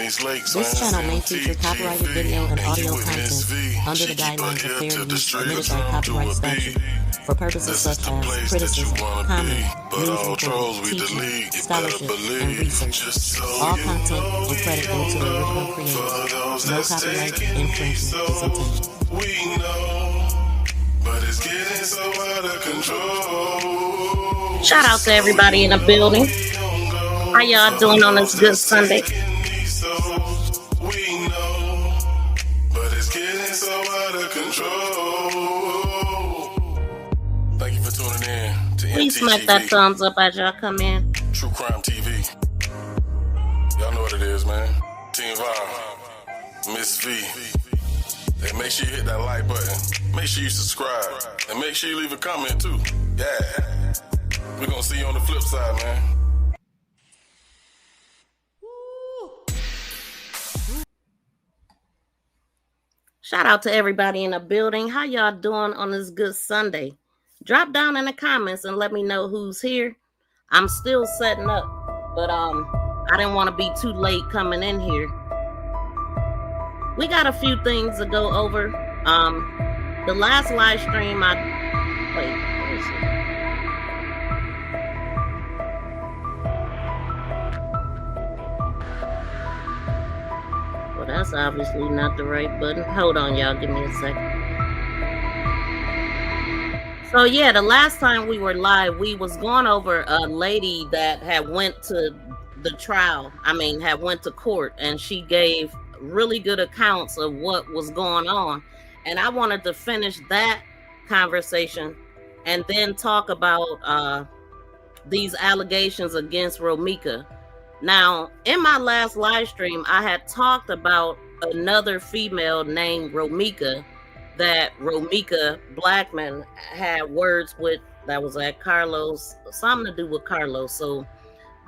This channel may feature copyrighted video and audio content under the guidelines of fair use admitted by copyright statute for purposes such as criticism, comment, news reporting, teaching, scholarship, and research. All content and credit go to the original creators. No copyright infringement is intended. We know, but it's getting so out of control. Shout out to everybody in the building. How y'all doing on this good Sunday? We know, but it's getting so out of control. Thank you for tuning in to Please smack that thumbs up as y'all come in. True Crime TV. Y'all know what it is, man. Team Vibe, Miss V. Hey, make sure you hit that like button. Make sure you subscribe. And make sure you leave a comment, too. Yeah. We're going to see you on the flip side, man. Shout out to everybody in the building. How y'all doing on this good Sunday? Drop down in the comments and let me know who's here. I'm still setting up, but I didn't want to be too late coming in here. We got a few things to go over. The last live stream where is it? Well, that's obviously not the right button. Hold on, y'all. Give me a second. So, yeah, the last time we were live, we was going over a lady that had went to the trial. Had went to court, and she gave really good accounts of what was going on. And I wanted to finish that conversation and then talk about these allegations against Romeca. Now, in my last live stream, I had talked about another female named Romeca that Romeca Blackman had words with that was at Carlos, something to do with Carlos. So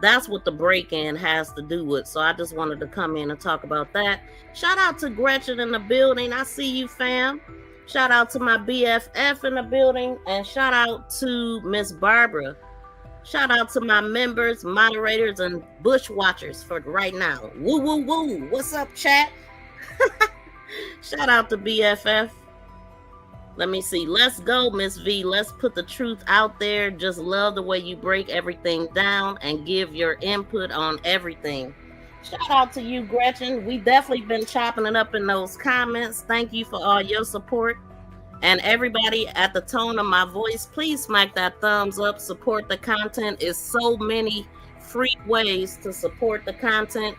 that's what the break-in has to do with. So I just wanted to come in and talk about that. Shout out to Gretchen in the building. I see you, fam. Shout out to my BFF in the building. And shout out to Miss Barbara. Shout out to my members, moderators, and bush watchers for right now. Woo, woo, woo. What's up, chat? Shout out to BFF. Let me see. Let's go, Miss V. Let's put the truth out there. Just love the way you break everything down and give your input on everything. Shout out to you, Gretchen. We definitely been chopping it up in those comments. Thank you for all your support. And everybody at the tone of my voice, please smack that thumbs up. Support the content. It's so many free ways to support the content.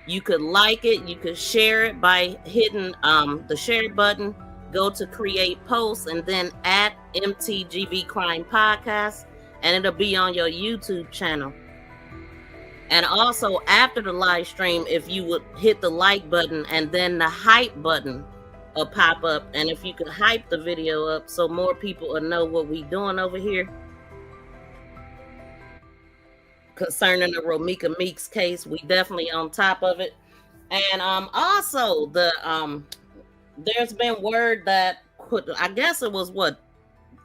You could like it. You could share it by hitting the share button. Go to create posts and then at MTGV Crime Podcast, and it'll be on your YouTube channel. And also after the live stream, if you would hit the like button and then the hype button will pop up. And if you could hype the video up so more people will know what we doing over here concerning the Romeca Meeks case, we definitely on top of it. And also there's been word that I guess it was the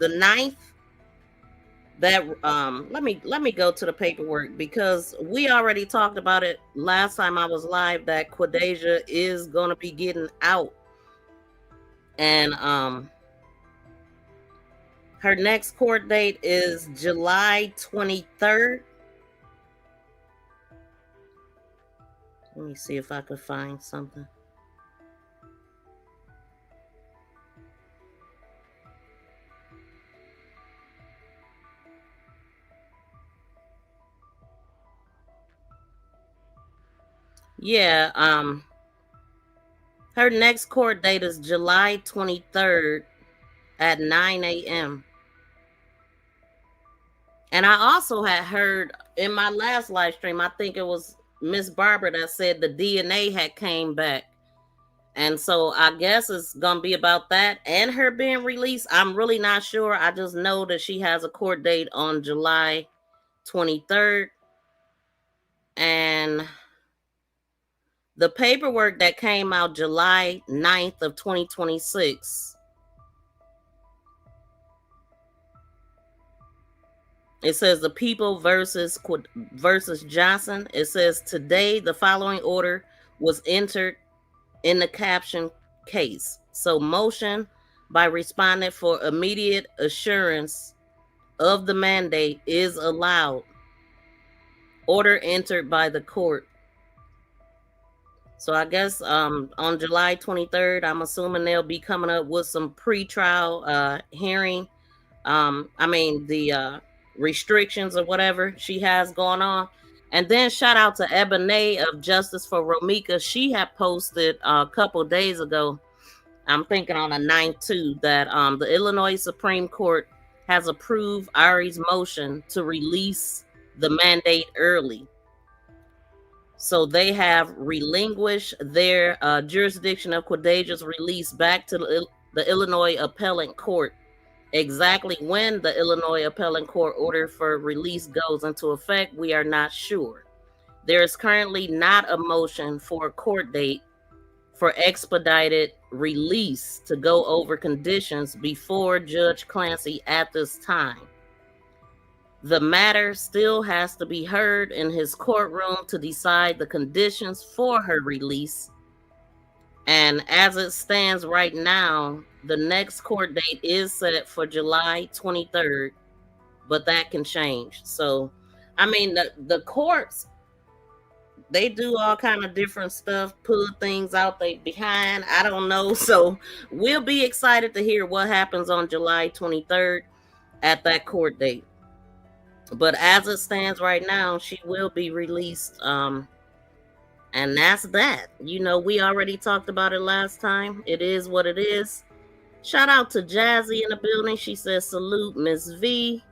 9th that let me go to the paperwork because we already talked about it last time I was live that Quadeja is gonna be getting out, and her next court date is July 23rd. Let me see if I could find something. Yeah, her next court date is July 23rd at 9 a.m. And I also had heard in my last live stream, I think it was Miss Barbara that said the DNA had came back. And so I guess it's going to be about that and her being released. I'm really not sure. I just know that she has a court date on July 23rd. And the paperwork that came out July 9th of 2026, it says the people versus Johnson. It says today the following order was entered in the caption case. So motion by respondent for immediate assurance of the mandate is allowed. Order entered by the court. So I guess on July 23rd, I'm assuming they'll be coming up with some pre-trial hearing. The restrictions or whatever she has going on. And then shout out to Ebony of Justice for Romeca. She had posted a couple days ago, I'm thinking on the 9th too, that the Illinois Supreme Court has approved Ari's motion to release the mandate early. So they have relinquished their jurisdiction of Quadage's release back to the Illinois Appellate Court. Exactly when the Illinois Appellate Court order for release goes into effect, we are not sure. There is currently not a motion for a court date for expedited release to go over conditions before Judge Clancy at this time. The matter still has to be heard in his courtroom to decide the conditions for her release. And as it stands right now, the next court date is set for July 23rd, but that can change. So, the courts, they do all kind of different stuff, put things out they behind. I don't know. So we'll be excited to hear what happens on July 23rd at that court date. But as it stands right now, she will be released. And that's that. We already talked about it last time. It is what it is. Shout out to Jazzy in the building. She says, salute, Miss V.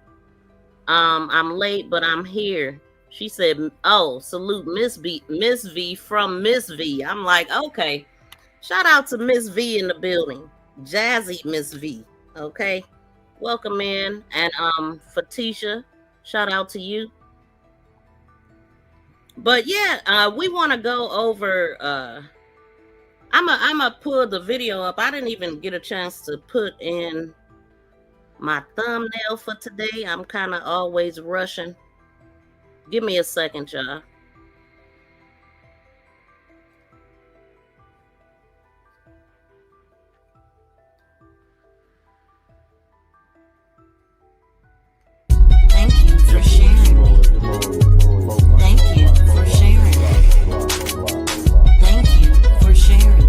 I'm late, but I'm here. She said, oh, salute Miss V from Miss V. I'm like, okay. Shout out to Miss V in the building. Jazzy Miss V. Okay. Welcome in. And Fatisha, shout out to you. But yeah, we want to go over I'm pull the video up. I didn't even get a chance to put in my thumbnail for today. I'm kind of always rushing. Give me a second, y'all. Thank you for sharing. Thank you for sharing. Thank you for sharing.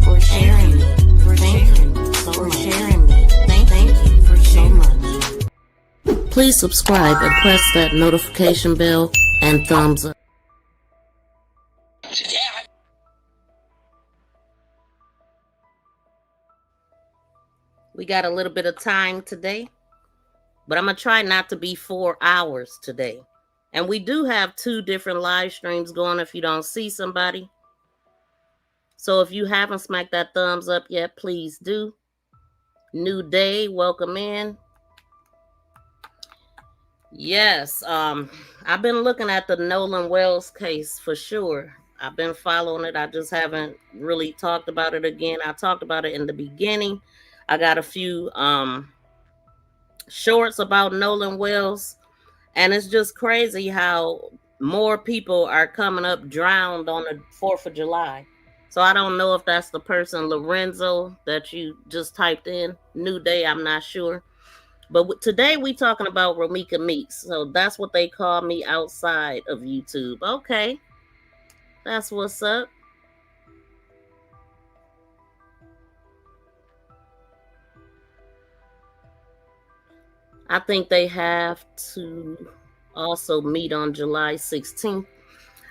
For sharing. For sharing. For sharing me. Thank you for so much. Please subscribe and press that notification bell and thumbs up. We got a little bit of time today, but I'm going to try not to be 4 hours today. And we do have 2 different live streams going if you don't see somebody. So if you haven't smacked that thumbs up yet, please do. New day, welcome in. Yes, I've been looking at the Nolan Wells case for sure. I've been following it. I just haven't really talked about it again. I talked about it in the beginning. I got a few shorts about Nolan Wells, and it's just crazy how more people are coming up drowned on the 4th of July. So I don't know if that's the person Lorenzo that you just typed in. New day, I'm not sure. But today we talking about Romeca Meeks. So that's what they call me outside of YouTube. Okay. That's what's up. I think they have to also meet on July 16th.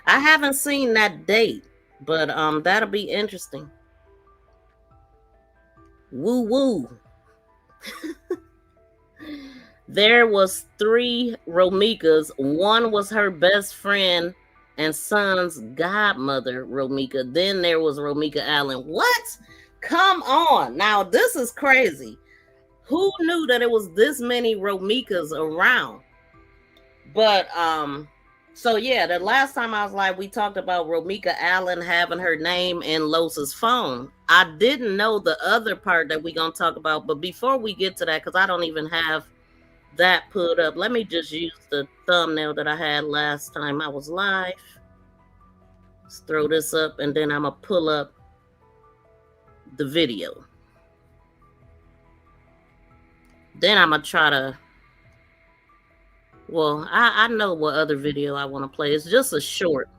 I haven't seen that date, but that'll be interesting. Woo woo. There was 3 Romecas. One was her best friend and son's godmother, Romeca. Then there was Romeca Allen. What? Come on. Now, this is crazy. Who knew that it was this many Romecas around? But, so yeah, the last time I was live, we talked about Romeca Allen having her name in Los's phone. I didn't know the other part that we're going to talk about. But before we get to that, because I don't even have that put up, let me just use the thumbnail that I had last time I was live. Let's throw this up, and then I'm going to pull up the video. Then I'm going to try to... Well, I know what other video I want to play. It's just a short.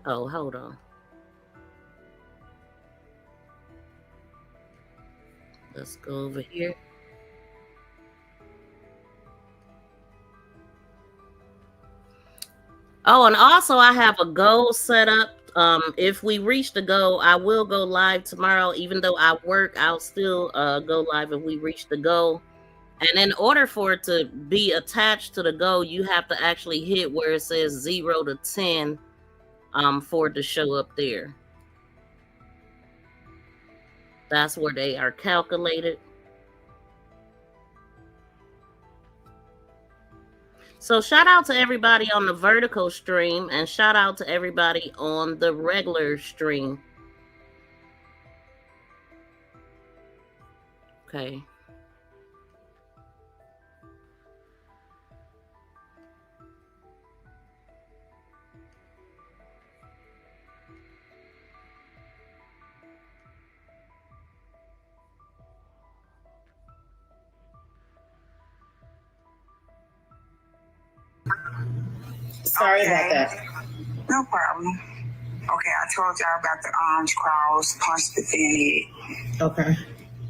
Oh, hold on. Let's go over here. Oh, and also I have a goal set up. If we reach the goal, I will go live tomorrow. Even though I work, I'll still go live if we reach the goal. And in order for it to be attached to the goal, you have to actually hit where it says 0 to 10 for it to show up there. That's where they are calculated. So shout out to everybody on the vertical stream, and shout out to everybody on the regular stream. Okay. Sorry about that. No problem. Okay, I told y'all about the arms cross, punch the head. Okay. Okay,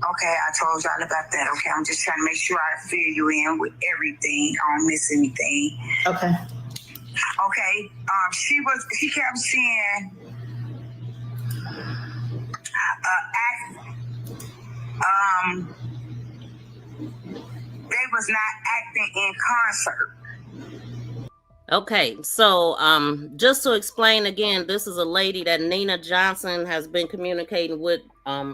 I told y'all about that. Okay, I'm just trying to make sure I fill you in with everything. I don't miss anything. Okay. Okay. She kept saying they was not acting in concert. Okay, so just to explain again, this is a lady that Nina Johnson has been communicating with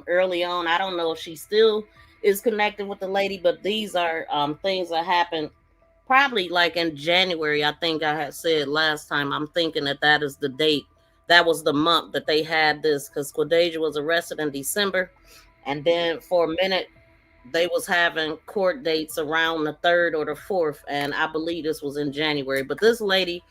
early on. I don't know if she still is connected with the lady, but these are things that happened probably like in January. I think I had said last time. I'm thinking that is the date. That was the month that they had this, because Quadeja was arrested in December, and then for a minute they was having court dates around the 3rd or the 4th, and I believe this was in January. But this lady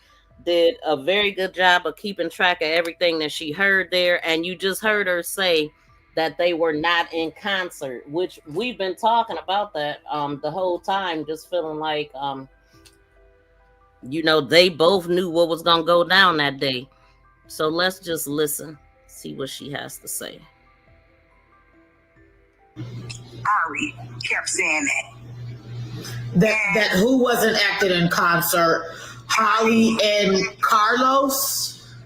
did a very good job of keeping track of everything that she heard there, and you just heard her say that they were not in concert, which we've been talking about that the whole time, just feeling like they both knew what was gonna go down that day. So let's just listen, see what she has to say. Ari kept saying that who wasn't acting in concert? Holly and Carlos?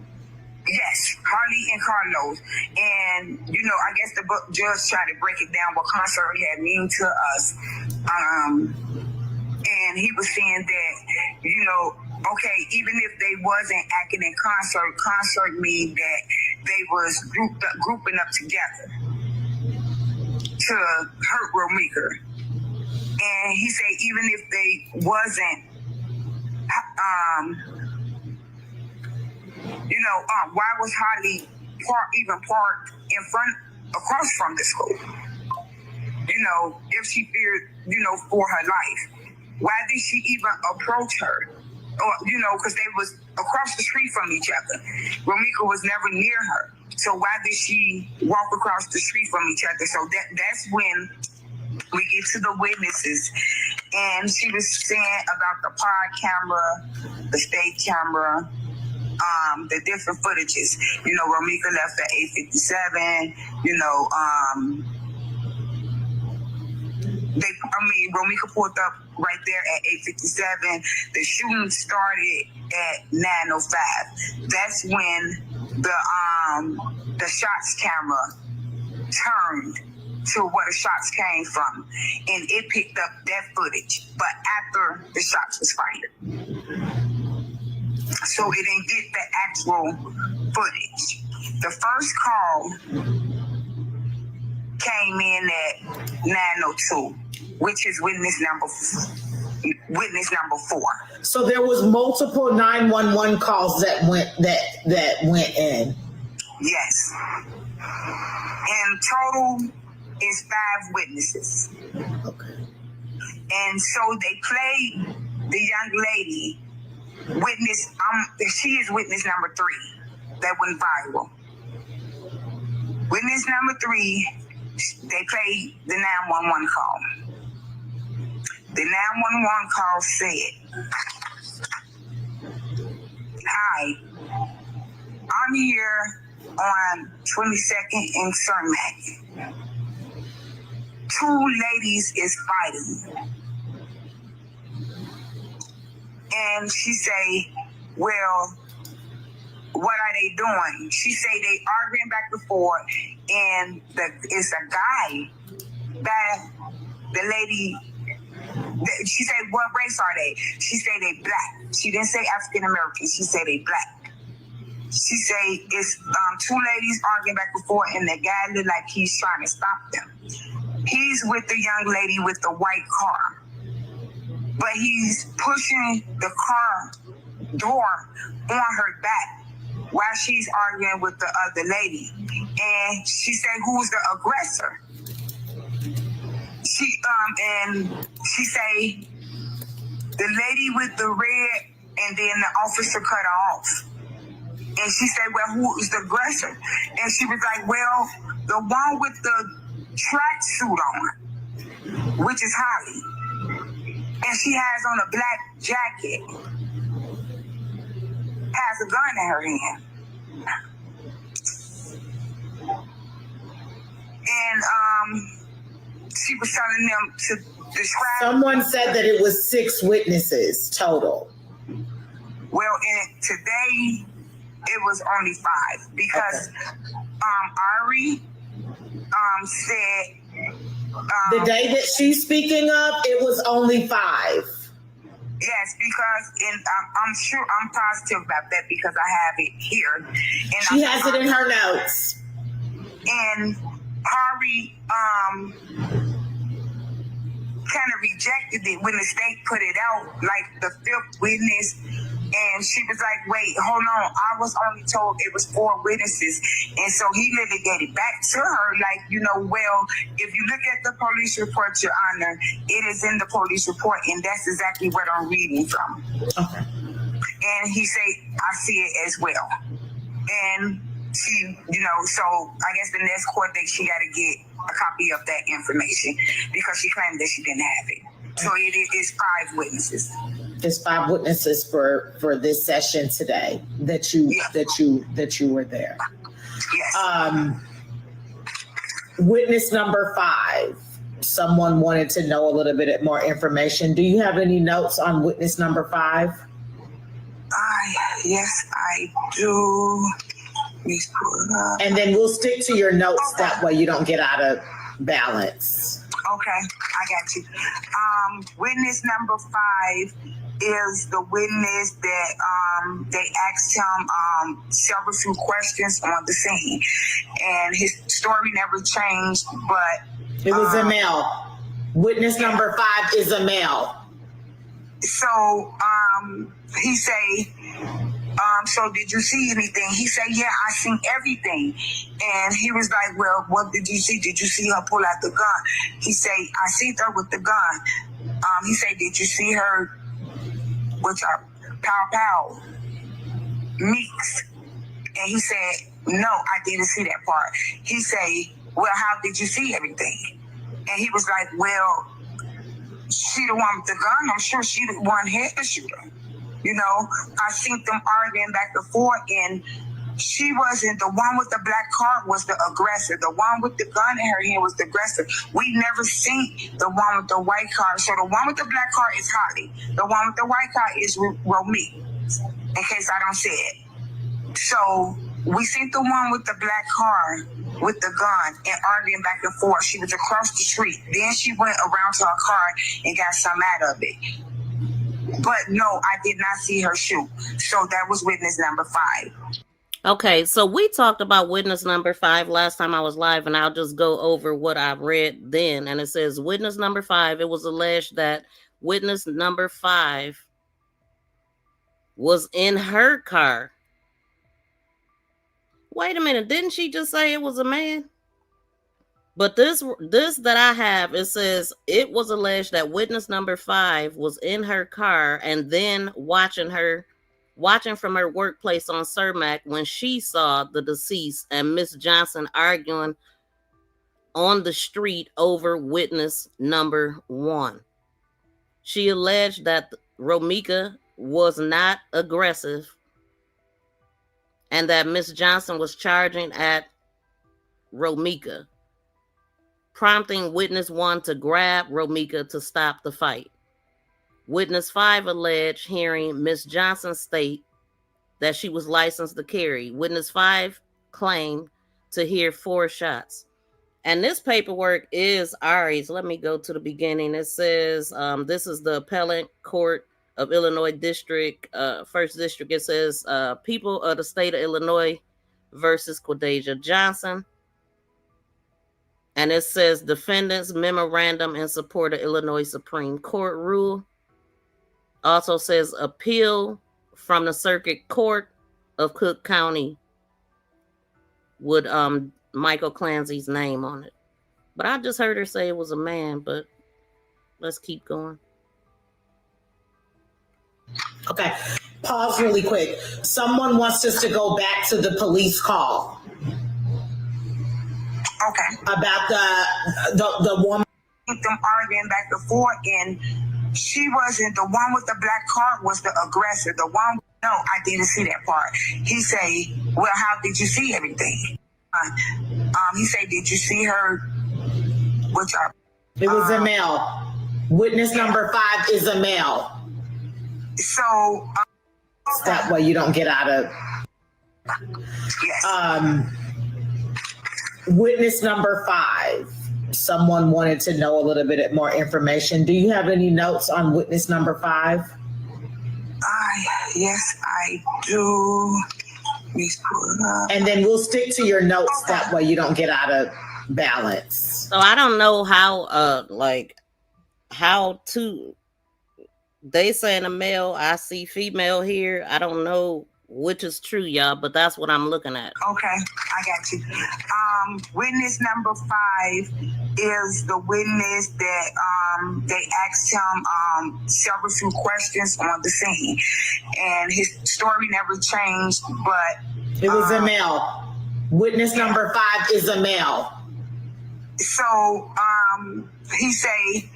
Yes, Holly and Carlos. And, I guess the book judge tried to break it down what concert had mean to us. And he was saying that, okay, even if they wasn't acting in concert mean that they was grouping up together to hurt Romeca. And he said even if they wasn't, why was Holly parked in front, across from the school? If she feared, for her life, why did she even approach her? Or, because they was across the street from each other. Romeca was never near her. So why did she walk across the street from each other? So that's when we get to the witnesses. And she was saying about the pod camera, the state camera, the different footages. Romeca left at 8:57. Romeca pulled up right there at 8:57. The shooting started at 9:05. That's when the shots camera turned to where the shots came from, and it picked up that footage, but after the shots was fired. So it didn't get the actual footage. The first call came in at 9:02, which is witness number 4. So there was multiple 911 calls that went in. Yes. In total is 5 witnesses. Okay. And so they played the young lady witness. She is witness number 3. that went viral. Witness number 3, they played the 911 call. The 911 call said, "Hi, I'm here on 22nd and Cermak. 2 ladies is fighting." And she say, "Well, what are they doing?" She say they arguing back and forth, and it's a guy that the lady. She said, "What race are they?" She said they black. She didn't say African American. She said they black. She say it's 2 ladies arguing back and forth, and the guy look like he's trying to stop them. He's with the young lady with the white car, but he's pushing the car door on her back while she's arguing with the other lady. And she said, "Who's the aggressor?" She say, "The lady with the red," and then the officer cut her off. And she said, "Well, who is the aggressor?" And she was like, "Well, the one with the tracksuit on, which is Holly. And she has on a black jacket, has a gun in her hand." And she was telling them to describe. Someone said that it was 6 witnesses total. Well, today it was only 5 because Ari said the day that she's speaking of, it was only 5. Yes, because I'm sure, I'm positive about that because I have it here. And she has it in her notes. And Ari kind of rejected it when the state put it out, like the 5th witness. And she was like, "Wait, hold on. I was only told it was 4 witnesses." And so he litigated back to her, like, "Well, if you look at the police report, Your Honor, it is in the police report, and that's exactly what I'm reading from." Okay. And he said, "I see it as well." And she, so I guess the next court date, she got to get a copy of that information because she claimed that she didn't have it. So it is 5 witnesses. There's 5 witnesses for this session today that you were there. Yes. Witness number 5. Someone wanted to know a little bit more information. Do you have any notes on witness number 5? Yes, I do. Let me pull it up. And then we'll stick to your notes. Okay. That way you don't get out of balance. Okay, I got you. Witness number 5 is the witness that they asked him several few questions on the scene, and his story never changed. But it was a male. Witness number 5 is a male. So he say, "So did you see anything?" He said, "Yeah, I seen everything." And he was like, "Well, what did you see? Did you see her pull out the gun?" He said, "I seen her with the gun." He said, "Did you see her with her pow Meeks?" And he said, "No, I didn't see that part." He said, "Well, how did you see everything?" And he was like, "Well, she the one with the gun. I'm sure she the one had the shooter. I seen them arguing back and forth, and she wasn't. The one with the black car was the aggressor. The one with the gun in her hand was the aggressor. We never seen the one with the white car. So the one with the black car is Holly. The one with the white car is Romeca, in case I don't say it. So we seen the one with the black car with the gun and arguing back and forth. She was across the street. Then she went around to her car and got some out of it. But no, I did not see her shoot. So that was witness number 5. Okay, so we talked about witness number 5 last time I was live, and I'll just go over what I read then. And it says, witness number 5, it was alleged that witness number 5 was in her car. Wait a minute, didn't she just say it was a man? But this that I have, it says it was alleged that witness number 5 was in her car and then watching her watching from her workplace on Cermak when she saw the deceased and Miss Johnson arguing on the street over witness number 1. She alleged that Romeca was not aggressive and that Miss Johnson was charging at Romeca, prompting witness 1 to grab Romeca to stop the fight. Witness 5 alleged hearing Miss Johnson state that she was licensed to carry. Witness 5 claimed to hear 4 shots. And this paperwork is Ari's. Let me go to the beginning. It says, this is the Appellate Court of Illinois District, 1st District. It says, people of the state of Illinois versus Quadasia Johnson. And it says, defendant's memorandum in support of Illinois Supreme Court rule. Also says, appeal from the Circuit Court of Cook County with Michael Clancy's name on it. But I just heard her say it was a man, but let's keep going. Okay, pause really quick. Someone wants us to go back to the police call. Okay. About the woman. Them arguing back and forth, and she wasn't the one with the black card was the aggressor. The one, no, I didn't see that part. He say, well, how did you see everything? He said, did you see her? Which are it was a male. Witness number 5 is a male. So that way you don't get out of. Yes. Witness number 5. Someone wanted to know a little bit more information. Do you have any notes on witness number 5? Yes, I do. Please pull it up. And then we'll stick to your notes. That way you don't get out of balance. So I don't know how, how to, they saying a male, I see female here. I don't know which is true, y'all, but that's what I'm looking at. Okay, I got you. Witness number 5 is the witness that they asked him several few questions on the scene, and his story never changed. But it was a male. Witness number 5 is a male. So he say,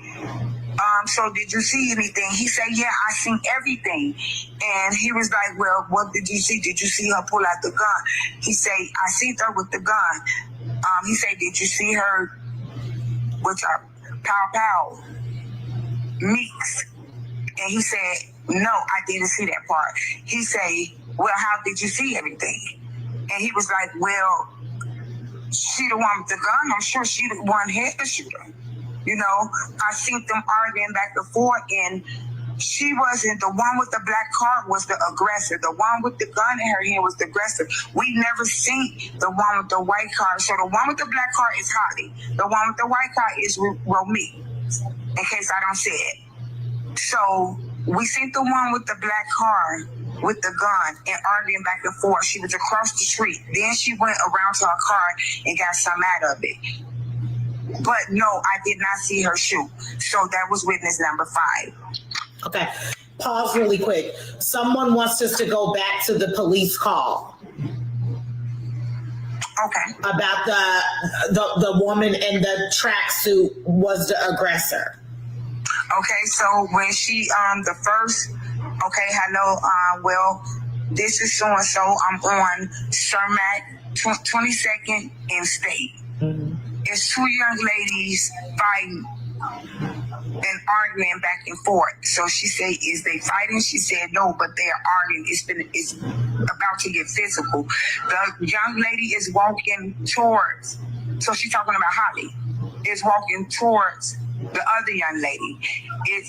so did you see anything? He said, yeah, I seen everything. And he was like, well, what did you see? Did you see her pull out the gun? He said, I seen her with the gun. He said, did you see her with her pow Meeks? And he said, no, I didn't see that part. He said, well, how did you see everything? And he was like, well, she the one with the gun. I'm sure she the one head shooter. You know, I seen them arguing back and forth, and she wasn't the one with the black card was the aggressor. The one with the gun in her hand was the aggressor. We never seen the one with the white card. So the one with the black card is Holly. The one with the white card is Romeca, in case I don't say it. So we seen the one with the black card with the gun and arguing back and forth. She was across the street. Then she went around to her car and got some out of it. But no, I did not see her shoot. So that was witness number 5. Okay. Pause really quick. Someone wants us to go back to the police call. Okay. About the woman in the tracksuit was the aggressor. Okay, so when she the first, okay, hello, well, this is so and so. I'm on Cermak 22nd and State. Mm-hmm. It's 2 young ladies fighting and arguing back and forth. So she said, is they fighting? She said, no, but they're arguing. It's about to get physical. The young lady is walking towards, so she's talking about Holly, is walking towards the other young lady.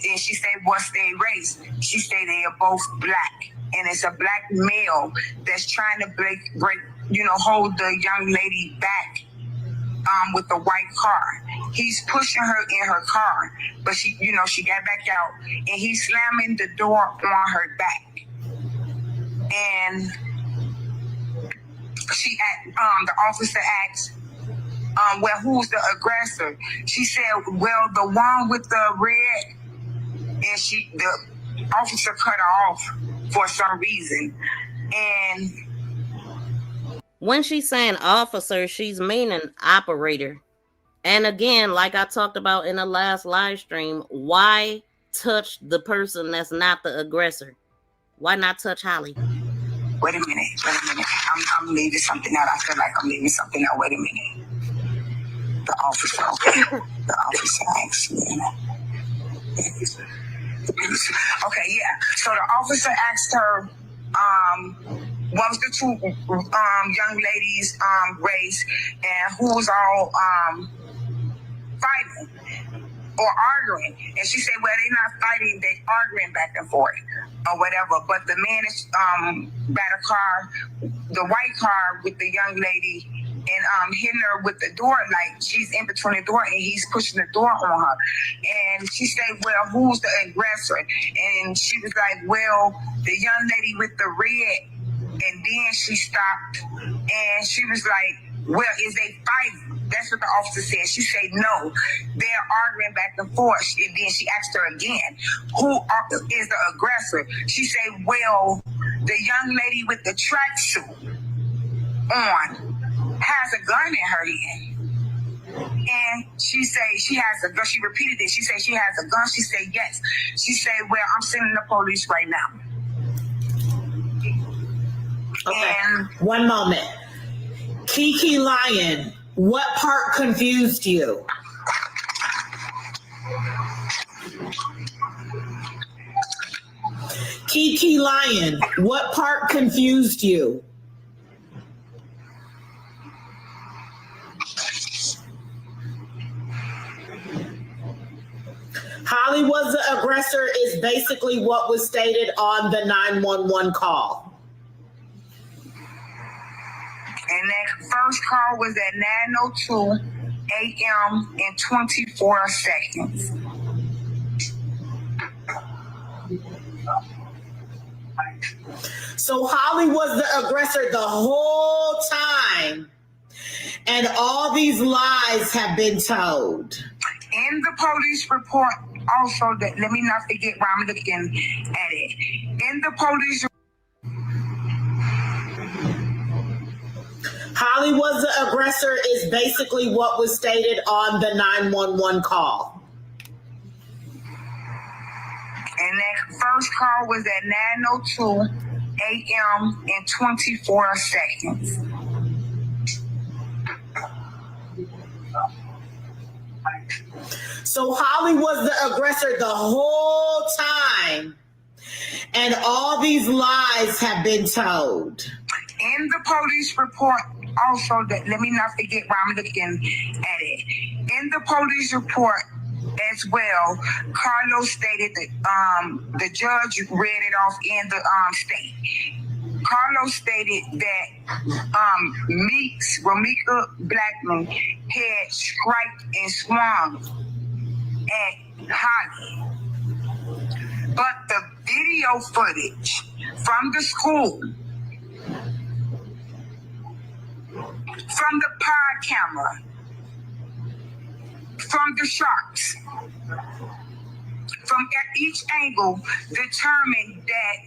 And she said, what's their race? She said they are both black. And it's a black male that's trying to break, hold the young lady back. With the white car. He's pushing her in her car, but she got back out, and he's slamming the door on her back. And the officer asked, well, who's the aggressor? She said, well, the one with the red, and the officer cut her off for some reason. And when she's saying officer, she's meaning operator. And again, like I talked about in the last live stream, why touch the person that's not the aggressor? Why not touch Holly? Wait a minute. I'm leaving something out. I feel like I'm leaving something out. Wait a minute. The officer, okay. The officer asked me. Okay, yeah. So the officer asked her, what was the two young ladies' race and who was all fighting or arguing. And she said, well, they're not fighting, they arguing back and forth or whatever. But the man is by the car, the white car with the young lady, and hitting her with the door, like she's in between the door and he's pushing the door on her. And she said, well, who's the aggressor? And she was like, well, the young lady with the red. And then she stopped and she was like, well, is they fighting? That's what the officer said. She said, no, they're arguing back and forth. And then she asked her again, who is the aggressor? She said, well, the young lady with the tracksuit on has a gun in her hand. And she said she has a gun. She repeated it. She said she has a gun. She said, yes. She said, well, I'm sending the police right now. Okay. And one moment. Kiki Lion, what part confused you? Kiki Lion, what part confused you? Holly was the aggressor is basically what was stated on the 911 call. And that first call was at 9:02 a.m. and 24 seconds. So Holly was the aggressor the whole time, and all these lies have been told. In the police report, also, that let me not forget where I'm looking at it. In the police report, Holly was the aggressor is basically what was stated on the 911 call. and that first call was at 9:02 a.m. and 24 seconds. So Holly was the aggressor the whole time, and all these lies have been told. In the police report, also, that let me not forget where I'm looking at it. In the police report as well, Carlos stated that the judge read it off in the state. Carlos stated that Meeks, Romeca Blackman, had striked and swung at Holly. But the video footage from the school, from the pod camera, from the shots, from each angle, determined that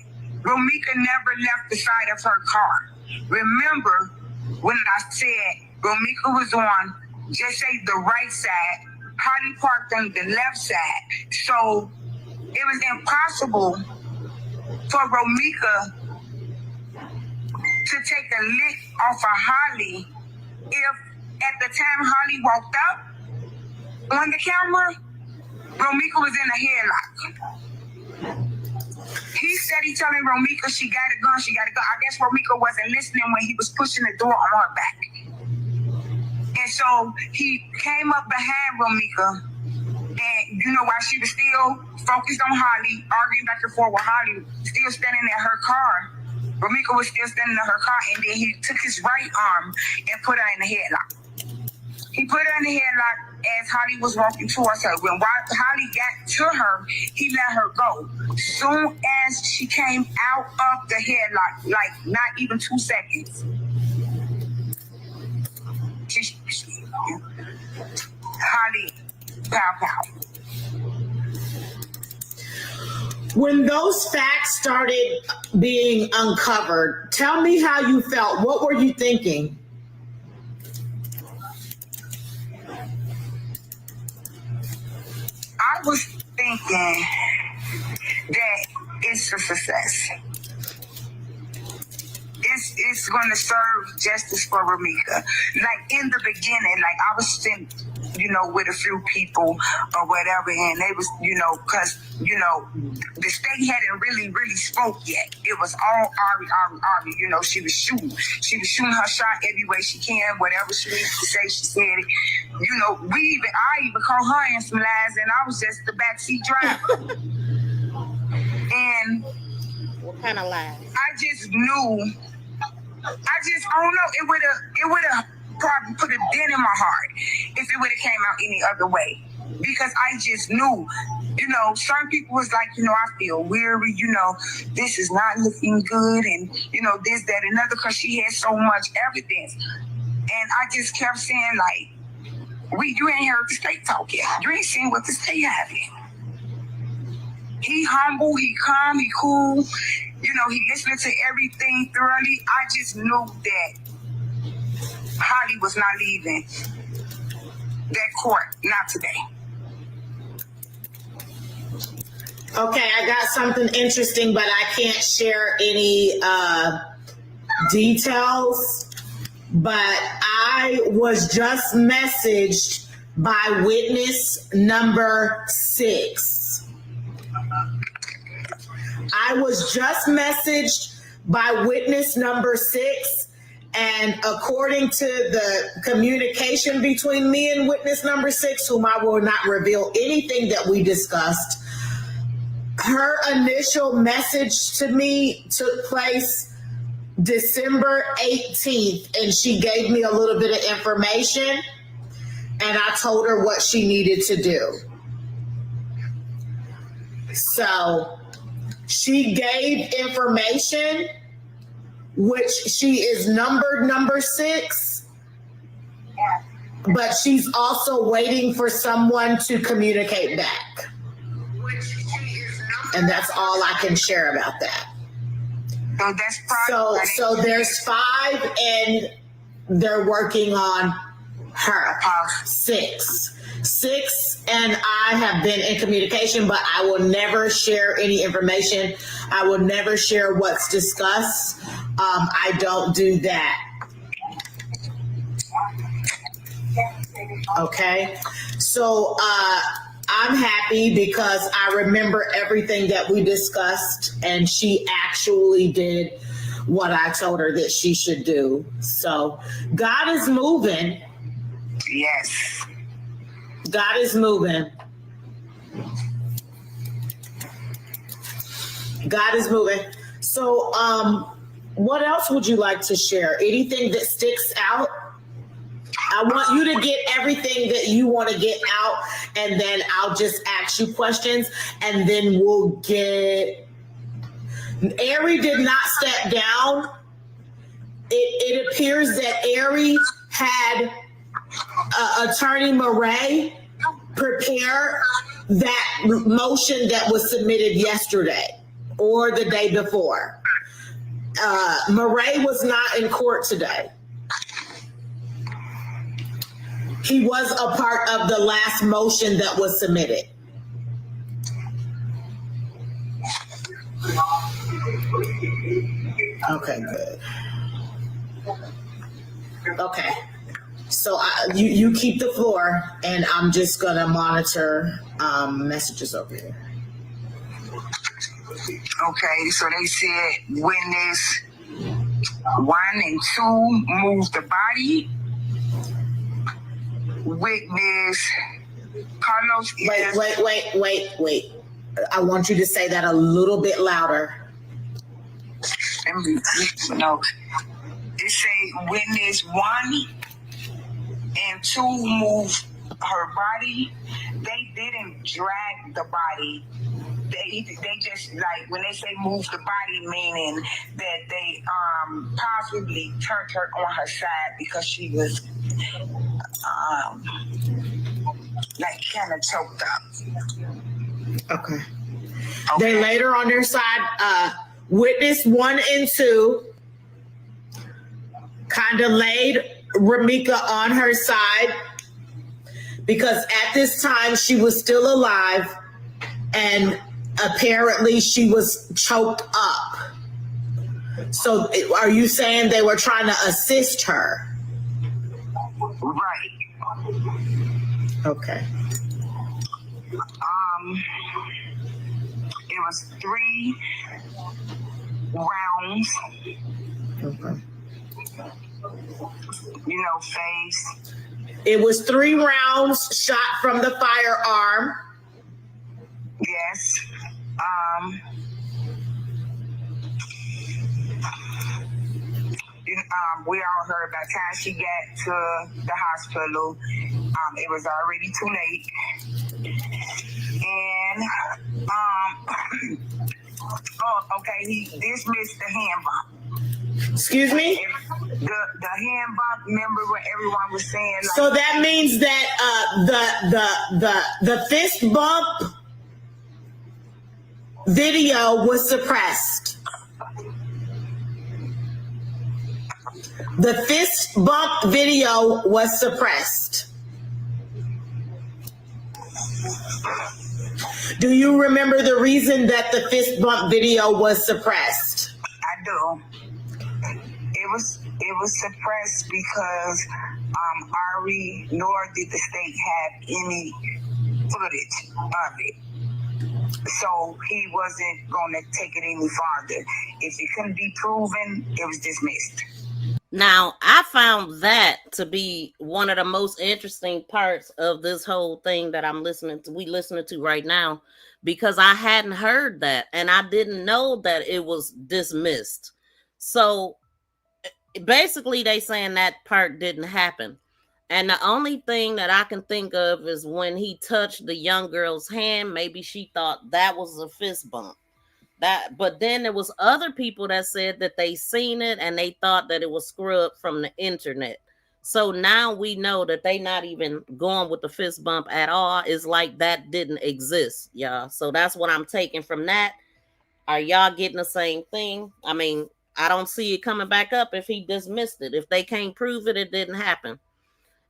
Romeca never left the side of her car. Remember when I said Romeca was on, just say the right side, Holly parked on the left side. So it was impossible for Romeca to take a lick off of Holly if at the time Holly walked up on the camera, Romeca was in a headlock. He said he telling Romeca she got a gun, she got a gun. I guess Romeca wasn't listening when he was pushing the door on her back. And so he came up behind Romeca, and you know, while she was still focused on Holly, arguing back and forth with Holly, still standing at her car, Romeca was still standing in her car, and then he took his right arm and put her in the headlock. He put her in the headlock as Holly was walking towards her. When Holly got to her, he let her go. Soon as she came out of the headlock, like not even 2 seconds, Holly, pow, pow. When those facts started being uncovered, tell me how you felt. What were you thinking? I was thinking that it's a success. It's going to serve justice for Romeca. Like in the beginning, like I was sitting, with a few people or whatever, and they was, because, the state hadn't really spoke yet. It was all Ari. She was shooting. She was shooting her shot every way she can. Whatever she needed to say, she said it. I even called her in some lies, and I was just the backseat driver. And what kind of lies? I just knew. I don't know. It would have probably put a dent in my heart if it would have came out any other way. Because I just knew, some people was like, I feel weary, this is not looking good, and, this, that, and other, because she had so much evidence. And I just kept saying, like, you ain't heard the state talk yet. You ain't seen what the state having. He humble, he calm, he cool. He listened to everything thoroughly. I just knew that Holly was not leaving that court, not today. Okay, I got something interesting, but I can't share any details. But I was just messaged by witness number 6. I was just messaged by witness number 6, and according to the communication between me and witness number 6, whom I will not reveal anything that we discussed, her initial message to me took place December 18th, and she gave me a little bit of information, and I told her what she needed to do. So she gave information, which she is numbered number 6, but she's also waiting for someone to communicate back. And that's all I can share about that. So that's so there's 5, and they're working on her. 6, and I have been in communication, but I will never share any information. I will never share what's discussed. I don't do that. Okay, so I'm happy because I remember everything that we discussed, and she actually did what I told her that she should do. So God is moving. Yes. God is moving. God is moving. So, what else would you like to share? Anything that sticks out? I want you to get everything that you want to get out, and then I'll just ask you questions, and then we'll get... Ari did not step down. It appears that Ari had Attorney Murray prepare that motion that was submitted yesterday or the day before. Murray was not in court today. He was a part of the last motion that was submitted. Okay, good. Okay. So you keep the floor, and I'm just going to monitor messages over here. Okay, so they said witness 1 and 2 moved the body. Witness Carlos. Wait. I want you to say that a little bit louder. No. It say witness 1 and 2 moved her body. They didn't drag the body. They just, like, when they say move the body, meaning that they possibly turned her on her side because she was like kind of choked up. Okay. Okay. They laid her on their side. Witness 1 and 2 kind of laid Romeca on her side because at this time she was still alive and apparently she was choked up. So are you saying they were trying to assist her? Right. Okay. It was 3 rounds. Okay. Phase. It was 3 rounds shot from the firearm. Yes. We all heard by the time she got to the hospital, it was already too late. And okay, he dismissed the hand bump. Excuse me? The hand bump, remember what everyone was saying? Like, so that means that the fist bump video was suppressed. The fist bump video was suppressed. Do you remember the reason that the fist bump video was suppressed? I do. It was suppressed because Ari nor did the state have any footage of it. So he wasn't going to take it any farther. If it couldn't be proven, it was dismissed. Now, I found that to be one of the most interesting parts of this whole thing that we listening to right now, because I hadn't heard that and I didn't know that it was dismissed. So basically they saying that part didn't happen. And the only thing that I can think of is when he touched the young girl's hand, maybe she thought that was a fist bump. But then there was other people that said that they seen it and they thought that it was scrubbed from the internet. So now we know that they not even going with the fist bump at all. It's like that didn't exist, y'all. So that's what I'm taking from that. Are y'all getting the same thing? I mean, I don't see it coming back up if he dismissed it. If they can't prove it, it didn't happen.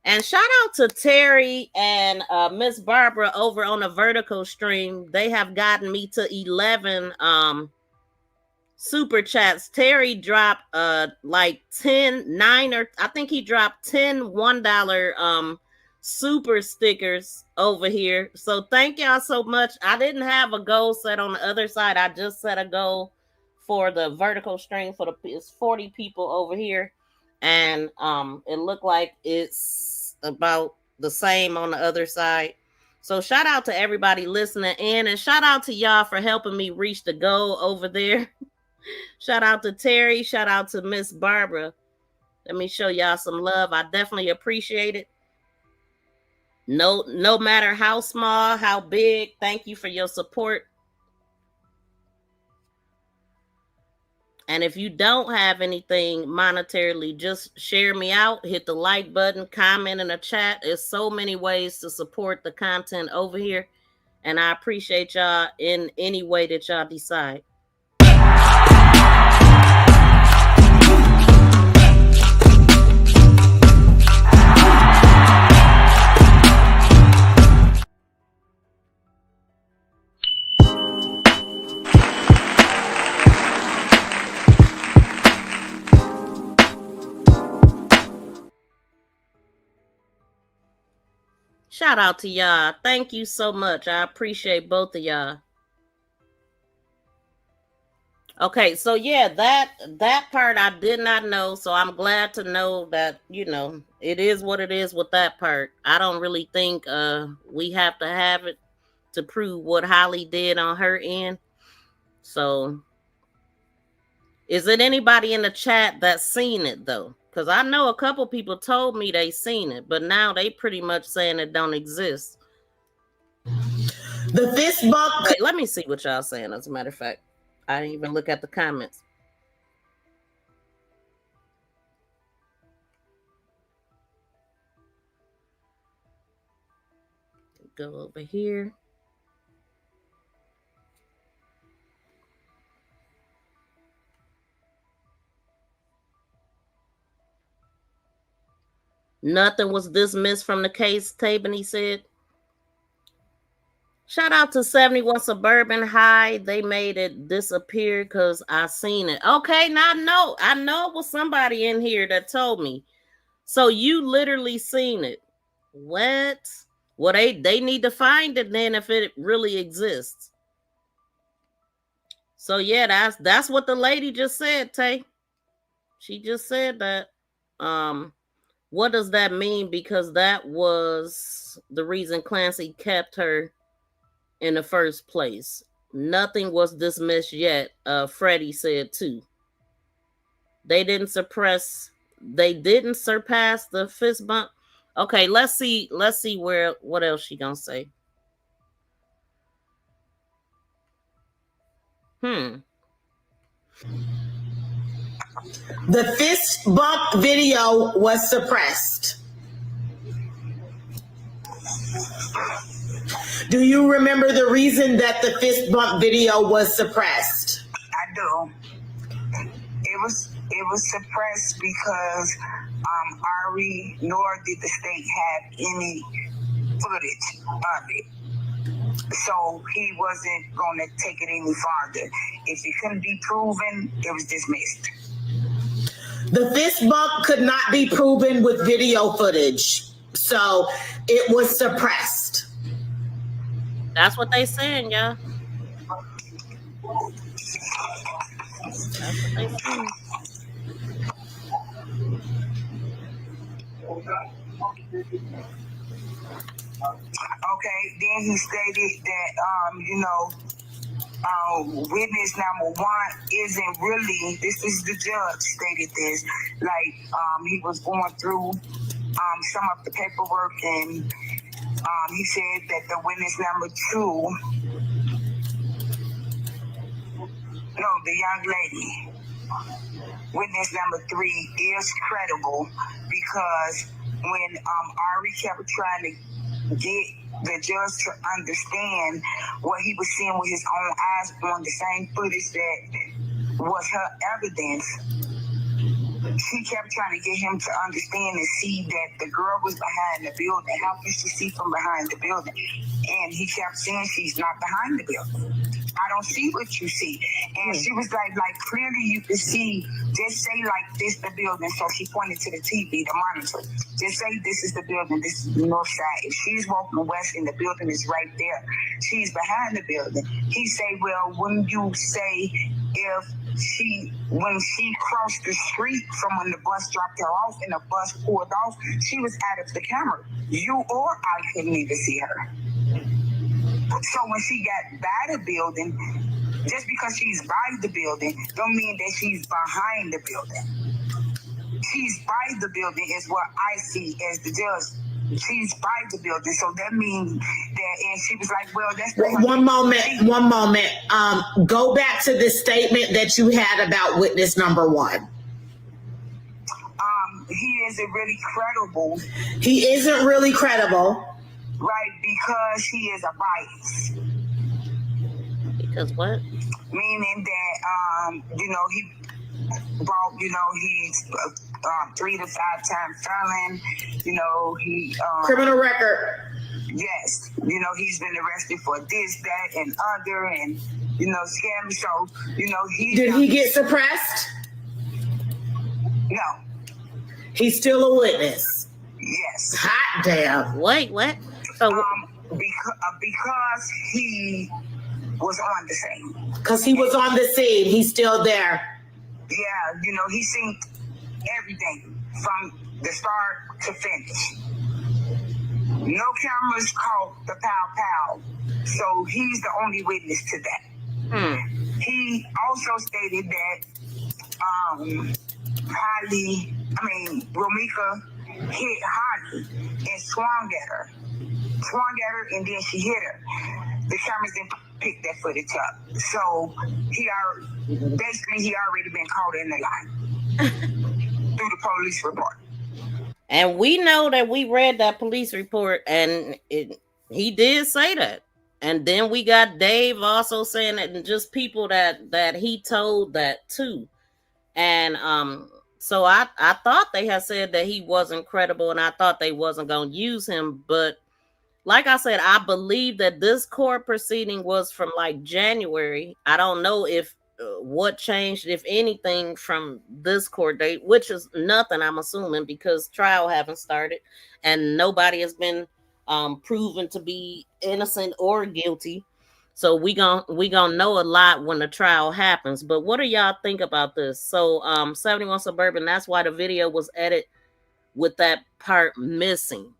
And shout out to Terry and Miss Barbara over on the Vertical stream. They have gotten me to 11 super chats. Terry dropped like 9 or I think he dropped 10 $1 super stickers over here. So thank y'all so much. I didn't have a goal set on the other side. I just set a goal for the Vertical stream for it's 40 people over here. And it looked like it's about the same on the other side. So shout out to everybody listening in, and shout out to y'all for helping me reach the goal over there. Shout out to Terry. Shout out to Miss Barbara. Let me show y'all some love. I definitely appreciate it. No matter how small, how big, thank you for your support. And if you don't have anything monetarily, just share me out, hit the like button, comment in the chat. There's so many ways to support the content over here. And I appreciate y'all in any way that y'all decide. Shout out to y'all. Thank you so much. I appreciate both of y'all. Okay, so yeah, that part I did not know. So I'm glad to know that, it is what it is with that part. I don't really think we have to have it to prove what Holly did on her end. So is it anybody in the chat that's seen it though? Because I know a couple people told me they seen it, but now they pretty much saying it don't exist. The fist bump. Wait, let me see what y'all saying. As a matter of fact, I didn't even look at the comments. Go over here. Nothing was dismissed from the case, Tabany said. Shout out to 71 Suburban High. They made it disappear because I seen it. Okay, now I know it was somebody in here that told me. So you literally seen it. What? Well, they need to find it then if it really exists. So yeah, that's what the lady just said, Tay. She just said that. What does that mean? Because that was the reason Clancy kept her in the first place. Nothing was dismissed yet. Freddie said too. They didn't surpass the fist bump. Okay, let's see what else she gonna say. The fist bump video was suppressed. Do you remember the reason that the fist bump video was suppressed? I do. It was suppressed because Ari nor did the state have any footage of it. So he wasn't going to take it any farther. If it couldn't be proven, it was dismissed. The fist bump could not be proven with video footage, so it was suppressed. That's what they saying, y'all. That's what they saying. Okay, then he stated that, witness number one isn't really, this is the judge stated this, like he was going through some of the paperwork and he said that the witness number two, no, the young lady, witness number three is credible because when Ari kept trying to get the judge to understand what he was seeing with his own eyes on the same footage that was her evidence, she kept trying to get him to understand and see that the girl was behind the building. How can she see from behind the building? And he kept saying she's not behind the building. I don't see what you see. And she was like clearly you can see, just say like this the building. So she pointed to the TV, the monitor. Just say this is the building, this is the north side. If she's walking west and the building is right there, she's behind the building. He say, well, when you say when she crossed the street from when the bus dropped her off and the bus pulled off, she was out of the camera. You or I couldn't even see her. So when she got by the building, just because she's by the building, don't mean that she's behind the building. She's by the building is what I see as the judge. She's by the building, so that means that. And she was like, "Well, that's one moment. Go back to the statement that you had about witness number one. He isn't really credible. He isn't really credible. Right, because he is a bias. Because what? Meaning that, he brought, he's 3 to 5 time felon. He criminal record. Yes, he's been arrested for this, that, and other, and scam. So, Did he get suppressed? No. He's still a witness. Yes. Hot damn. Wait, what? So, because he was on the scene. Because he was on the scene. He's still there. Yeah, he seen everything from the start to finish. No cameras caught the pow. So he's the only witness to that. He also stated that Romeca hit Holly and swung at her, and then she hit her. The cameras didn't pick that footage up. So he already been caught in the lie through the police report. And we know that we read that police report, and he did say that. And then we got Dave also saying that, and just people that he told that too. And So I thought they had said that he wasn't credible, and I thought they wasn't going to use him. But like I said, I believe that this court proceeding was from like January. I don't know if what changed, if anything, from this court date, which is nothing, I'm assuming, because trial haven't started and nobody has been proven to be innocent or guilty. So we gonna know a lot when the trial happens. But what do y'all think about this? So 71 Suburban, that's why the video was edited with that part missing.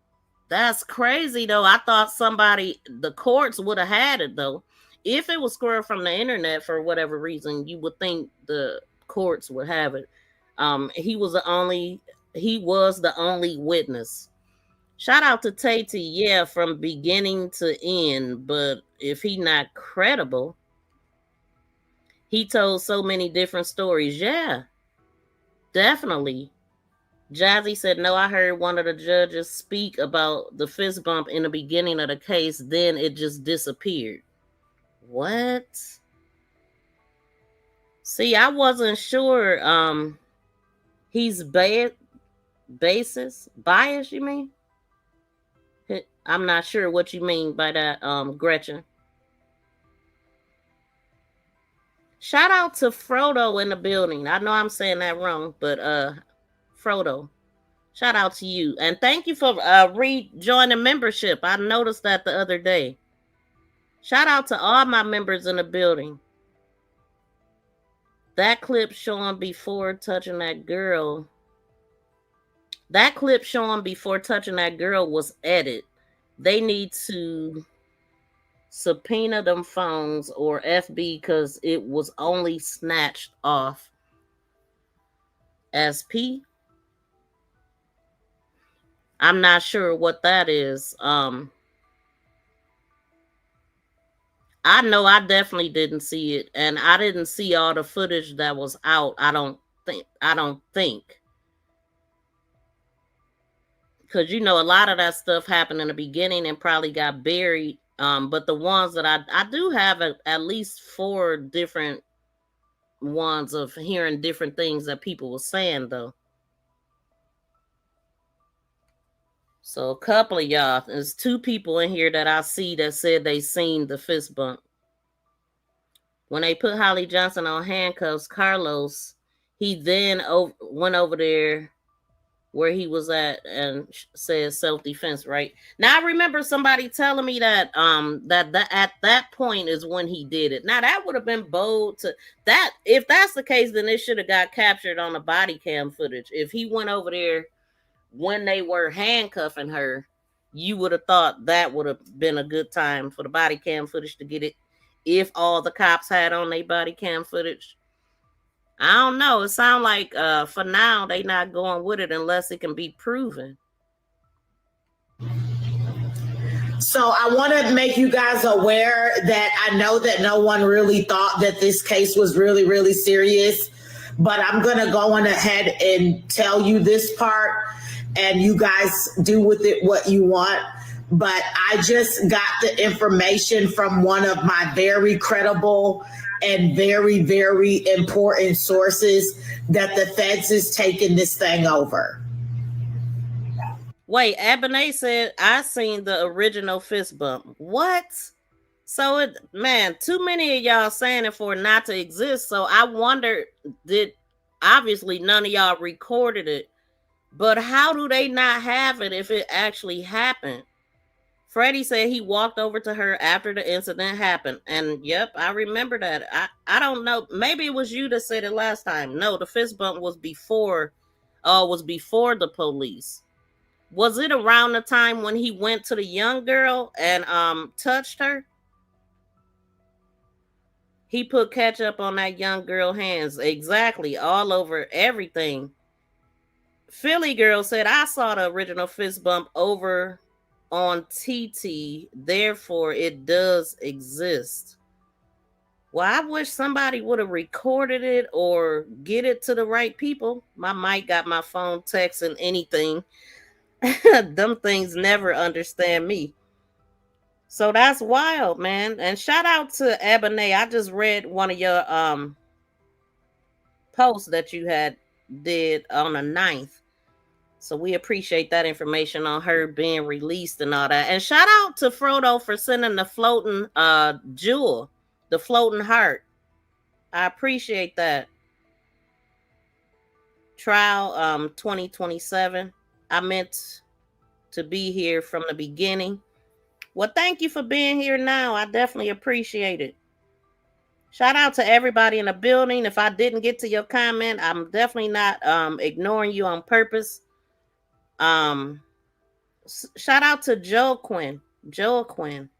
That's crazy though. I thought the courts would have had it though. If it was squirreled from the internet for whatever reason, you would think the courts would have it. He was the only witness. Shout out to Tate, yeah, from beginning to end. But if he not credible, he told so many different stories. Yeah, definitely. Jazzy said, no, I heard one of the judges speak about the fist bump in the beginning of the case, then it just disappeared. What? See, I wasn't sure. He's biased, you mean? I'm not sure what you mean by that, Gretchen. Shout out to Frodo in the building. I know I'm saying that wrong, but Frodo. Shout out to you. And thank you for rejoining membership. I noticed that the other day. Shout out to all my members in the building. That clip showing before touching that girl. That clip showing before touching that girl was edited. They need to subpoena them phones or FB because it was only snatched off. SP? I'm not sure what that is. I know I definitely didn't see it, and I didn't see all the footage that was out. I don't think. Because a lot of that stuff happened in the beginning and probably got buried. But the ones that I do have at least 4 different ones of hearing different things that people were saying though. So a couple of y'all, there's 2 people in here that I see that said they seen the fist bump. When they put Holly Johnson on handcuffs, Carlos, he then went over there where he was at and said self-defense, right? Now I remember somebody telling me that that at that point is when he did it. Now that would have been bold to that. If that's the case, then it should have got captured on the body cam footage. If he went over there when they were handcuffing her, you would have thought that would have been a good time for the body cam footage to get it. If all the cops had on their body cam footage. I don't know. It sounds like for now they not going with it unless it can be proven. So I want to make you guys aware that I know that no one really thought that this case was really, really serious, but I'm going to go on ahead and tell you this part, and you guys do with it what you want. But I just got the information from one of my very credible and very, very important sources that the feds is taking this thing over. Wait, Abinay said, I seen the original fist bump. What? So, too many of y'all saying it for it not to exist. So I wonder, obviously none of y'all recorded it, but how do they not have it if it actually happened? Freddie said he walked over to her after the incident happened. And yep, I remember that. I don't know. Maybe it was you that said it last time. No, the fist bump was before the police. Was it around the time when he went to the young girl and touched her? He put ketchup on that young girl's hands. Exactly. All over everything. Philly girl said, I saw the original fist bump over on TT, therefore it does exist. Well, I wish somebody would have recorded it or get it to the right people. My mic got my phone texting anything. Them things never understand me. So that's wild, man. And shout out to Abinay. I just read one of your posts that you had did on the 9th. So we appreciate that information on her being released and all that. And shout out to Frodo for sending the floating jewel, the floating heart. I appreciate that. Trial 2027. I meant to be here from the beginning. Well, thank you for being here now. I definitely appreciate it. Shout out to everybody in the building. If I didn't get to your comment, I'm definitely not ignoring you on purpose. Shout out to Joe Quinn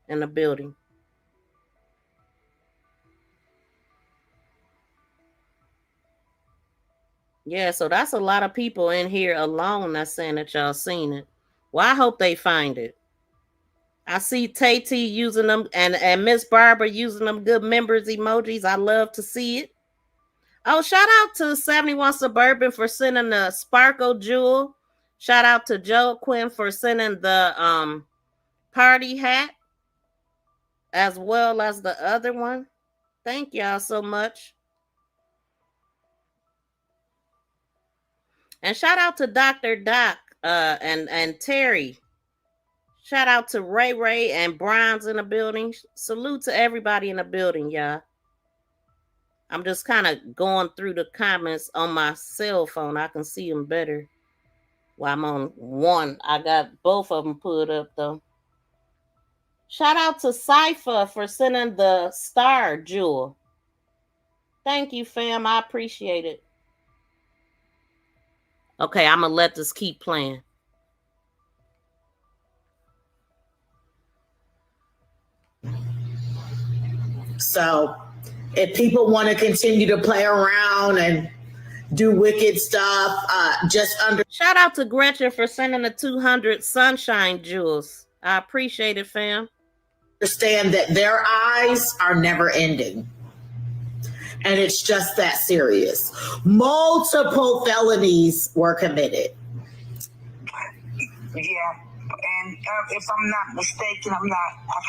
in the building. Yeah, so that's a lot of people in here alone that's saying that y'all seen it. Well, I hope they find it. I see Tay using them and Miss Barbara using them good members emojis. I love to see it. Oh, shout out to 71 Suburban for sending the Sparkle Jewel. Shout out to Joe Quinn for sending the party hat as well as the other one. Thank y'all so much. And shout out to Dr. Doc and Terry. Shout out to Ray and Brian's in the building. Salute to everybody in the building, y'all. I'm just kind of going through the comments on my cell phone. I can see them better while I'm on one. I got both of them put up, though. Shout out to Cypher for sending the star jewel. Thank you, fam. I appreciate it. Okay, I'm going to let this keep playing. So if people want to continue to play around and do wicked stuff, Shout out to Gretchen for sending the 200 sunshine jewels. I appreciate it, fam. Understand that their eyes are never ending. And it's just that serious. Multiple felonies were committed. Yeah. And if I'm not mistaken, I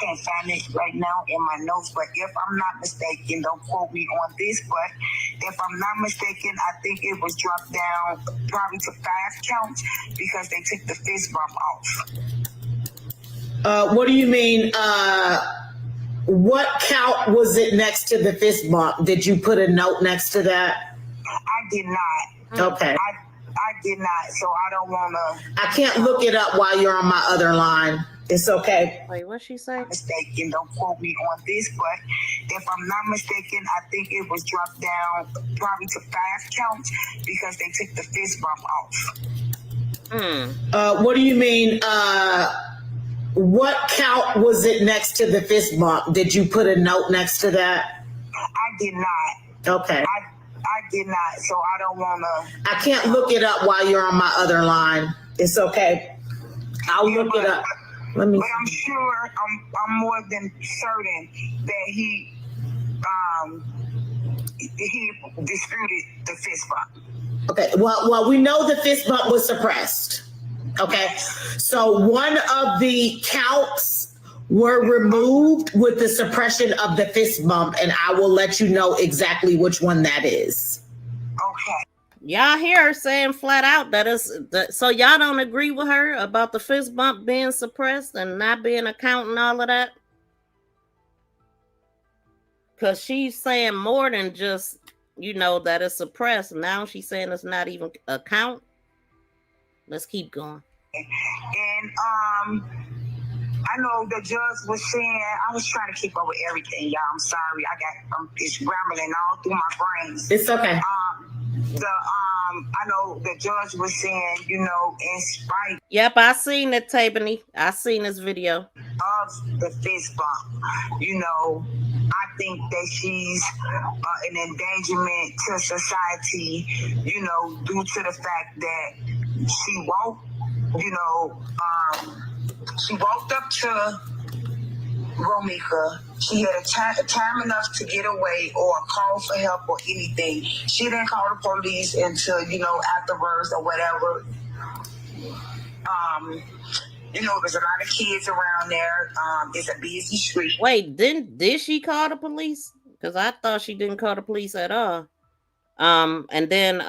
can't find it right now in my notes, but if I'm not mistaken, don't quote me on this, but if I'm not mistaken, I think it was dropped down probably to 5 counts because they took the fist bump off. What do you mean? What count was it next to the fist bump? Did you put a note next to that? I did not. Okay. I did not, so I don't want to. I can't look it up while you're on my other line. It's okay. Wait, what'd she say? Mistaken, don't quote me on this, but if I'm not mistaken, I think it was dropped down probably to 5 counts because they took the fist bump off. What do you mean? What count was it next to the fist bump? Did you put a note next to that? I did not. Okay. I did not, so I don't want to. I can't look it up while you're on my other line. It's okay. I'll look it up. Let me. But I'm sure, I'm more than certain that he disputed the fist bump. Okay. Well, we know the fist bump was suppressed. Okay. So one of the counts were removed with the suppression of the fist bump, and I will let you know exactly which one that is. Okay. Y'all hear her saying flat out so y'all don't agree with her about the fist bump being suppressed and not being a count and all of that? Because she's saying more than just, that it's suppressed. Now she's saying it's not even a count. Let's keep going. And I know the judge was saying, I was trying to keep up with everything, y'all. I'm sorry. It's rambling all through my brains. It's okay. I know the judge was saying, in spite. Yep, I seen it, Tabany. I seen this video. Of the fist bump, I think that she's an endangerment to society, due to the fact that she won't, she walked up to Romeca. She had a time enough to get away or call for help or anything. She didn't call the police until, afterwards or whatever. There's a lot of kids around there. It's a busy street. Wait, did she call the police? Because I thought she didn't call the police at all. And then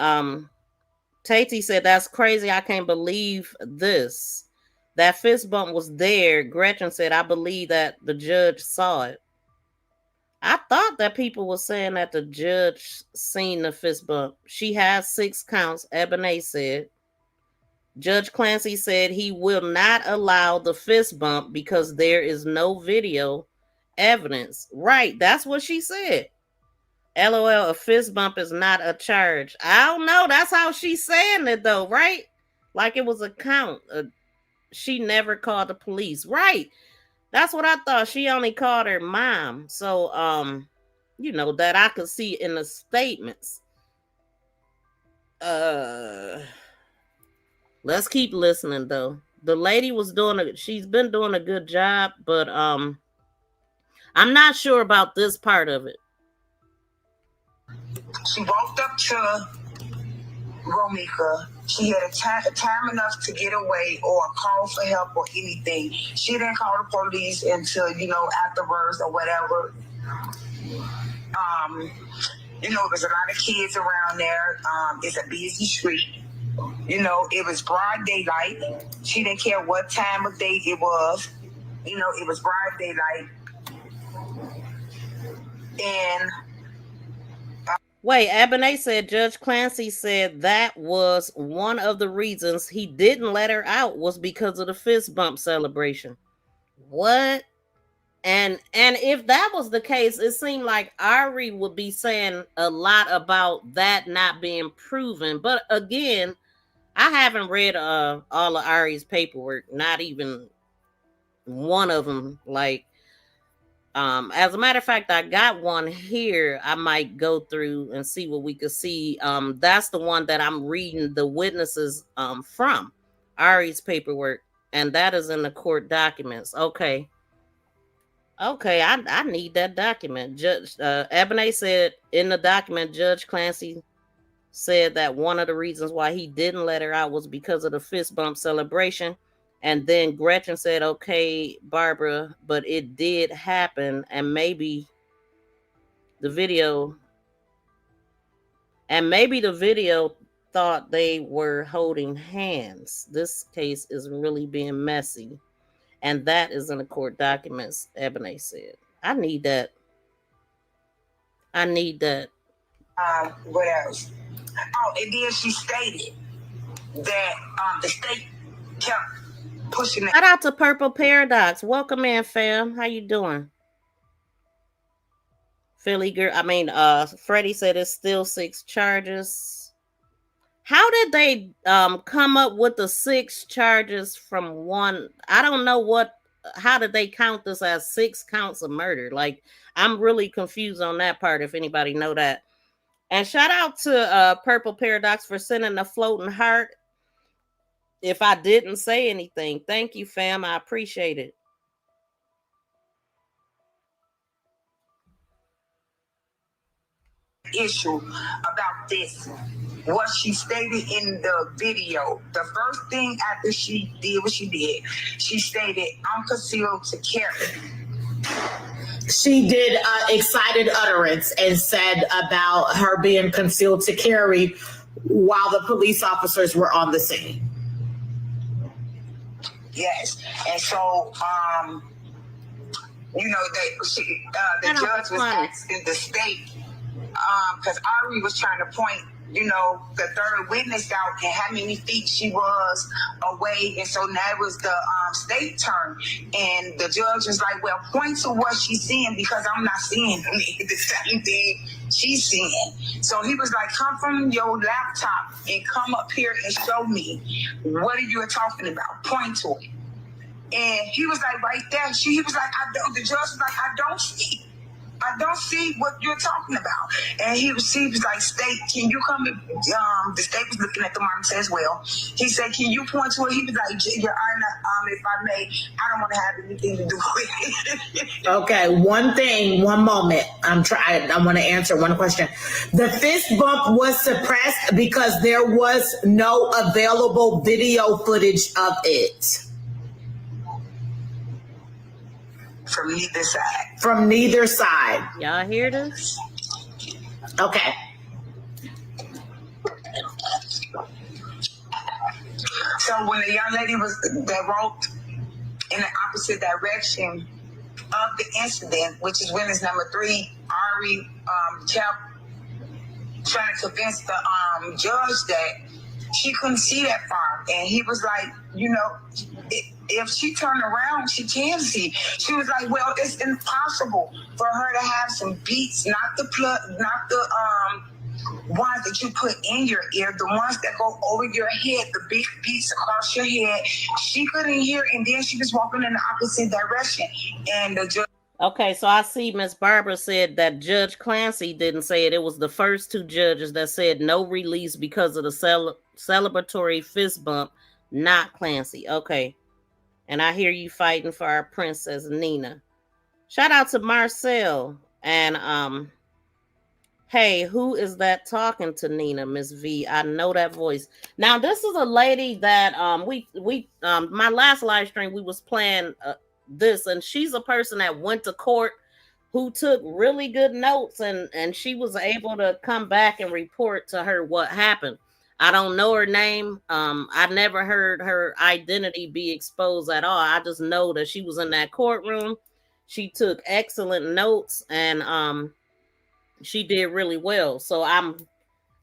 Tati said, that's crazy. I can't believe this. That fist bump was there. Gretchen said, I believe that the judge saw it. I thought that people were saying that the judge seen the fist bump. She has 6 counts, Ebony said. Judge Clancy said he will not allow the fist bump because there is no video evidence. Right, that's what she said. LOL, a fist bump is not a charge. I don't know. That's how she's saying it, though, right? Like it was a count. She never called the police. Right. That's what I thought. She only called her mom. So, you know, that I could see in the statements. Let's keep listening, though. The lady was she's been doing a good job, but I'm not sure about this part of it. She walked up to Romeca. She had time enough to get away or call for help or anything. She didn't call the police until, you know, afterwards or whatever. You know, there's a lot of kids around there. It's a busy street. You know, it was broad daylight. She didn't care what time of day it was. You know, it was broad daylight. And wait, Ebony said Judge Clancy said that was one of the reasons he didn't let her out was because of the fist bump celebration. What? And if that was the case, it seemed like Ari would be saying a lot about that not being proven. But again, I haven't read all of Ari's paperwork, not even one of them. Like, as a matter of fact, I got one here. I might go through and see what we could see. That's the one that I'm reading the witnesses from, Ari's paperwork, and that is in the court documents. Okay, I need that document. Judge Ebony said in the document, Judge Clancy said that one of the reasons why he didn't let her out was because of the fist bump celebration. And then Gretchen said, okay, Barbara, but it did happen. And maybe the video thought they were holding hands. This case is really being messy. And that is in the court documents, Ebony said. I need that. What else? Oh, and then she stated that the state kept pushing. Shout out to Purple Paradox. Welcome in, fam. How you doing? Philly girl. Freddie said it's still 6 charges. How did they come up with the 6 charges from one? I don't know how did they count this as 6 counts of murder? Like, I'm really confused on that part, if anybody know that. And shout out to Purple Paradox for sending a floating heart. If I didn't say anything, thank you, fam. I appreciate it. Issue about this. What she stated in the video, the first thing after she did what she did, she stated, I'm concealed to carry. She did excited utterance and said about her being concealed to carry while the police officers were on the scene. Yes. And so, you know, the judge was asking the state, because Ari was trying to point, you know, the third witness out and how many feet she was away. And so now it was the state turn. And the judge was like, well, point to what she's seeing because I'm not seeing the same thing she's seeing. So he was like, come from your laptop and come up here and show me what are you talking about. Point to it. And he was like, right there. He was like, the judge was like, I don't see what you're talking about. And he was like, state, can you come in? The state was looking at the monitor as well. He said, can you point to it? He was like, Your Honor, if I may, I don't want to have anything to do with it. Okay, one moment. I want to answer one question. The fist bump was suppressed because there was no available video footage of it. From neither side. Y'all hear this? Okay. So when the young lady that wrote in the opposite direction of the incident, which is witness number 3, Ari trying to convince the judge that she couldn't see that far, and he was like, if she turned around, she can see. She was like, well, it's impossible for her to have some beats, not the ones that you put in your ear, the ones that go over your head, the big beats across your head. She couldn't hear, and then she was walking in the opposite direction. And the judge. Okay, so I see Miss Barbara said that Judge Clancy didn't say it. It was the first 2 judges that said no release because of the celebratory fist bump, not Clancy. Okay. And I hear you fighting for our princess Nina. Shout out to Marcel. And hey, who is that talking to Nina, Miss V? I know that voice. Now, this is a lady that my last live stream we was playing this, and she's a person that went to court who took really good notes, and she was able to come back and report to her what happened. I don't know her name. I never heard her identity be exposed at all. I just know that she was in that courtroom. She took excellent notes, and she did really well. So I'm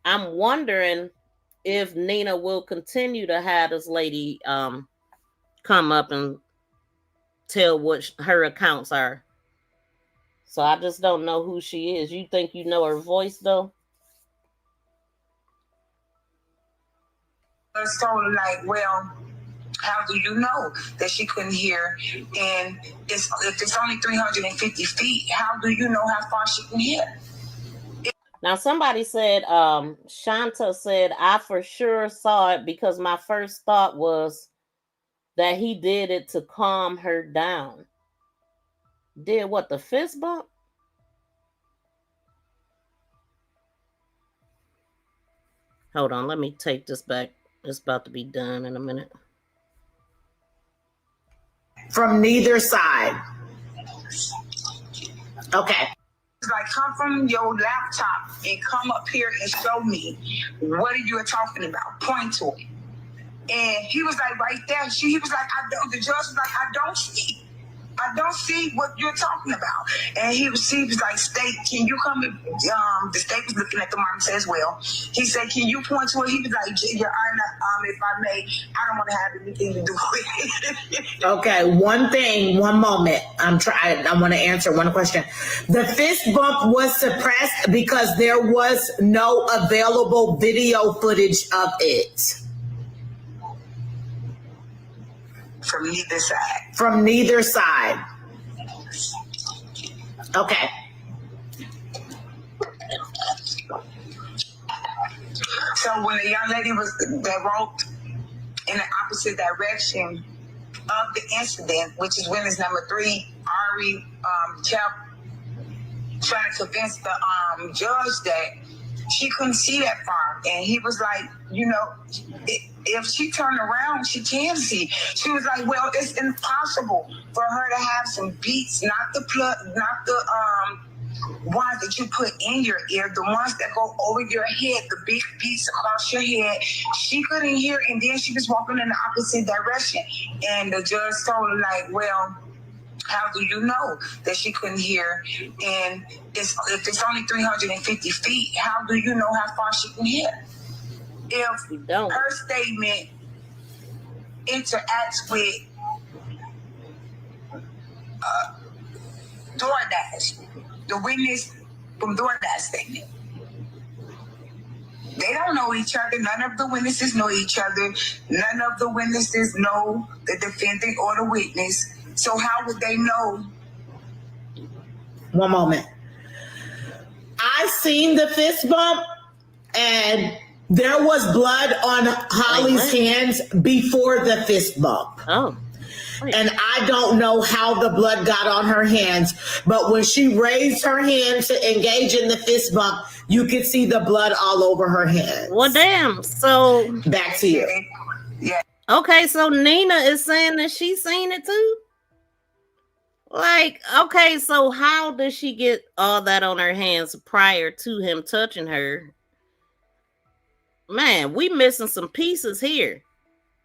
wondering if Nina will continue to have this lady come up and tell what her accounts are. So I just don't know who she is. You think you know her voice though? So like, well, how do you know that she couldn't hear? And if it's only 350 feet, how do you know how far she can hear? Now somebody said, Shanta said, I for sure saw it because my first thought was that he did it to calm her down. Did what, the fist bump? Hold on, let me take this back. It's about to be done in a minute. From neither side. Okay. Like, come from your laptop and come up here and show me what are you talking about. Point to it. And he was like, right there. He was like, the judge was like, I don't see what you're talking about. And he was like, State, can you come in? The state was looking at the monitor as well. He said, can you point to it? He was like, Your Honor, if I may, I don't want to have anything to do with it. Okay, one moment. I want to answer one question. The fist bump was suppressed because there was no available video footage of it. From neither side. From neither side. Okay. So when the young lady that wrote in the opposite direction of the incident, which is witness number 3, Ari trying to convince the judge that she couldn't see that far, and he was like, if she turned around, she can see. She was like, well, it's impossible for her to have some beats, not the ones that you put in your ear, the ones that go over your head, the big beats across your head. She couldn't hear, and then she was walking in the opposite direction. And the judge told her, like, well, how do you know that she couldn't hear? And if it's only 350 feet, how do you know how far she can hear? If her statement interacts with DoorDash, the witness from DoorDash statement. They don't know each other. None of the witnesses know each other. None of the witnesses know the defendant or the witness. So how would they know? One moment. I seen the fist bump, and there was blood on Holly's hands before the fist bump. Oh. And I don't know how the blood got on her hands, but when she raised her hand to engage in the fist bump, you could see the blood all over her hands. Well, damn. So back to you. Yeah. Okay, so Nina is saying that she's seen it too? Like, okay, so how does she get all that on her hands prior to him touching her? Man, we missing some pieces here.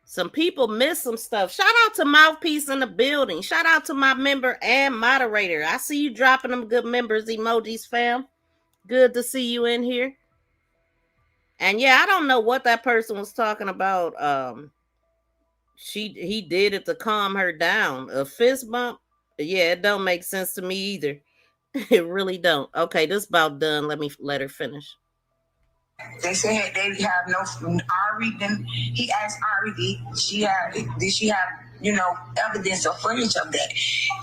Some people miss some stuff. Shout out to Mouthpiece in the building. Shout out to my member and moderator. I see you dropping them good members emojis, fam. Good to see you in here. And yeah, I don't know what that person was talking about. He did it to calm her down. A fist bump? Yeah, it don't make sense to me either. It really don't. Okay, this about done. Let her finish. They said they have no Ari. Then he asked Ari, did she have evidence or footage of that?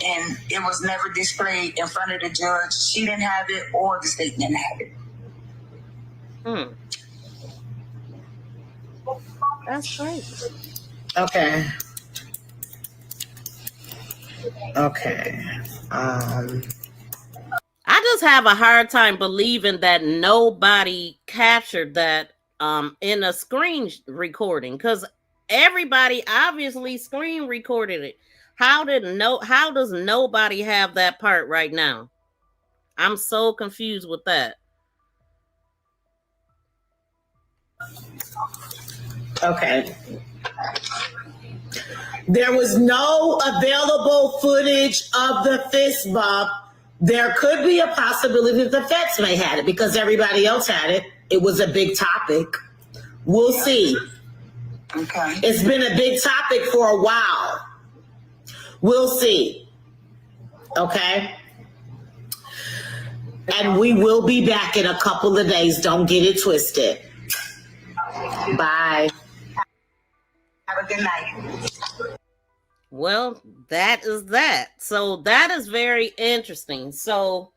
And it was never displayed in front of the judge. She didn't have it, or the state didn't have it. That's crazy. Okay. I just have a hard time believing that nobody captured that in a screen recording, because everybody obviously screen recorded it. How does nobody have that part right now? I'm so confused with that. Okay. There was no available footage of the fist bump. There could be a possibility that the vets may have it because everybody else had it. It was a big topic. We'll see. Okay. It's been a big topic for a while. We'll see. Okay. And we will be back in a couple of days. Don't get it twisted. Bye. Have a good night. Well, that is that. So that is very interesting. So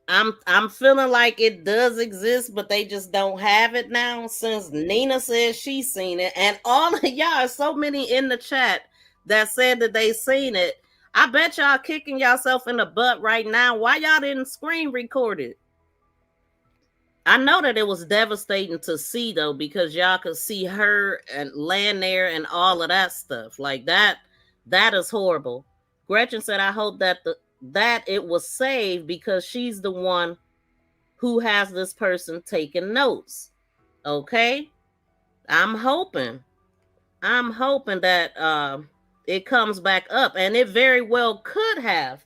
I'm feeling like it does exist, but they just don't have it now, since Nina says she's seen it. And all of y'all, so many in the chat that said that they seen it. I bet y'all kicking yourself in the butt right now. Why y'all didn't screen record it? I know that it was devastating to see, though, because y'all could see her and laying there and all of that stuff. Like that is horrible. Gretchen said, I hope that it was saved because she's the one who has this person taking notes. Okay? I'm hoping that it comes back up, and it very well could have.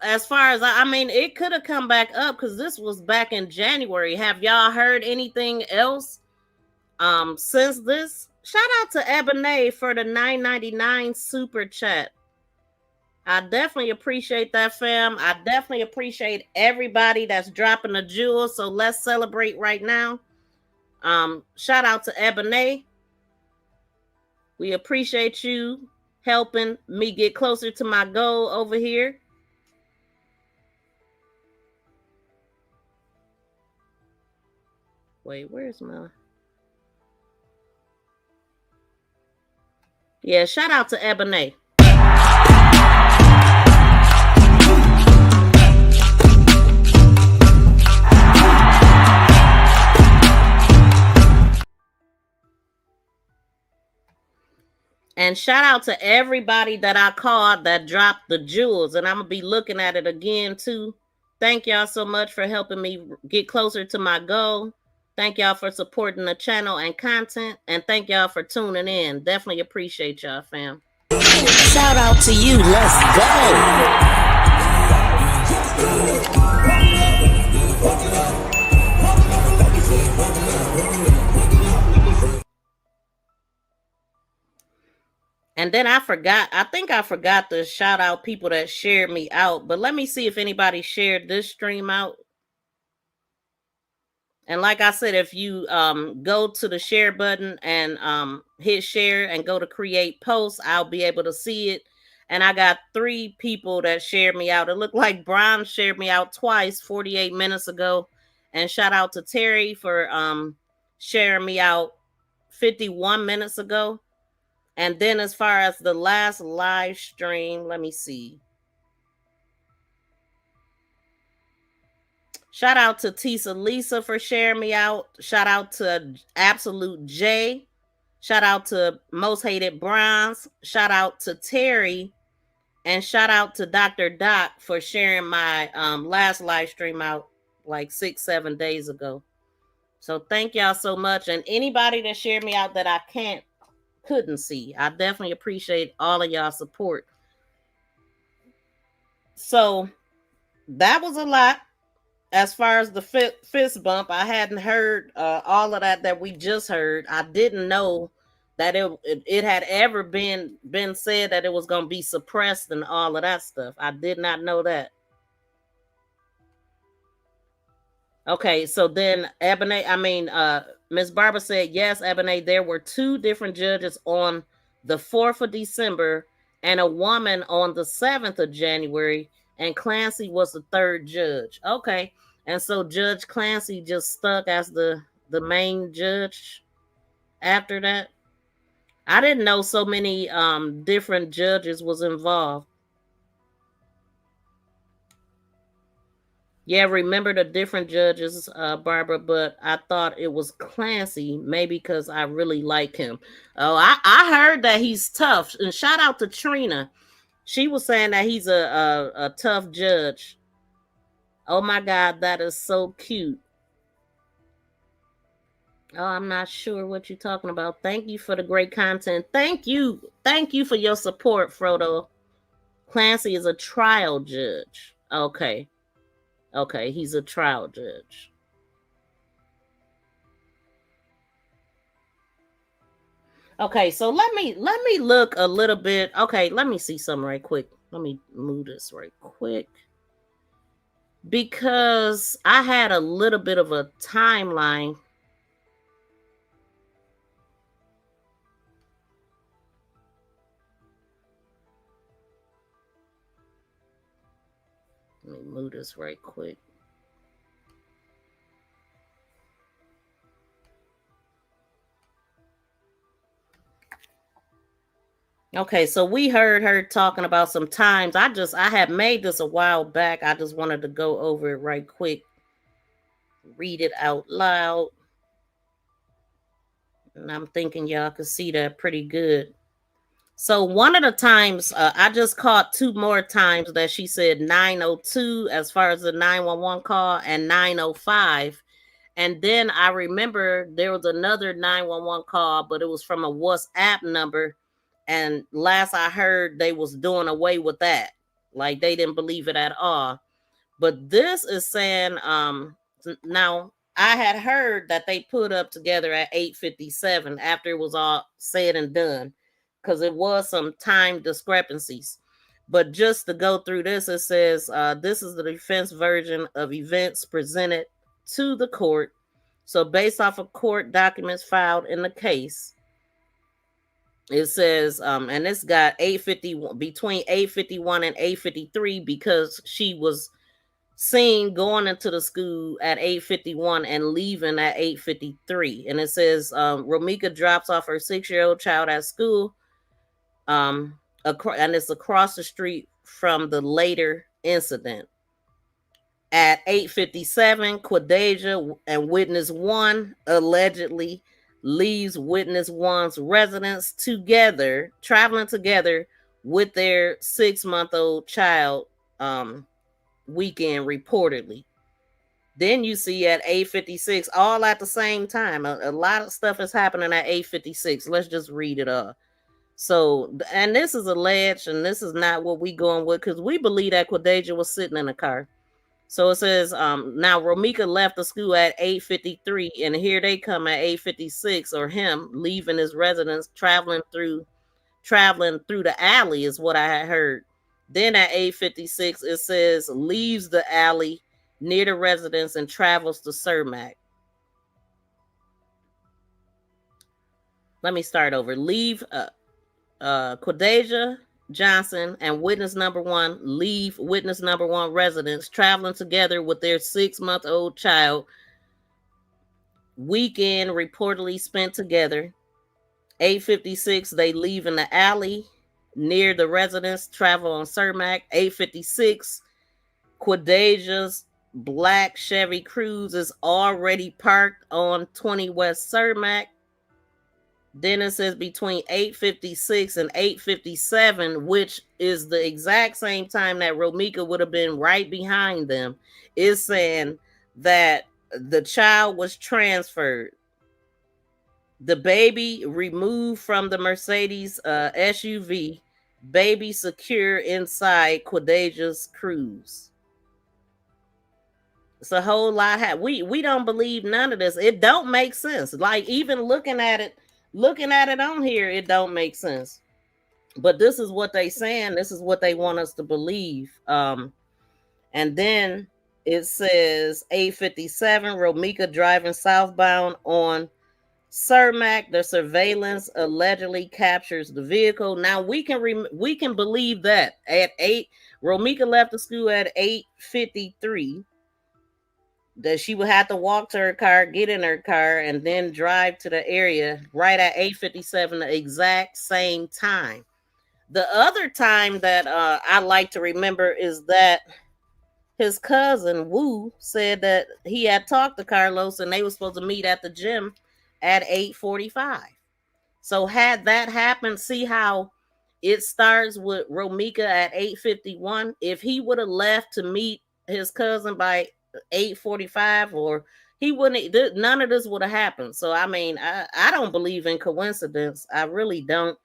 As far as I mean, it could have come back up because this was back in January. Have y'all heard anything else since this? Shout out to Ebony for the $9.99 super chat. I definitely appreciate that, fam. I definitely appreciate everybody that's dropping a jewel. So let's celebrate right now. Shout out to Ebony. We appreciate you helping me get closer to my goal over here. Wait, where's my... Yeah, shout out to Ebony. And shout out to everybody that I called that dropped the jewels. And I'm going to be looking at it again, too. Thank y'all so much for helping me get closer to my goal. Thank y'all for supporting the channel and content. And thank y'all for tuning in. Definitely appreciate y'all, fam. Shout out to you. Let's go. And then I think I forgot to shout out people that shared me out. But let me see if anybody shared this stream out. And like I said, if you go to the share button and hit share and go to create posts, I'll be able to see it. And I got 3 people that shared me out. It looked like Brian shared me out twice 48 minutes ago. And shout out to Terry for sharing me out 51 minutes ago. And then as far as the last live stream, let me see. Shout out to Tisa Lisa for sharing me out. Shout out to Absolute J. Shout out to Most Hated Bronze. Shout out to Terry. And shout out to Dr. Doc for sharing my last live stream out like 6-7 days ago. So thank y'all so much. And anybody that shared me out that I can't couldn't see. I definitely appreciate all of y'all support. So that was a lot. As far as the fist bump, I hadn't heard all of that we just heard. I didn't know that it had ever been said that it was going to be suppressed and all of that stuff. I did not know that. Okay, so then Miss Barbara said, yes, Ebony, there were 2 different judges on the 4th of December and a woman on the 7th of January, and Clancy was the 3rd judge. Okay, and so Judge Clancy just stuck as the main judge after that. I didn't know so many different judges was involved. Yeah, remember the different judges, Barbara, but I thought it was Clancy, maybe because I really like him. Oh, I heard that he's tough. And shout out to Trina. She was saying that he's a tough judge. Oh my God, that is so cute. Oh, I'm not sure what you're talking about. Thank you for the great content. Thank you. Thank you for your support, Frodo. Clancy is a trial judge. Okay. Okay, he's a trial judge. Okay, so let me look a little bit. Okay, let me see something right quick. Let me move this right quick. Because I had a little bit of a timeline. Let me move this right quick. Okay, so we heard her talking about some times. I had made this a while back. I just wanted to go over it right quick. Read it out loud. And I'm thinking y'all could see that pretty good. So one of the times, I just caught 2 more times that she said 902 as far as the 911 call and 905. And then I remember there was another 911 call, but it was from a WhatsApp number. And last I heard, they was doing away with that. Like they didn't believe it at all. But this is saying, now I had heard that they put up together at 8:57 after it was all said and done, because it was some time discrepancies. But just to go through this, it says this is the defense version of events presented to the court. So based off of court documents filed in the case, it says, and this got 8:51 between 8:51 and 8:53 because she was seen going into the school at 8:51 and leaving at 8:53. And it says Romeca drops off her 6-year-old child at school, and it's across the street from the later incident. At 8:57, Quadeja and witness 1 allegedly leaves witness 1's residence together, traveling together with their 6-month-old child weekend reportedly. Then you see at 8:56, all at the same time. A lot of stuff is happening at 8:56. Let's just read it up. So, and this is alleged, and this is not what we going with, because we believe that Quadeja was sitting in a car. So it says, now Romeca left the school at 8:53, and here they come at 8:56, or him leaving his residence, traveling through the alley is what I had heard. Then at 8:56, it says leaves the alley near the residence and travels to Cermak. Let me start over. Leave Quadeja Johnson and witness number 1 leave witness number 1 residence, traveling together with their 6-month-old child. Weekend reportedly spent together. 8:56, they leave in the alley near the residence, travel on Cermak. 8:56, Quadeja's black Chevy Cruze is already parked on 20 West Cermak. Then it says between 8:56 and 8:57, which is the exact same time that Romeca would have been right behind them, is saying that the child was transferred. The baby removed from the Mercedes SUV. Baby secure inside Quadeja's cruise. It's a whole lot. We don't believe none of this. It don't make sense. Like even looking at it on here, it don't make sense. But this is what they saying. This is what they want us to believe. And then it says 8:57, Romeca driving southbound on Cermak. The surveillance allegedly captures the vehicle. Now we can believe that at 8, Romeca left the school at 8:53. That she would have to walk to her car, get in her car, and then drive to the area right at 8:57, the exact same time. The other time that I like to remember is that his cousin Wu said that he had talked to Carlos and they were supposed to meet at the gym at 8:45. So had that happened, see how it starts with Romeca at 8:51. If he would have left to meet his cousin by 8:45, or he wouldn't, none of this would have happened. So I mean, I don't believe in coincidence. I really don't.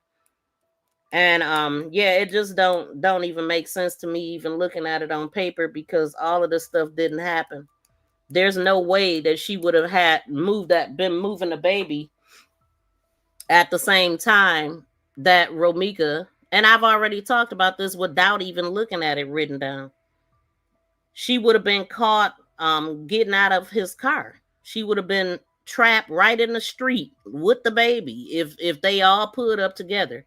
And yeah, it just don't even make sense to me even looking at it on paper, because all of this stuff didn't happen. There's no way that she would have been moving the baby at the same time that Romeca, and I've already talked about this without even looking at it written down. She would have been caught getting out of his car. She would have been trapped right in the street with the baby if they all put up together.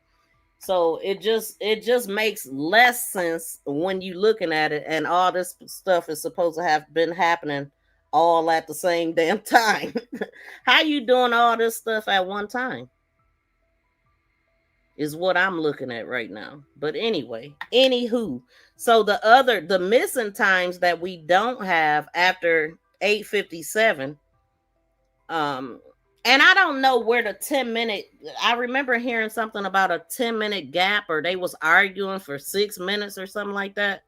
So it just makes less sense when you looking at it, and all this stuff is supposed to have been happening all at the same damn time. How you doing all this stuff at one time? Is what I'm looking at right now. But anyway, anywho, so the missing times that we don't have after 8:57, and I don't know where the 10-minute, I remember hearing something about a 10-minute gap, or they was arguing for 6 minutes or something like that.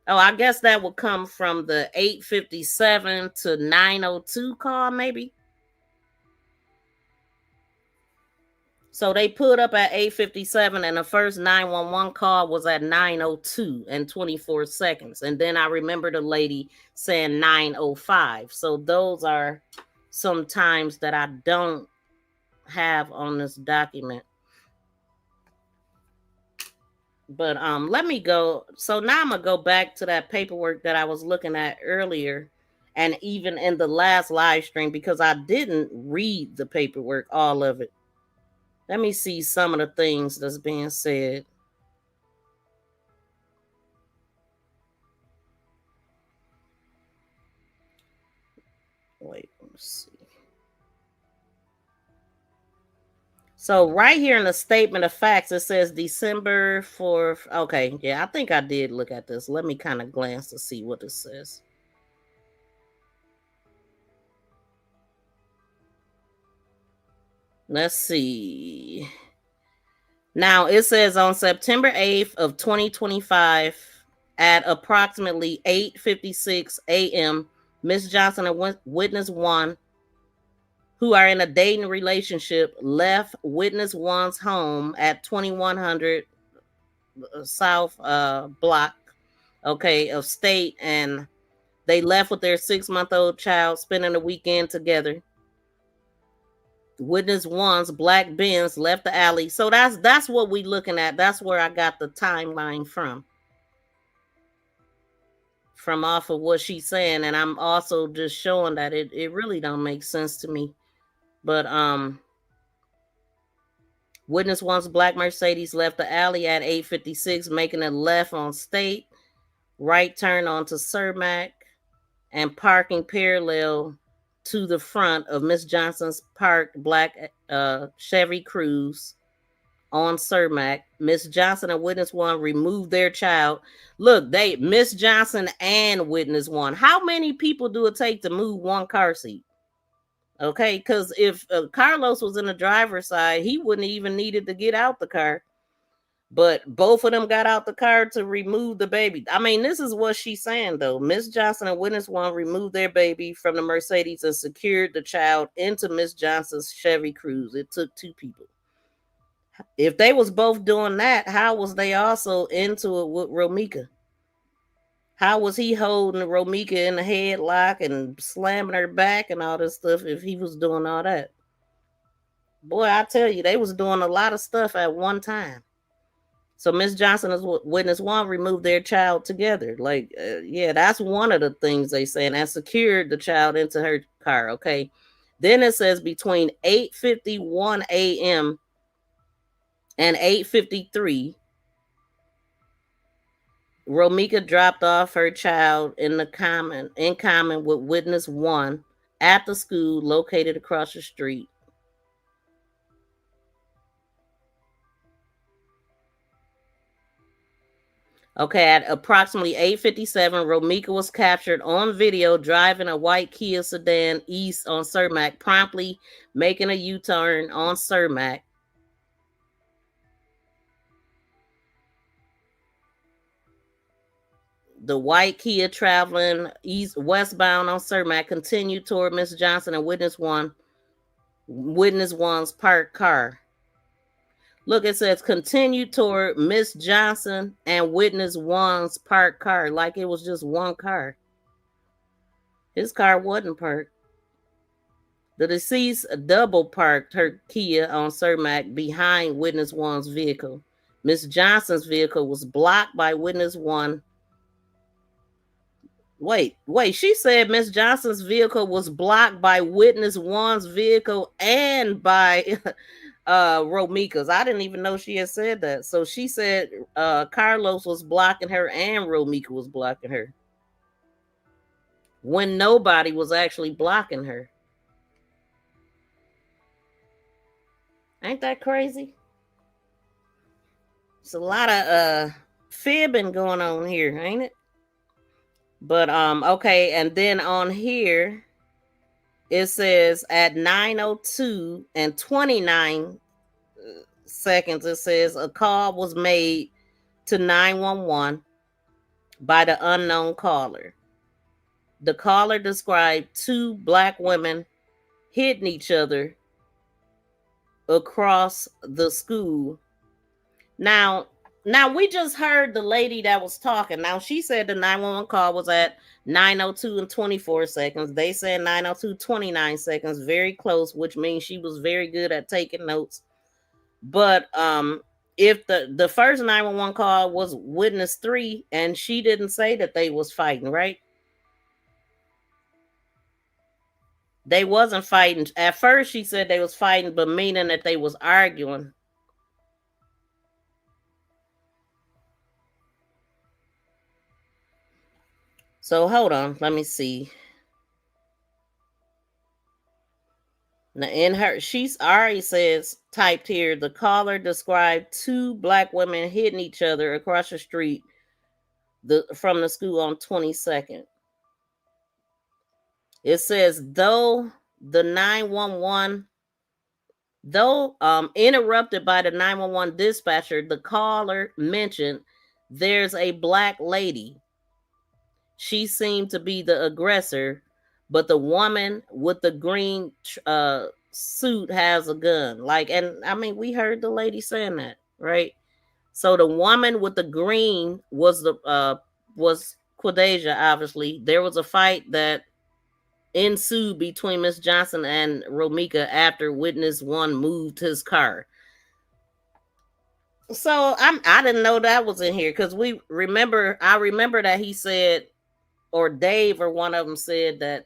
Oh, I guess that would come from the 8:57 to 9:02 call, maybe. So they put up at 8:57, and the first 911 call was at 9:02 and 24 seconds. And then I remember the lady saying 9:05. So those are some times that I don't have on this document. But let me go. So now I'm gonna go back to that paperwork that I was looking at earlier, and even in the last live stream, because I didn't read the paperwork, all of it. Let me see some of the things that's being said. Wait, let's see. So right here in the statement of facts, it says December 4th. Okay, yeah, I think I did look at this. Let me kind of glance to see what it says. Let's see. Now it says on September 8th of 2025 at approximately 8:56 a.m., Miss Johnson and witness 1, who are in a dating relationship, left witness 1's home at 2100 South Block, of State, and they left with their 6-month-old child, spending the weekend together. Witness 1's black Benz left the alley. So that's what we looking at. That's where I got the timeline from off of what she's saying. And I'm also just showing that it really don't make sense to me. But witness 1's black Mercedes left the alley at 8:56, making a left on State, right turn onto Cermak, and parking parallel to the front of Miss Johnson's parked black Chevy Cruze on Cermak. Miss Johnson and witness 1 removed their child. Look, Miss Johnson and witness 1. How many people do it take to move one car seat? Okay, because if Carlos was in the driver's side, he wouldn't even needed to get out the car. But both of them got out the car to remove the baby. I mean, this is what she's saying, though. Miss Johnson and witness one removed their baby from the Mercedes and secured the child into Miss Johnson's Chevy Cruze. It took two people. If they was both doing that, how was they also into it with Romeca? How was he holding Romeca in the headlock and slamming her back and all this stuff if he was doing all that? Boy, I tell you, they was doing a lot of stuff at one time. So Miss Johnson and witness one removed their child together. Like, yeah, that's one of the things they say, and secured the child into her car. Okay. Then it says between 8:51 a.m. and 8:53, Romeca dropped off her child in common with witness one at the school located across the street. Okay, at approximately 8:57, Romeca was captured on video driving a white Kia sedan east on Cermak, promptly making a U-turn on Cermak. The white Kia traveling westbound on Cermak continued toward Miss Johnson and witness one's parked car. Look, it says continued toward Miss Johnson and witness one's parked car, like it was just one car. His car wasn't parked. The deceased double parked her Kia on Cermak behind witness one's vehicle. Miss Johnson's vehicle was blocked by witness one. Wait, she said Miss Johnson's vehicle was blocked by witness one's vehicle and by Romeca's. I didn't even know she had said that. So she said Carlos was blocking her and Romeca was blocking her when nobody was actually blocking her. Ain't that crazy? It's a lot of fibbing going on here, ain't it? But okay, and then on here it says at 9:02 and 29 seconds, it says a call was made to 911 by the unknown caller. The caller described two black women hitting each other across the school. Now we just heard the lady that was talking. Now she said the 911 call was at 9:02 and 24 seconds. They said 9:02 29 seconds, very close, which means she was very good at taking notes. But if the first 911 call was witness 3 and she didn't say that they was fighting, right? They wasn't fighting. At first she said they was fighting, but meaning that they was arguing. So hold on, let me see. Now in her, she's already says typed here, the caller described two black women hitting each other across the street from the school on 22nd. It says though interrupted by the 911 dispatcher, the caller mentioned there's a black lady. She seemed to be the aggressor, but the woman with the green suit has a gun. Like, and I mean, we heard the lady saying that, right? So the woman with the green was Quadeja, obviously. There was a fight that ensued between Miss Johnson and Romeca after witness one moved his car. So I didn't know that was in here because I remember that he said, or Dave or one of them said that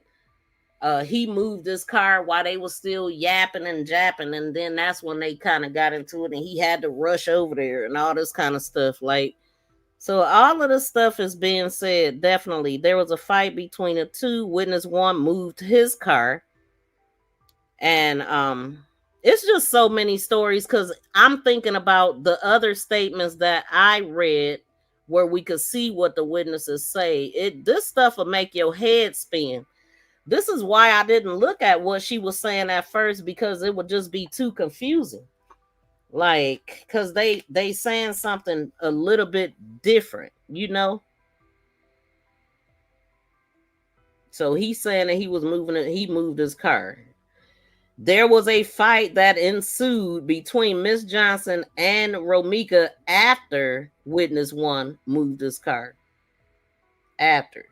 he moved his car while they was still yapping and japping, and then that's when they kind of got into it and he had to rush over there and all this kind of stuff. Like, so all of this stuff is being said. Definitely there was a fight between the two. Witness one moved his car, and it's just so many stories because I'm thinking about the other statements that I read where we could see what the witnesses say. This stuff will make your head spin. This is why I didn't look at what she was saying at first, because it would just be too confusing, Like, cause they saying something a little bit different, you know. So he's saying that he was moving it, he moved his car. There was a fight that ensued between Miss Johnson and Romeca after witness one moved his car. After.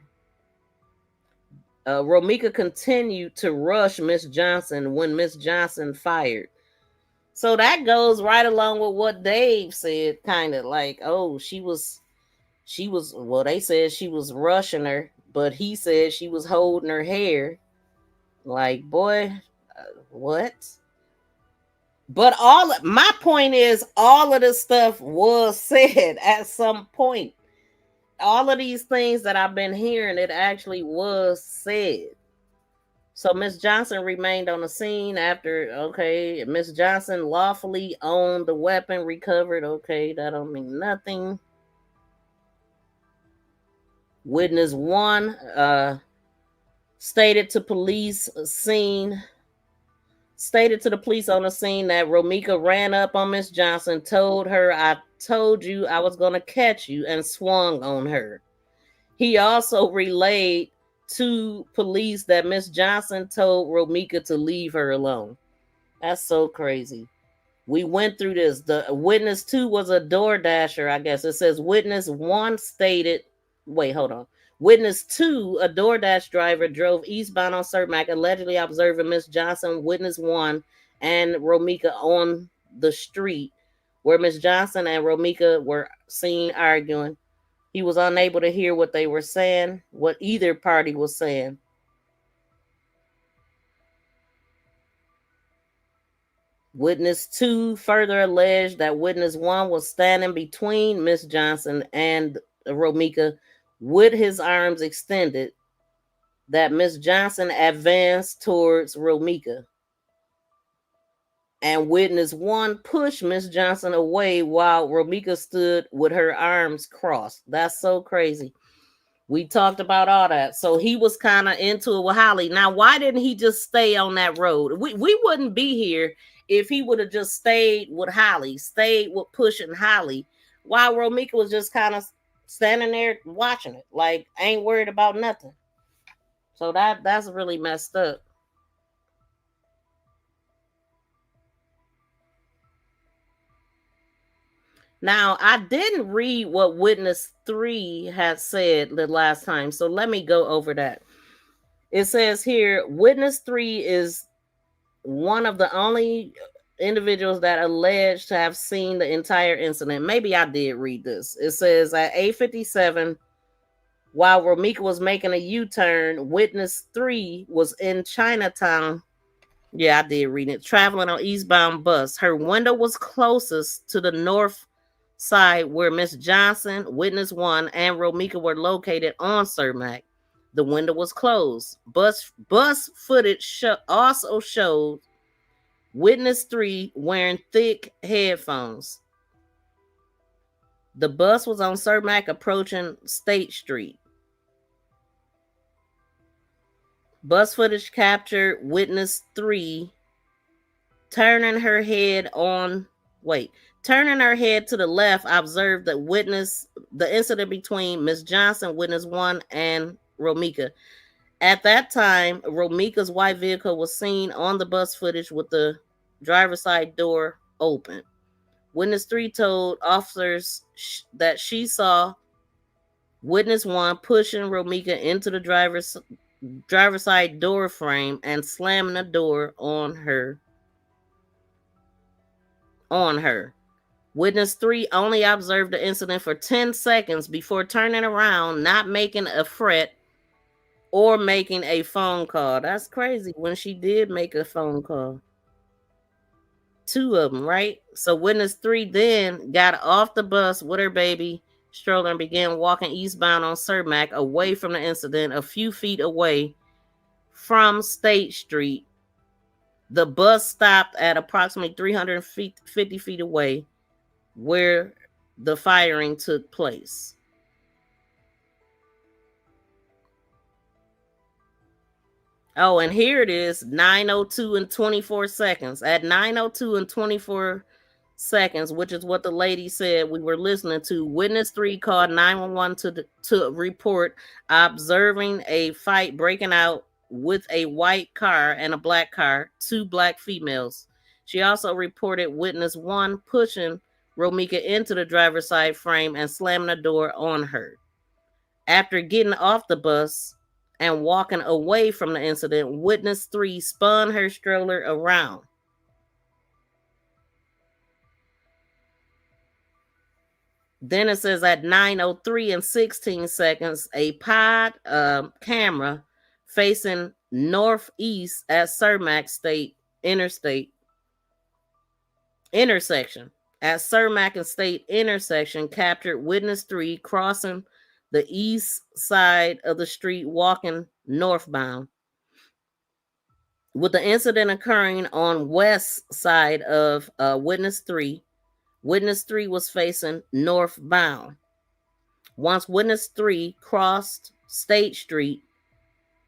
Romeca continued to rush Miss Johnson when Miss Johnson fired. So that goes right along with what Dave said, kind of like, oh, she was, well, they said she was rushing her, but he said she was holding her hair. Like, boy, what? But my point is, all of this stuff was said at some point. All of these things that I've been hearing, it actually was said. So Miss Johnson remained on the scene after, okay, Miss Johnson lawfully owned the weapon recovered. Okay, that don't mean nothing. Witness one stated to the police on the scene that Romeca ran up on Miss Johnson, told her, I told you I was going to catch you, and swung on her. He also relayed to police that Miss Johnson told Romeca to leave her alone. That's so crazy. We went through this. The witness 2 was a door dasher, I guess. It says witness 1 stated, wait, hold on. Witness 2, a DoorDash driver, drove eastbound on Cermak, allegedly observing Miss Johnson, witness 1, and Romeca on the street where Miss Johnson and Romeca were seen arguing. He was unable to hear what they were saying, what either party was saying. Witness 2 further alleged that witness 1 was standing between Miss Johnson and Romeca with his arms extended, that Miss Johnson advanced towards Romeca, and witness 1 pushed Miss Johnson away while Romeca stood with her arms crossed. That's so crazy. We talked about all that. So he was kind of into it with Holly. Now, why didn't he just stay on that road? We wouldn't be here if he would have just stayed with Holly, stayed with pushing Holly, while Romeca was just kind of standing there watching it, like ain't worried about nothing. So that's really messed up. Now, I didn't read what witness 3 had said the last time, so let me go over that. It says here, witness 3 is one of the only individuals that alleged to have seen the entire incident. Maybe I did read this. It says at 8:57, while Romeca was making a U-turn, witness 3 was in Chinatown. Yeah, I did read it. Traveling on eastbound bus. Her window was closest to the north side where Miss Johnson, witness 1, and Romeca were located on Cermak. The window was closed. Bus footage also showed witness 3 wearing thick headphones. The bus was on Cermak approaching State Street. Bus footage captured witness 3 turning her head to the left, observed the incident between Miss Johnson, witness 1, and Romeca. At that time, Romeca's white vehicle was seen on the bus footage with the driver's side door open. Witness 3 told officers that she saw witness 1 pushing Romeca into the driver's side door frame and slamming the door on her. Witness 3 only observed the incident for 10 seconds before turning around, not making a threat or making a phone call. That's crazy when she did make a phone call. 2 of them, right? So witness 3 then got off the bus with her baby stroller and began walking eastbound on Cermak away from the incident, a few feet away from State Street. The bus stopped at approximately 350 feet away where the firing took place. Oh, and here it is, 9:02 and 24 seconds. At 9:02 and 24 seconds, which is what the lady said we were listening to. Witness 3 called 911 to report observing a fight breaking out with a white car and a black car, 2 black females. She also reported witness 1 pushing Romeca into the driver's side frame and slamming the door on her. After getting off the bus and walking away from the incident, witness 3 spun her stroller around. Then it says at 9:03 and 16 seconds, a pod camera facing northeast at Cermak State intersection. At Cermak and State intersection, captured witness 3 crossing the east side of the street, walking northbound. With the incident occurring on west side of witness 3, witness 3 was facing northbound. Once witness 3 crossed State Street,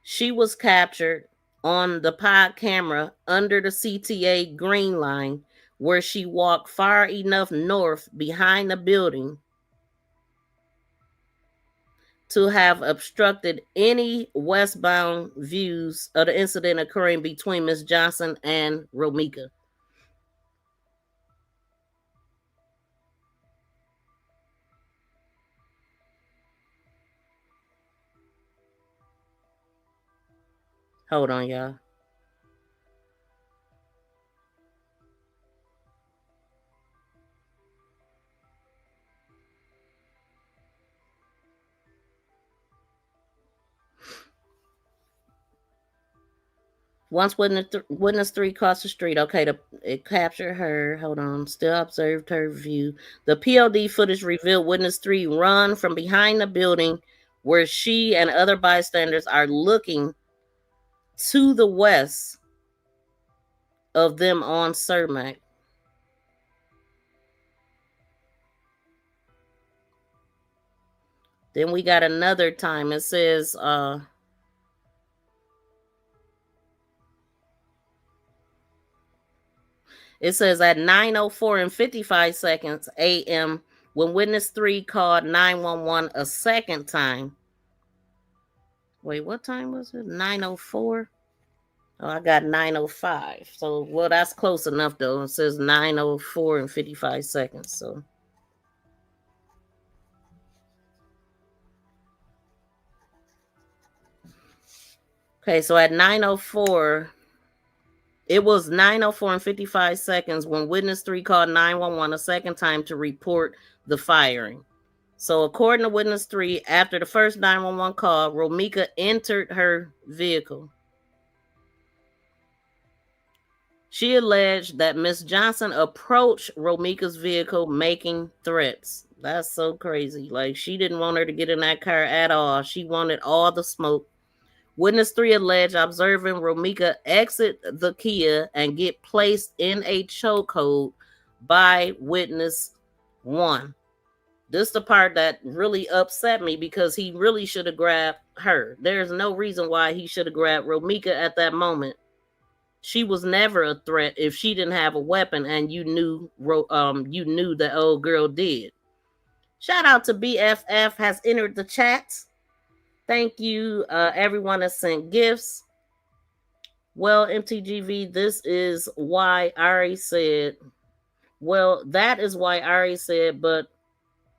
she was captured on the pod camera under the CTA green line, where she walked far enough north behind the building to have obstructed any westbound views of the incident occurring between Ms. Johnson and Romeca. Hold on, y'all. Once witness 3 crossed the street, okay, it captured her. Hold on, still observed her view. The POD footage revealed witness 3 run from behind the building where she and other bystanders are looking to the west of them on Cermak. Then we got another time. It says at 9:04 and 55 seconds a.m. when witness 3 called 911 a second time. Wait, what time was it? 9:04? Oh, I got 9:05. So, well, that's close enough, though. It says 9:04 and 55 seconds. So, okay, so at 9:04, it was 9:04 and 55 seconds when witness 3 called 911 a second time to report the firing. So, according to witness 3, after the first 911 call, Romeca entered her vehicle. She alleged that Miss Johnson approached Romeca's vehicle making threats. That's so crazy. Like, she didn't want her to get in that car at all. She wanted all the smoke. Witness 3 alleged observing Romeca exit the Kia and get placed in a chokehold by witness 1. This is the part that really upset me, because he really should have grabbed her. There's no reason why he should have grabbed Romeca at that moment. She was never a threat if she didn't have a weapon and you knew the old girl did. Shout out to BFF has entered the chat. Thank you, everyone that sent gifts. Well, MTGV, this is why Ari said. Well, that is why Ari said, but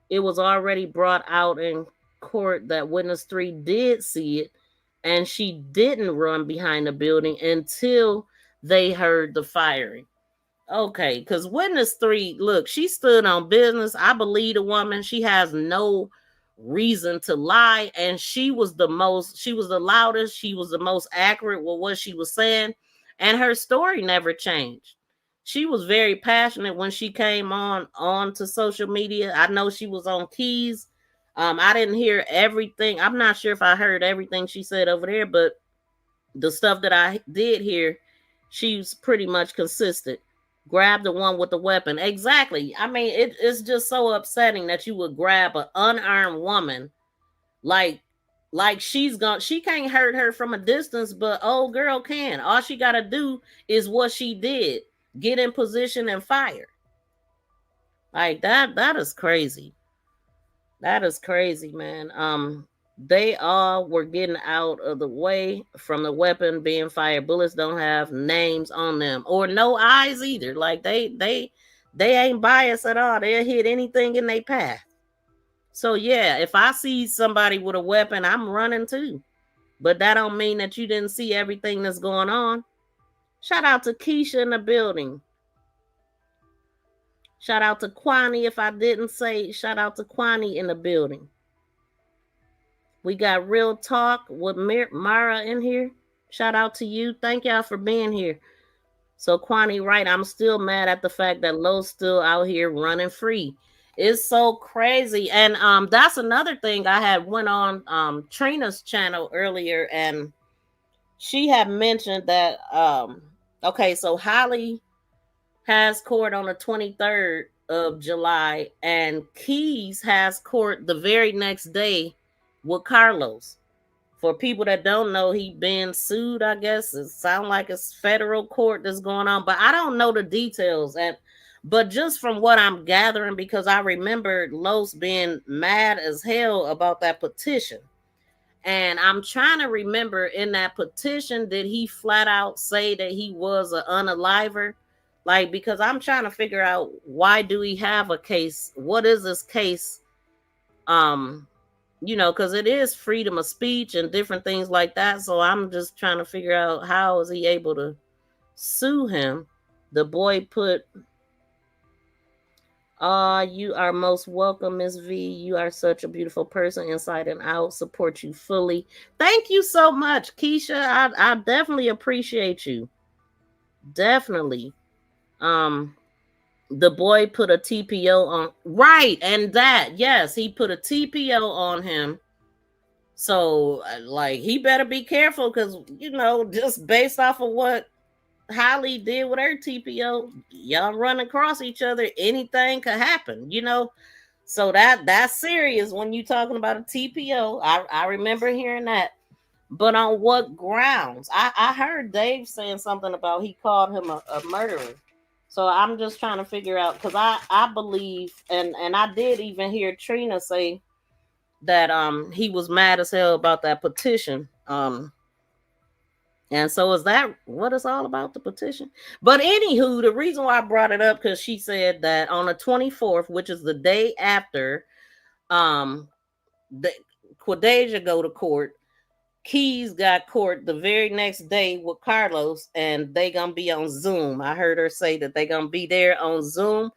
it was already brought out in court that witness 3 did see it, and she didn't run behind the building until they heard the firing. Okay, because witness 3, look, she stood on business. I believe the woman. She has no reason to lie, and she was the loudest, she was the most accurate with what she was saying, and her story never changed. She was very passionate when she came on to social media. I know she was on Keys. I didn't hear everything. I'm not sure if I heard everything she said over there, but the stuff that I did hear, she's pretty much consistent. Grab the one with the weapon. Exactly. I mean, it's just so upsetting that you would grab an unarmed woman. Like she can't hurt her from a distance, but old girl can. All she got to do is what she did. Get in position and fire. Like that is crazy. That is crazy, man. They all were getting out of the way from the weapon being fired. Bullets don't have names on them or no eyes either. Like they ain't biased at all. They'll hit anything in their path. So yeah, if I see somebody with a weapon, I'm running too. But that don't mean that you didn't see everything that's going on. Shout out to Keisha in the building. Shout out to Kwani. If I didn't say, shout out to Kwani in the building. We got Real Talk with Mara in here. Shout out to you. Thank y'all for being here. So Kwani, right, I'm still mad at the fact that Lowe's still out here running free. It's so crazy. And that's another thing. I had went on Trina's channel earlier, and she had mentioned that okay, so Holly has court on the 23rd of July, and Keys has court the very next day with Carlos. For people that don't know, he been sued, I guess. It sounds like it's federal court that's going on, but I don't know the details. But just from what I'm gathering, because I remember Los being mad as hell about that petition. And I'm trying to remember, in that petition, did he flat out say that he was an unaliver? Like, because I'm trying to figure out, why do we have a case? What is this case? Because it is freedom of speech and different things like that. So I'm just trying to figure out, how is he able to sue him? The boy put, you are most welcome, Miss V. You are such a beautiful person inside and out. Support you fully. Thank you so much, Keisha. I definitely appreciate you. Definitely. The boy put a TPO on, right, and that, yes, he put a TPO on him. So, like, he better be careful, because, just based off of what Holly did with her TPO, y'all run across each other, anything could happen, So that's serious when you talking about a TPO. I remember hearing that. But on what grounds? I heard Dave saying something about he called him a murderer. So I'm just trying to figure out, because I believe, and I did even hear Trina say that he was mad as hell about that petition. And so is that what it's all about, the petition? But anywho, the reason why I brought it up, because she said that on the 24th, which is the day after the Quadeja go to court, Keys got court the very next day with Carlos, and they gonna be on Zoom. I heard her say that they gonna be there on Zoom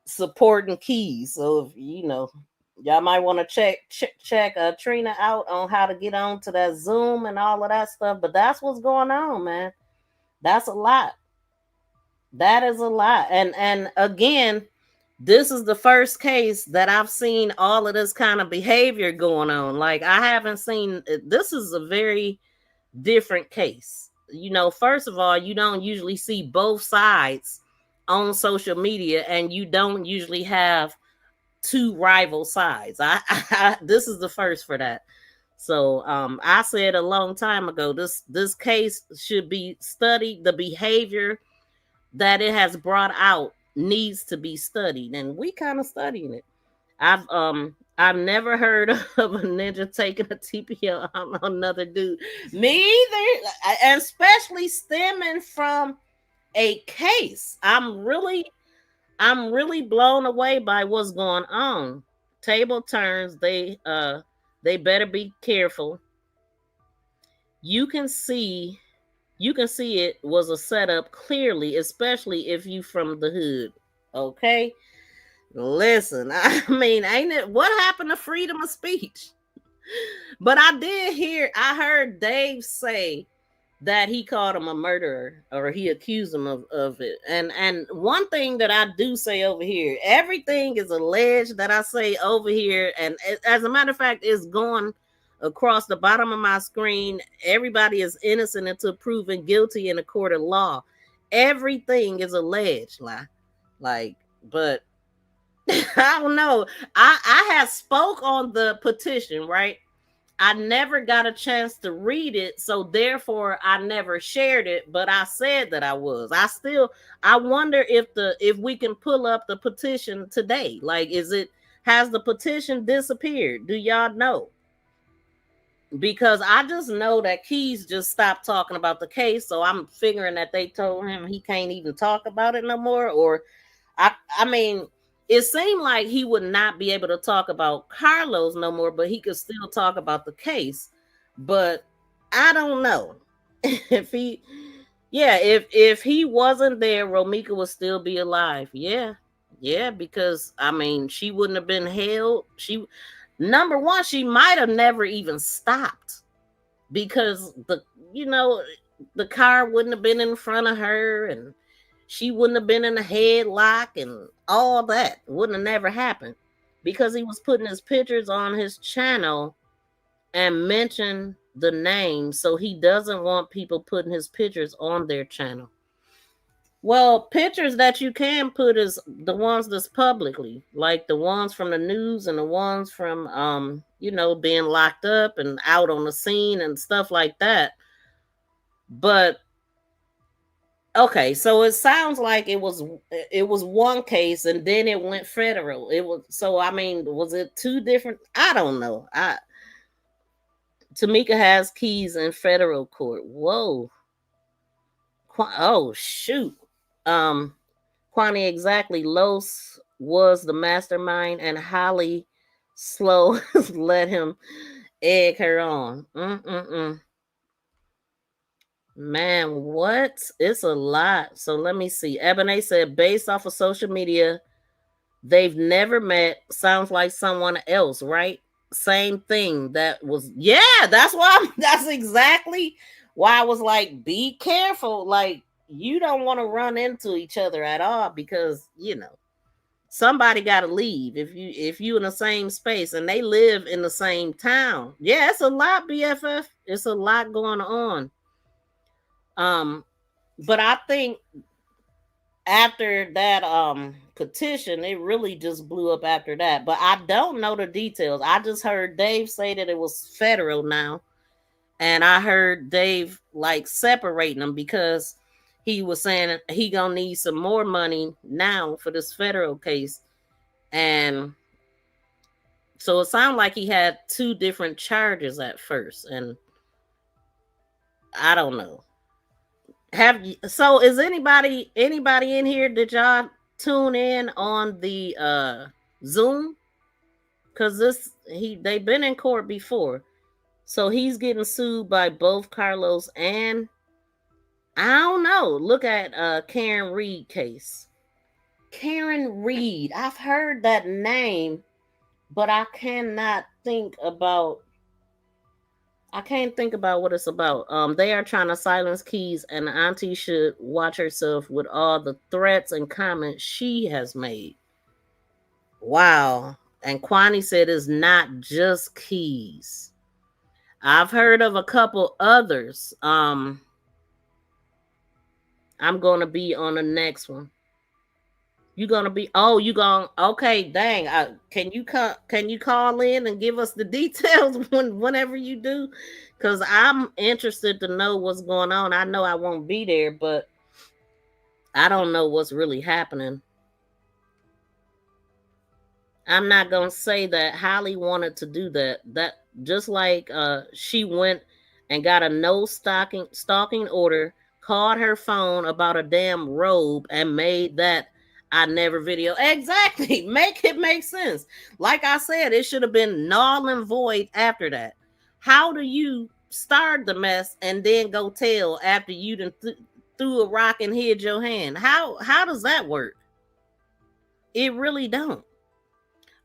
supporting Keys. So if y'all might want to check Trina out on how to get on to that Zoom and all of that stuff. But that's what's going on, man. That's a lot. That is a lot. And again, this is the first case that I've seen all of this kind of behavior going on. Like, I haven't seen, this is a very different case. First of all, you don't usually see both sides on social media, and you don't usually have two rival sides. This is the first for that. So I said a long time ago, this case should be studied. The behavior that it has brought out needs to be studied, and we kind of studying it. I've never heard of a ninja taking a TPO on another dude. Me either, especially stemming from a case. I'm really blown away by what's going on. Table turns, they better be careful. You can see it was a setup clearly, especially if you from the hood. Okay? Listen, I mean, ain't it, what happened to freedom of speech? But I heard Dave say that he called him a murderer, or he accused him of it. And one thing that I do say over here, everything is alleged that I say over here, and as a matter of fact, it's going across the bottom of my screen. Everybody is innocent until proven guilty in a court of law. Everything is alleged, but I don't know. I had spoke on the petition, right? I never got a chance to read it, so therefore I never shared it, but I said that I was. I wonder if we can pull up the petition today. Like, has the petition disappeared? Do y'all know? Because I just know that Keys just stopped talking about the case, so I'm figuring that they told him he can't even talk about it no more. Or I mean, it seemed like he would not be able to talk about Carlos no more, but he could still talk about the case. But I don't know if he, yeah, if he wasn't there, Romeca would still be alive. Yeah, because I mean, she wouldn't have been held. Number one, she might have never even stopped because you know the car wouldn't have been in front of her and she wouldn't have been in a headlock and all that wouldn't have never happened because he was putting his pictures on his channel and mentioned the name, so he doesn't want people putting his pictures on their channel. Well, pictures that you can put is the ones that's publicly, like the ones from the news and the ones from being locked up and out on the scene and stuff like that. But okay, so it sounds like it was one case and then it went federal. It was, so I mean, was it two different? I don't know. Tamika has keys in federal court. Whoa. Oh shoot. Kwani, exactly. Los was the mastermind and Holly Slow let him egg her on. Man, what? It's a lot. So let me see. Ebony said, based off of social media, they've never met. Sounds like someone else, right? Same thing. That's why that's exactly why I was like, be careful. Like, you don't want to run into each other at all because, somebody got to leave if you in the same space and they live in the same town. Yeah, it's a lot, BFF. It's a lot going on. But I think after that petition, it really just blew up after that. But I don't know the details. I just heard Dave say that it was federal now. And I heard Dave like separating them because he was saying he gonna need some more money now for this federal case. And so it sounded like he had two different charges at first. And I don't know. So is anybody in here? Did y'all tune in on the Zoom? Because they've been in court before. So he's getting sued by both Carlos and I don't know. Look at Karen Reed case. Karen Reed. I've heard that name, but I can't think about what it's about. They are trying to silence Keys, and Auntie should watch herself with all the threats and comments she has made. Wow. And Kwani said it's not just Keys. I've heard of a couple others. I'm gonna be on the next one. You gonna be? Oh, you going? Okay, dang. Can you call in and give us the details whenever you do? Because I'm interested to know what's going on. I know I won't be there, but I don't know what's really happening. I'm not gonna say that Holly wanted to do that. That just like she went and got a no stalking order, called her phone about a damn robe, and made that I never video. Exactly. Make it make sense. Like I said, it should have been null and void after that. How do you start the mess and then go tell after you done threw a rock and hid your hand? How does that work? It really don't.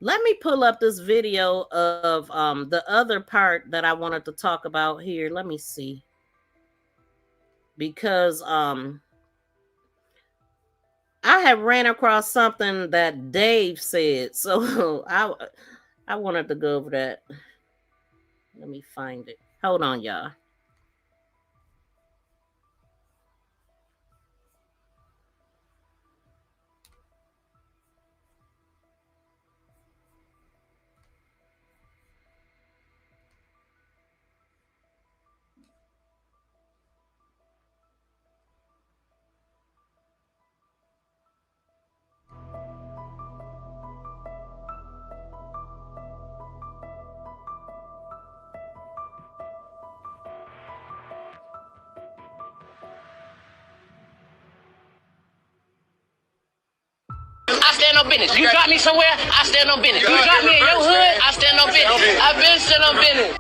Let me pull up this video of the other part that I wanted to talk about here. Let me see. Because I have ran across something that Dave said. So I wanted to go over that. Let me find it. Hold on, y'all. on business. You drop me somewhere, I stand on business. You drop me in your hood, I stand on business. I've been stand on business.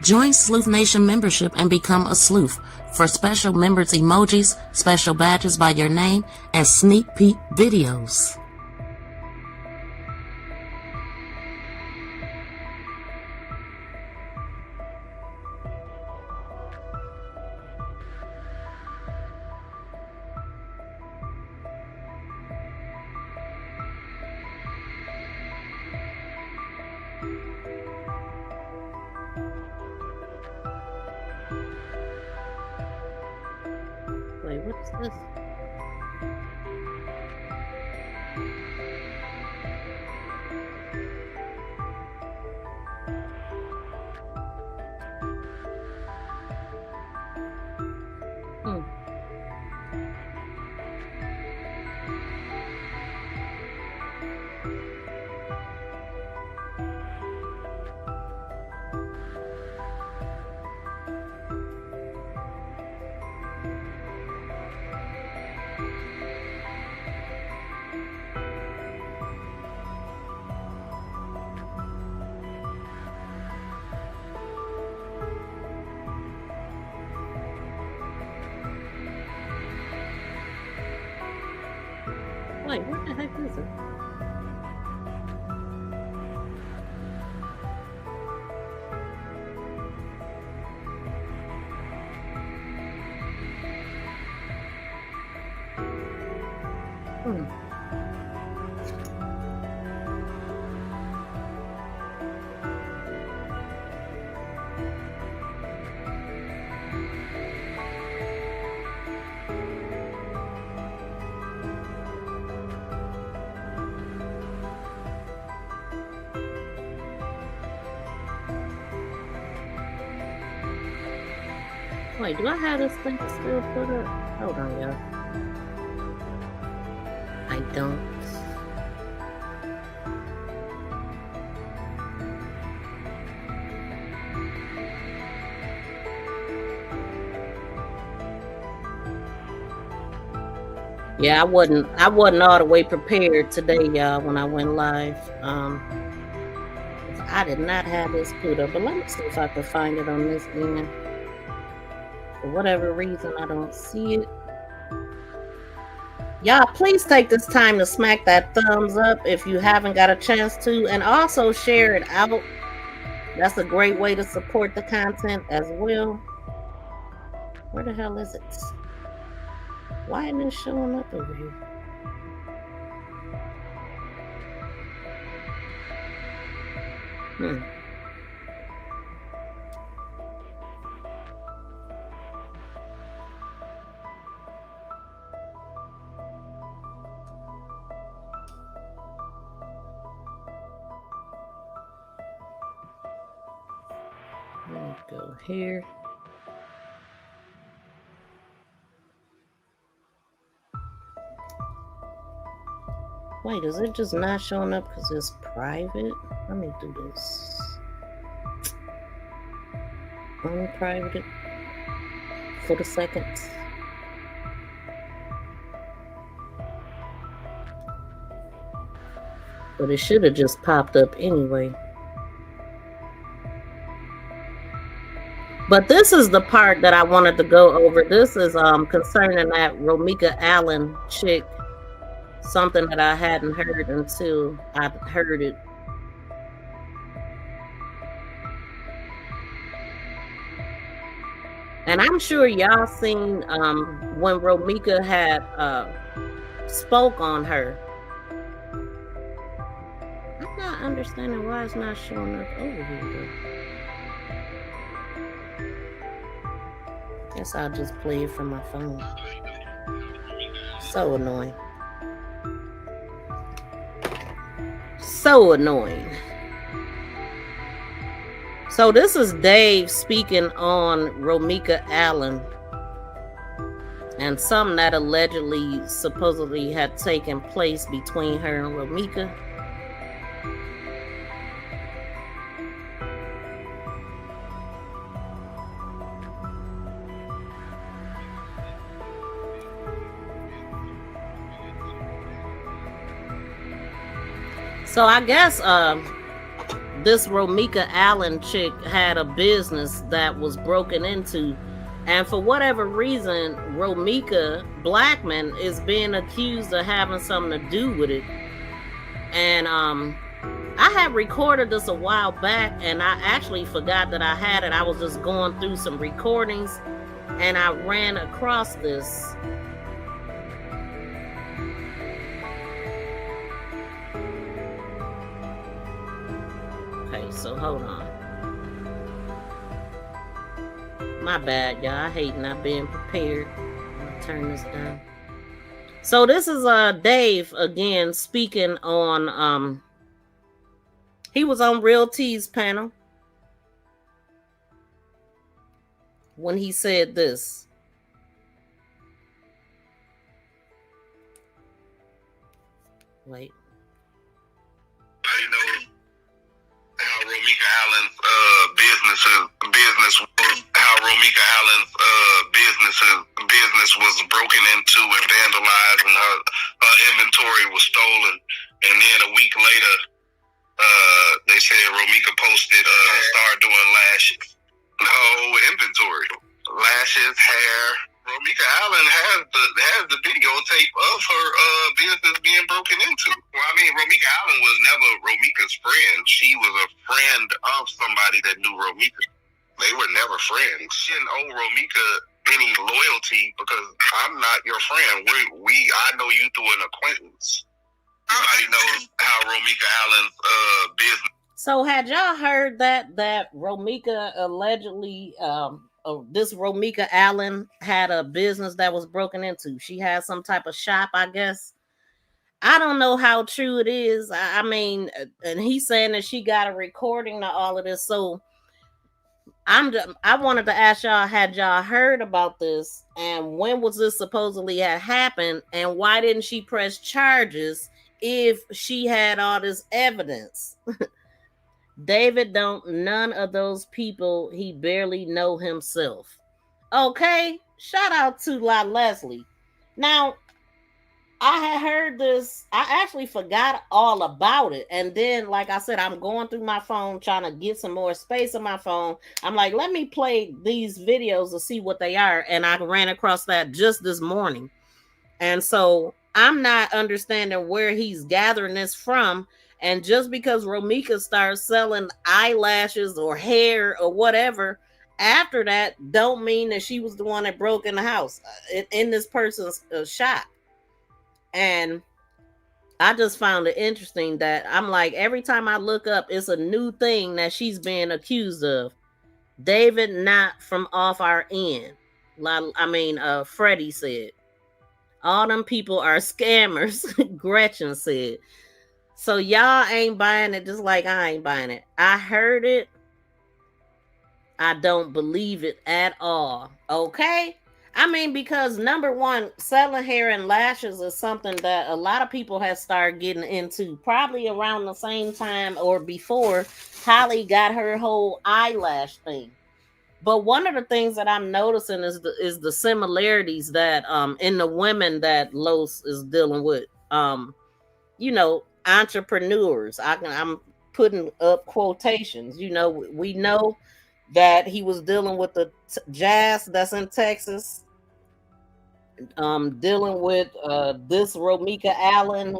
Join Sleuth Nation membership and become a sleuth for special members emojis, special badges by your name, and sneak peek videos. Wait, what is this? Wait, what the heck is it? Wait, do I have this thing still put up? Hold on, y'all. I don't. Yeah, I wasn't all the way prepared today, y'all, when I went live. I did not have this put up, but let me see if I can find it on this end. For whatever reason, I don't see it. Y'all, please take this time to smack that thumbs up if you haven't got a chance to, and also share it out. That's a great way to support the content as well. Where the hell is it? Why isn't it showing up over here? Let me go here. Wait, is it just not showing up because it's private? Let me do this. Unprivate it for the seconds. But it should have just popped up anyway. But this is the part that I wanted to go over. This is concerning that Romeca Allen chick. Something that I hadn't heard until I heard it. And I'm sure y'all seen when Romeca had spoke on her. I'm not understanding why it's not showing up over here though. Guess I'll just play it from my phone. So annoying. So annoying. So this is Dave speaking on Romeca Allen and something that allegedly, supposedly had taken place between her and Romeca. So I guess this Romeca Allen chick had a business that was broken into, and for whatever reason, Romeca Blackman is being accused of having something to do with it. And I had recorded this a while back, and I actually forgot that I had it. I was just going through some recordings, and I ran across this. Okay, so hold on. My bad, y'all. I hate not being prepared. I'll turn this down. So this is Dave again speaking on he was on Real T's panel when he said this. Wait. You know how Romeca Allen's business was, how Romeca Allen's business was broken into and vandalized, and her inventory was stolen. And then a week later, they said Romeca posted started doing lashes. The whole inventory, lashes, hair. Romeca Allen has the videotape of her business being broken into. Well, I mean, Romeca Allen was never Romeca's friend. She was a friend of somebody that knew Romeca. They were never friends. She didn't owe Romeca any loyalty because I'm not your friend. I know you through an acquaintance. Everybody knows how Romeca Allen's business. So had y'all heard that Romeca allegedly this Romeca Allen had a business that was broken into? She had some type of shop, I guess. I don't know how true it is. I mean, and he's saying that she got a recording of all of this. So I wanted to ask y'all, had y'all heard about this, and when was this supposedly had happened, and why didn't she press charges if she had all this evidence? David don't none of those people, he barely know himself. Okay, shout out to La Leslie. Now, I had heard this, I actually forgot all about it. And then, like I said, I'm going through my phone trying to get some more space on my phone. I'm like, let me play these videos to see what they are. And I ran across that just this morning. And so I'm not understanding where he's gathering this from. And just because Romeca starts selling eyelashes or hair or whatever, after that, don't mean that she was the one that broke in the house in this person's shop. And I just found it interesting that I'm like, every time I look up, it's a new thing that she's being accused of. David, not from off our end. Freddie said. All them people are scammers, Gretchen said. So y'all ain't buying it just like I ain't buying it. I heard it. I don't believe it at all. Okay? I mean, because number one, selling hair and lashes is something that a lot of people have started getting into probably around the same time or before Holly got her whole eyelash thing. But one of the things that I'm noticing is the similarities that in the women that Los is dealing with. Entrepreneurs. I'm putting up quotations. We know that he was dealing with the jazz that's in Texas. Dealing with this Romeca Allen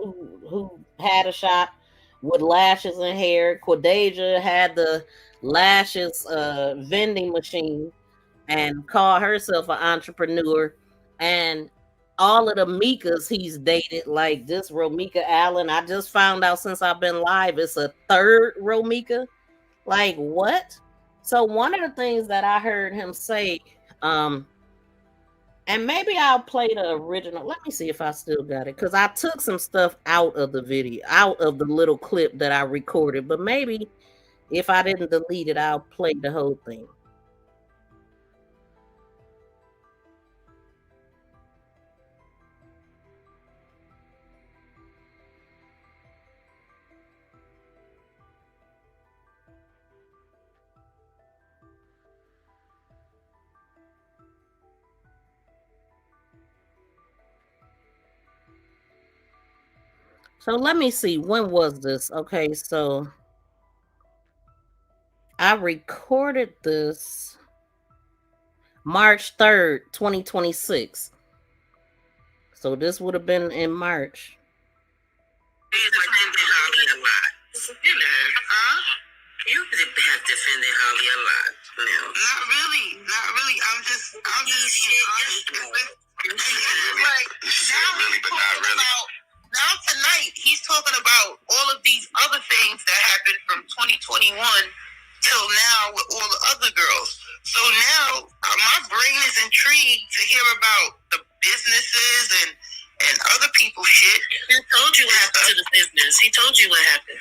who had a shop with lashes and hair. Quadeja had the lashes vending machine and called herself an entrepreneur. And all of the Mikas he's dated, like this Romeca Allen, I just found out since I've been live, it's a third Romeca. Like what? So one of the things that I heard him say, and maybe I'll play the original. Let me see if I still got it. Because I took some stuff out of the video, out of the little clip that I recorded. But maybe if I didn't delete it, I'll play the whole thing. So let me see. When was this? Okay, so I recorded this March 3rd, 2026. So this would have been in March. You have defended Holly a lot now. Not really. I'm just like, now really, but not really. Now tonight, he's talking about all of these other things that happened from 2021 till now with all the other girls. So now my brain is intrigued to hear about the businesses and other people's shit. He told you what happened to the business. He told you what happened.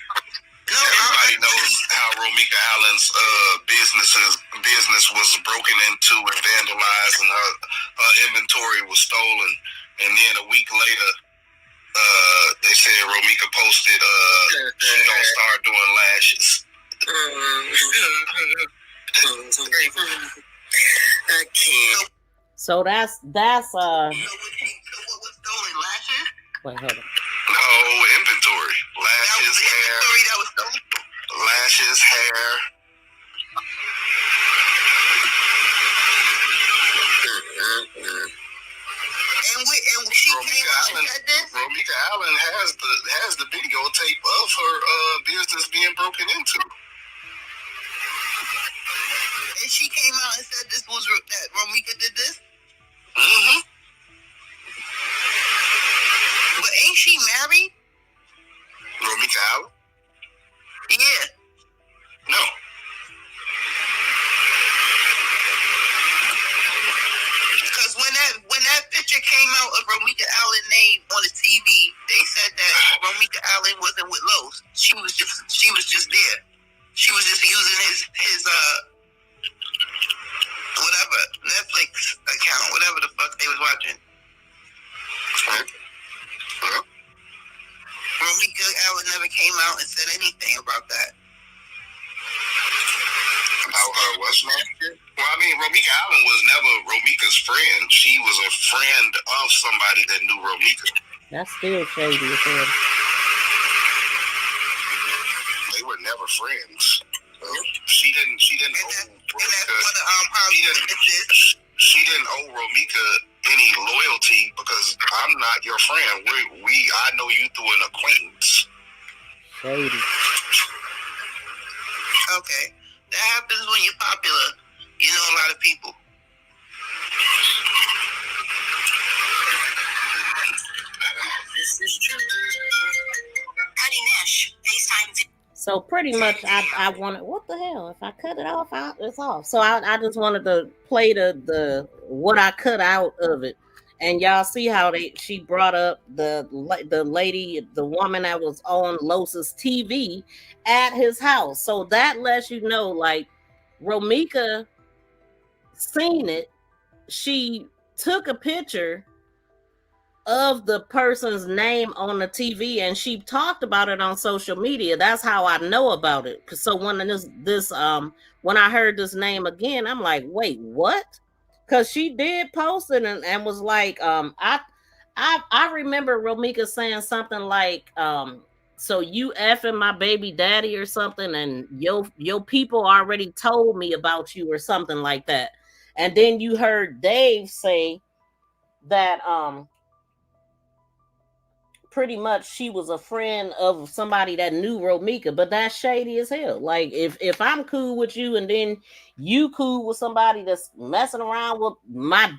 No, everybody knows how Romeca Allen's business was broken into and vandalized, and her inventory was stolen. And then a week later, they said Romeca posted she gonna start doing lashes. I can't. So that's What was stolen? Lashes? Wait, hold on. No, inventory. Lashes, hair. That was stolen. Lashes, hair. And she Romeca Allen has the videotape of her business being broken into. And she came out and said this was that Romeca did this. Mm-hmm. But ain't she married? Romeca Allen? Yeah. No. Because when that picture came out of Romeca Allen name on the TV, they said that Romeca Allen wasn't with Los. She was just there. She was just using his whatever Netflix account, whatever the fuck they was watching. Huh? Romeca Allen never came out and said anything about that. About her what's name? Well, I mean, Romeca Allen was never Romeca's friend. She was a friend of somebody that knew Romeca. That's still shady as hell. They were never friends. She didn't owe Romeca. She didn't owe Romeca any loyalty because I'm not your friend. I know you through an acquaintance. Shady. Okay. That happens when you're popular. You know a lot of people. This is true. Cutty Nash, FaceTime. So pretty much I wanted, what the hell? If I cut it off, it's off. So I just wanted to play the what I cut out of it. And y'all see how she brought up the lady, the woman that was on Los's TV at his house. So that lets you know, like, Romeca seen it. She took a picture of the person's name on the TV and she talked about it on social media. That's how I know about it. So when when I heard this name again, I'm like, wait, what? Because she did post it and was like, I remember Romeca saying something like, so you effing my baby daddy or something, and your people already told me about you or something like that. And then you heard Dave say that pretty much she was a friend of somebody that knew Romeca, but that's shady as hell. Like if I'm cool with you and then you cool with somebody that's messing around with my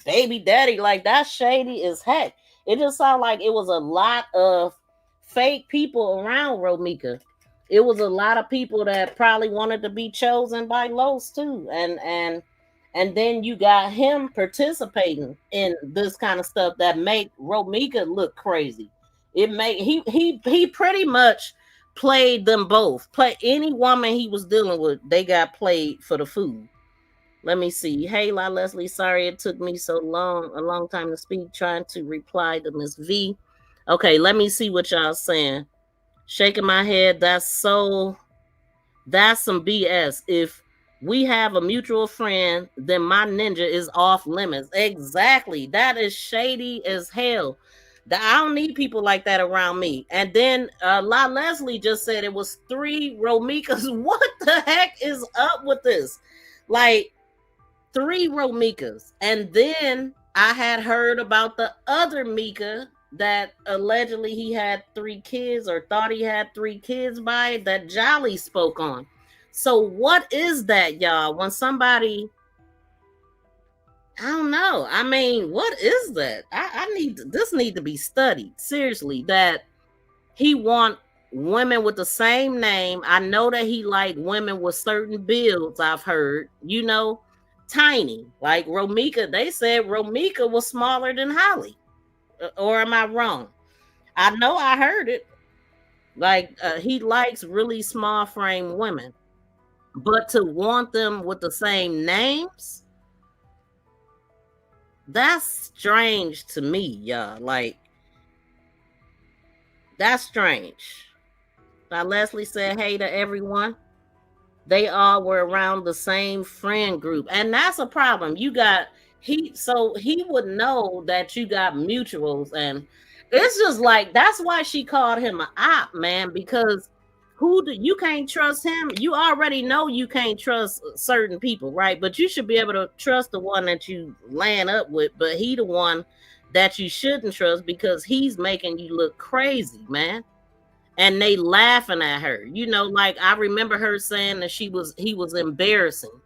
baby daddy, like that's shady as heck. It just sounded like it was a lot of fake people around Romeca. It was a lot of people that probably wanted to be chosen by Los too, and then you got him participating in this kind of stuff that make Romeca look crazy. It made he pretty much played them both. Play any woman he was dealing with, they got played for the food. Let me see. Hey, La Leslie, sorry it took me so a long time to speak, trying to reply to Miss V. Okay, let me see what y'all saying. Shaking my head. That's some BS. If we have a mutual friend, then my ninja is off limits. Exactly. That is shady as hell. I don't need people like that around me. And then La Leslie just said it was 3 Romecas. What the heck is up with this? Like 3 Romecas. And then I had heard about the other Mika that allegedly he had 3 kids or thought he had 3 kids by, that Jolly spoke on. So what is that, y'all? When somebody, I don't know. I mean, what is that? I need to be studied seriously. That he want women with the same name. I know that he like women with certain builds. I've heard, tiny, like Romeca. They said Romeca was smaller than Holly, or am I wrong? I know I heard it. Like he likes really small frame women, but to want them with the same names. That's strange to me, y'all. Like, that's strange. Now, Leslie said, hey to everyone. They all were around the same friend group. And that's a problem. So he would know that you got mutuals. And it's just like, that's why she called him an op, man, because you can't trust him. You already know you can't trust certain people, right? But you should be able to trust the one that you land up with. But he the one that you shouldn't trust because he's making you look crazy, man. And they laughing at her. Like I remember her saying that he was embarrassing.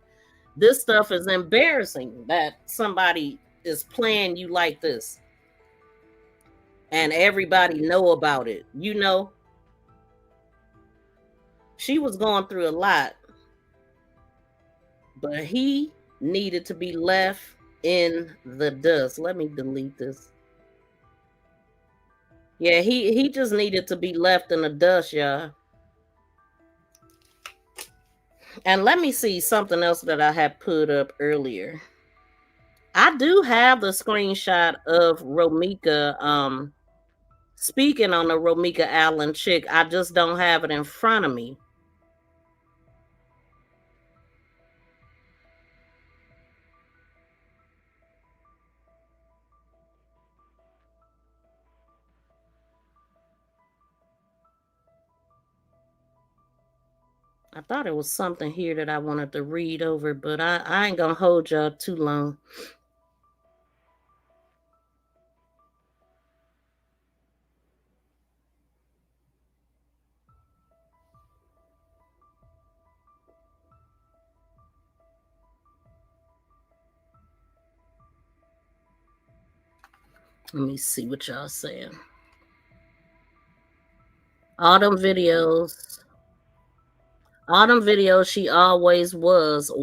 This stuff is embarrassing that somebody is playing you like this. And everybody know about it. She was going through a lot, but he needed to be left in the dust. Let me delete this. Yeah, he just needed to be left in the dust, y'all. And let me see something else that I had put up earlier. I do have the screenshot of Romeca speaking on the Romeca Allen chick. I just don't have it in front of me. I thought it was something here that I wanted to read over, but I ain't gonna hold y'all too long. Let me see what y'all saying. All them videos, she always was.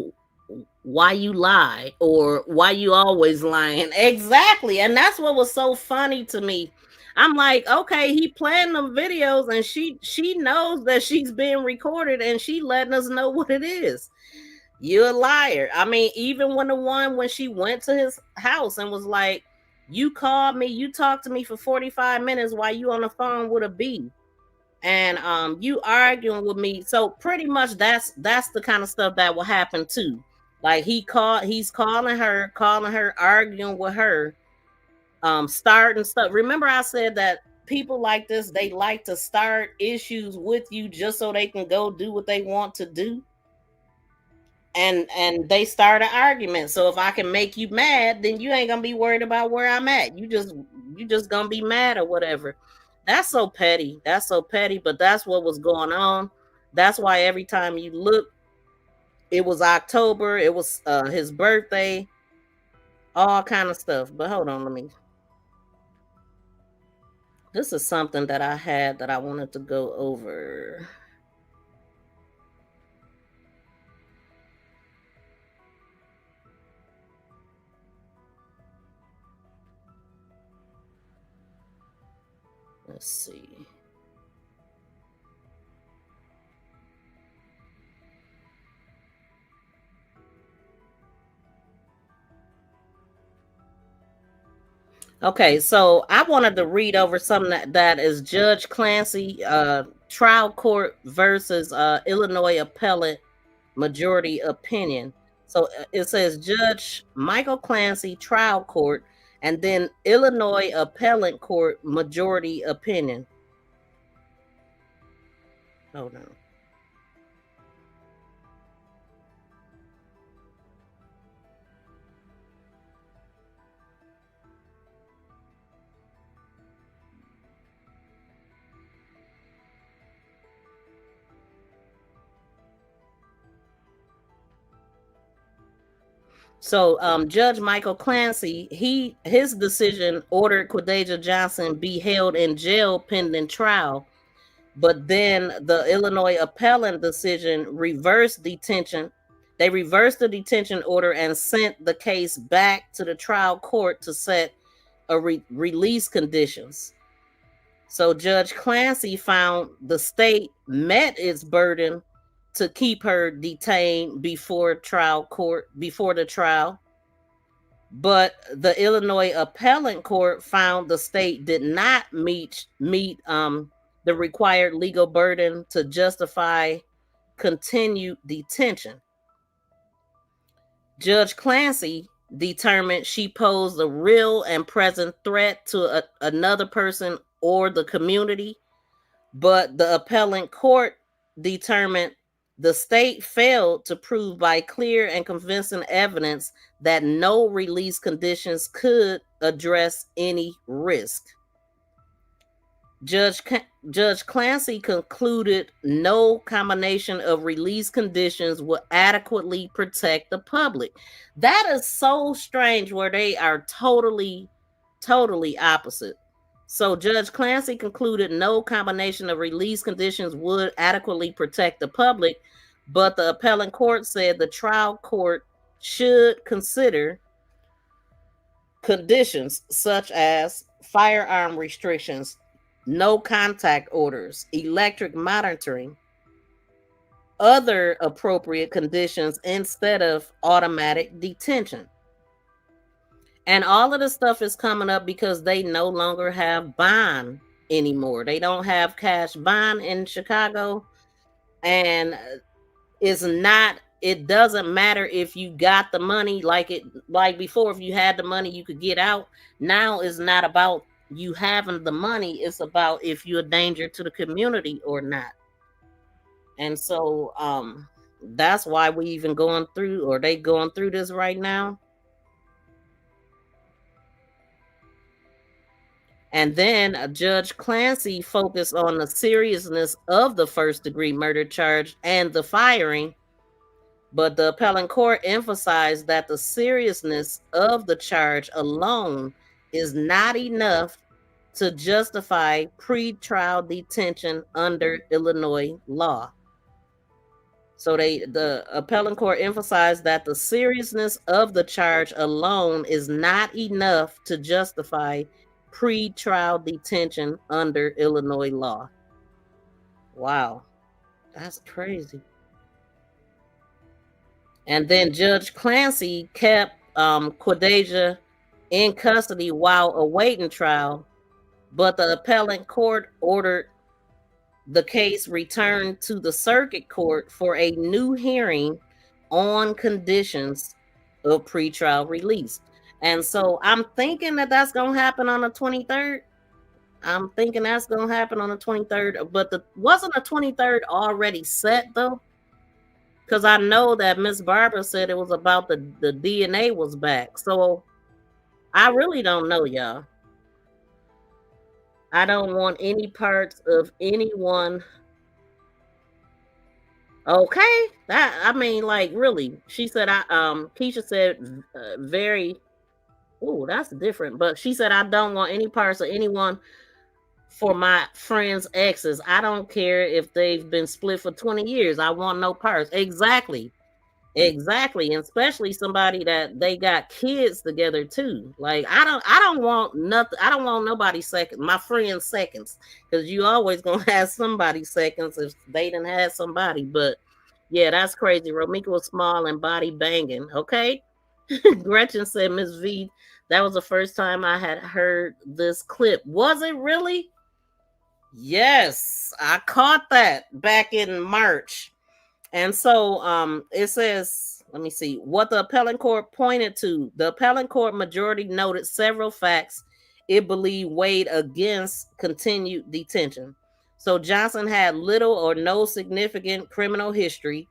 Why you lie, or why you always lying? Exactly. And that's what was so funny to me. I'm like, okay, he playing them videos and she knows that she's being recorded and she letting us know what it is. You're a liar. I mean, even when she went to his house and was like, you called me, you talked to me for 45 minutes while you on the phone with a B. And you arguing with me. So pretty much that's the kind of stuff that will happen too. Like he's calling her, arguing with her, starting stuff. Remember I said that people like this, they like to start issues with you just so they can go do what they want to do. And they start an argument. So if I can make you mad, then you ain't gonna be worried about where I'm at. You just gonna be mad or whatever. That's so petty. But that's what was going on. That's why every time you look, it was October. It was his birthday. All kind of stuff. But hold on, this is something that I had that I wanted to go over. Let's see. Okay, so I wanted to read over something that is Judge Clancy trial court versus Illinois appellate majority opinion. So it says Judge Michael Clancy trial court And then Illinois Appellate Court majority opinion. Hold on. So Judge Michael Clancy, his decision ordered Quadasia Johnson be held in jail pending trial. But then the Illinois appellant decision reversed detention. They reversed the detention order and sent the case back to the trial court to set a release conditions. So Judge Clancy found the state met its burden to keep her detained before the trial. But the Illinois Appellate Court found the state did not meet the required legal burden to justify continued detention. Judge Clancy determined she posed a real and present threat to another person or the community, but the appellate court determined the state failed to prove by clear and convincing evidence that no release conditions could address any risk. Judge Clancy concluded no combination of release conditions will adequately protect the public. That is so strange where they are totally opposite. So Judge Clancy concluded no combination of release conditions would adequately protect the public, but the appellate court said the trial court should consider conditions such as firearm restrictions, no contact orders, electric monitoring, other appropriate conditions instead of automatic detention. And all of this stuff is coming up because they no longer have bond anymore. They don't have cash bond in Chicago. And it doesn't matter if you got the money like before. If you had the money, you could get out. Now it's not about you having the money. It's about if you're a danger to the community or not. And so that's why they going through this right now. And then Judge Clancy focused on the seriousness of the first-degree murder charge and the firing, but the appellate court emphasized that the seriousness of the charge alone is not enough to justify pre-trial detention under Illinois law. So the appellate court emphasized that the seriousness of the charge alone is not enough to justify pre-trial detention under Illinois law. Wow, that's crazy. And then Judge Clancy kept Quadasia in custody while awaiting trial, but the appellate court ordered the case returned to the circuit court for a new hearing on conditions of pre-trial release. And so I'm thinking that's going to happen on the 23rd. I'm thinking that's going to happen on the 23rd. But wasn't the 23rd already set, though? Because I know that Miss Barbara said it was about the DNA was back. So I really don't know, y'all. I don't want any parts of anyone. Okay. Really. She said, Keisha said very... Oh, that's different. But she said, I don't want any parts of anyone for my friends' exes. I don't care if they've been split for 20 years. I want no parts. Exactly. And especially somebody that they got kids together too. Like, I don't want nothing. I don't want nobody second. My friends seconds. Because you always going to have somebody seconds if they didn't have somebody. But yeah, that's crazy. Romeca was small and body banging. Okay. Gretchen said, Miss V, that was the first time I had heard this clip. Was it really? Yes, I caught that back in March. And so it says, let me see what the appellate court pointed to. The appellate court majority noted several facts it believed weighed against continued detention. So Johnson had little or no significant criminal history.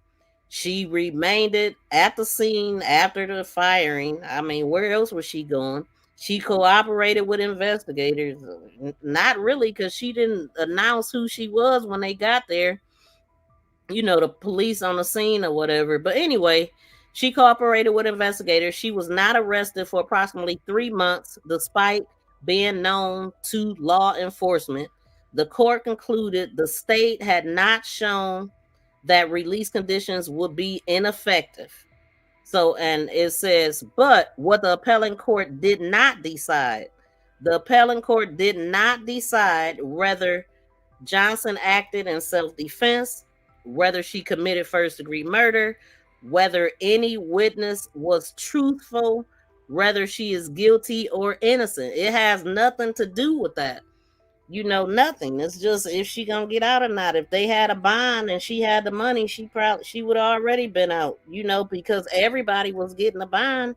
She remained at the scene after the firing. I mean, where else was she going? She cooperated with investigators. Not really, because she didn't announce who she was when they got there. You know, the police on the scene or whatever. But anyway, she cooperated with investigators. She was not arrested for approximately 3 months, despite being known to law enforcement. The court concluded the state had not shown that release conditions would be ineffective. So, and it says, but what the appellate court did not decide, the appellate court did not decide whether Johnson acted in self-defense, whether she committed first-degree murder, whether any witness was truthful, whether she is guilty or innocent. It has nothing to do with that. You know, nothing. It's just if she gonna get out or not. If they had a bond and she had the money, she would have already been out. You know, because everybody was getting a bond,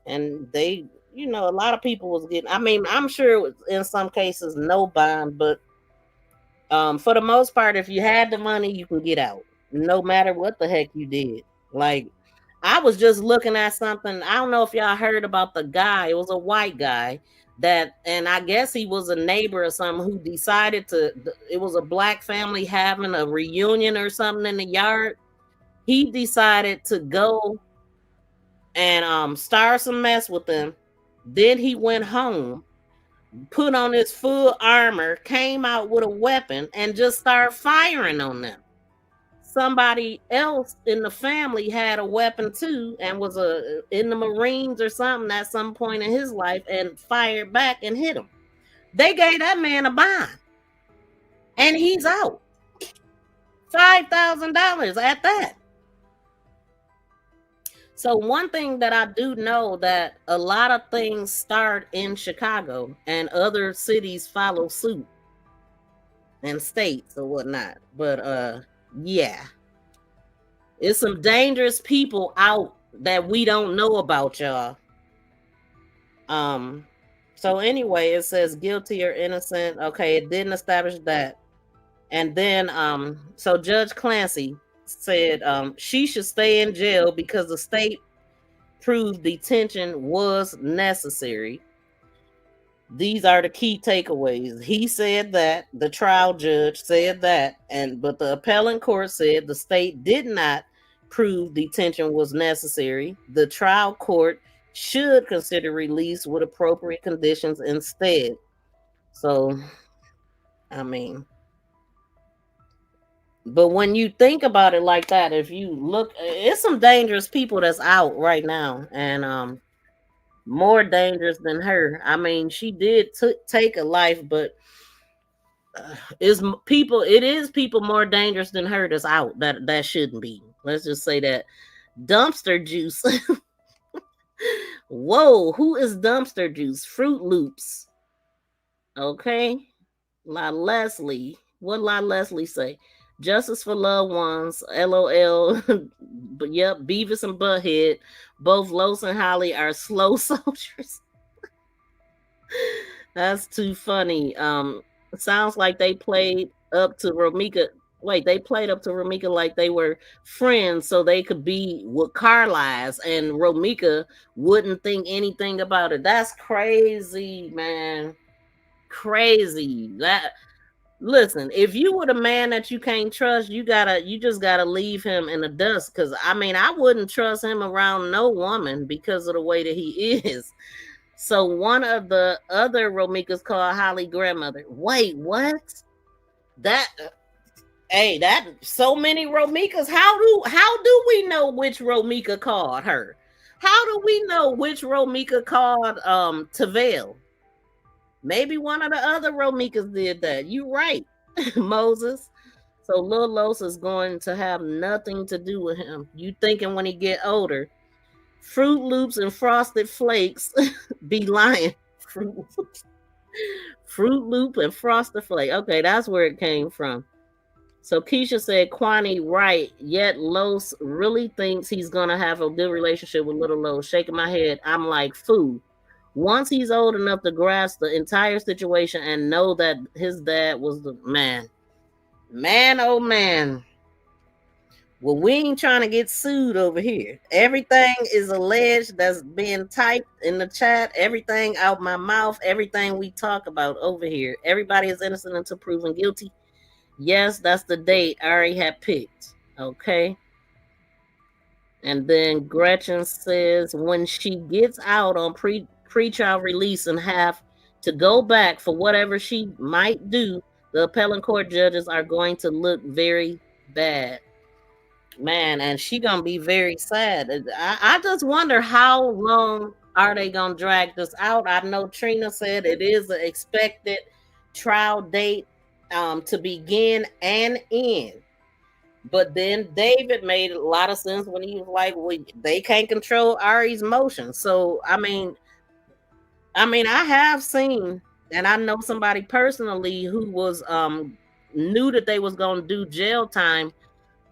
and they, you know, a lot of people was getting. I mean, I'm sure it was in some cases no bond, but for the most part, if you had the money, you can get out, no matter what the heck you did. Like, I was just looking at something. I don't know if y'all heard about the guy. It was a white guy that, and I guess he was a neighbor or something, who decided to, it was a black family having a reunion or something in the yard. He decided to go and start some mess with them. Then he went home, put on his full armor, came out with a weapon, and just started firing on them. Somebody else in the family had a weapon too, and was in the Marines or something at some point in his life, and fired back and hit him. They gave that man a bond, and he's out. $5,000 at that. So one thing that I do know, that a lot of things start in Chicago and other cities follow suit, and states or whatnot. But yeah, it's some dangerous people out that we don't know about, y'all. So anyway, it says guilty or innocent. Okay, it didn't establish that. And then so Judge Clancy said she should stay in jail because the state proved detention was necessary. These are the key takeaways. He said that, the trial judge said that, but the appellate court said the state did not prove detention was necessary. The trial court should consider release with appropriate conditions instead. So, I mean, but when you think about it like that, if you look, it's some dangerous people that's out right now, and more dangerous than her. I mean, she did take a life, but it is people more dangerous than her that's out that shouldn't be. Let's just say that. Dumpster juice. Whoa, who is dumpster juice? Fruit Loops. Okay. La Leslie. What La Leslie say? Justice for loved ones. LOL. But yep, Beavis and Butthead. Both Los and Holly are slow soldiers. That's too funny. Sounds like they played up to Romeca. Wait, they played up to Romeca like they were friends, so they could be with Carlisle's, and Romeca wouldn't think anything about it. That's crazy, man. Crazy. Listen, if you were the man that you can't trust, you just gotta leave him in the dust. Because I mean, I wouldn't trust him around no woman because of the way that he is. So one of the other Romecas called Holly grandmother. Wait, what? That so many Romecas. How do we know which Romeca called her? How do we know which Romeca called Tavell? Maybe one of the other Romecas did that. You right, Moses. So Lil Los is going to have nothing to do with him. You thinking when he get older, Fruit Loops and Frosted Flakes be lying. Fruit Loop and Frosted Flake. Okay, that's where it came from. So Keisha said, Kwani, right. Yet Los really thinks he's going to have a good relationship with little Los. Shaking my head. I'm like, foo. Once he's old enough to grasp the entire situation and know that his dad was the man. Man, oh man. Well, we ain't trying to get sued over here. Everything is alleged that's being typed in the chat. Everything out my mouth. Everything we talk about over here. Everybody is innocent until proven guilty. Yes, that's the date Ari had picked. Okay. And then Gretchen says when she gets out on pre-trial release and have to go back for whatever she might do, the appellate court judges are going to look very bad. Man, and she gonna be very sad. I just wonder how long are they gonna drag this out. I know Trina said it is an expected trial date to begin and end. But then David made a lot of sense when he was like, well, they can't control Ari's motions. So I mean, I have seen, and I know somebody personally who was knew that they was gonna do jail time,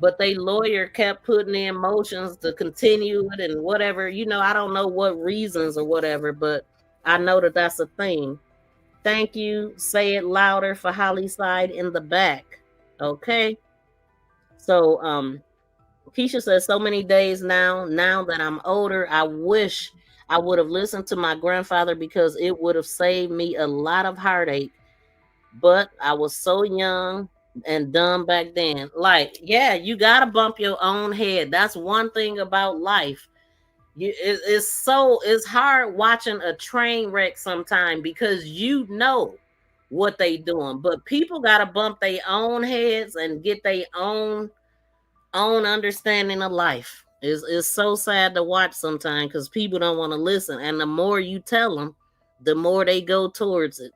but they lawyer kept putting in motions to continue it and whatever. I don't know what reasons or whatever, but I know that that's a thing. Thank you. Say it louder for Holly Side in the back. Okay. So Keisha says, so many days now that I'm older, I wish I would have listened to my grandfather because it would have saved me a lot of heartache. But I was so young and dumb back then. Like, yeah, you gotta bump your own head. That's one thing about life. It's hard watching a train wreck sometime because you know what they doing, but people gotta bump their own heads and get their own understanding of life. It's so sad to watch sometimes because people don't want to listen, and the more you tell them, the more they go towards it.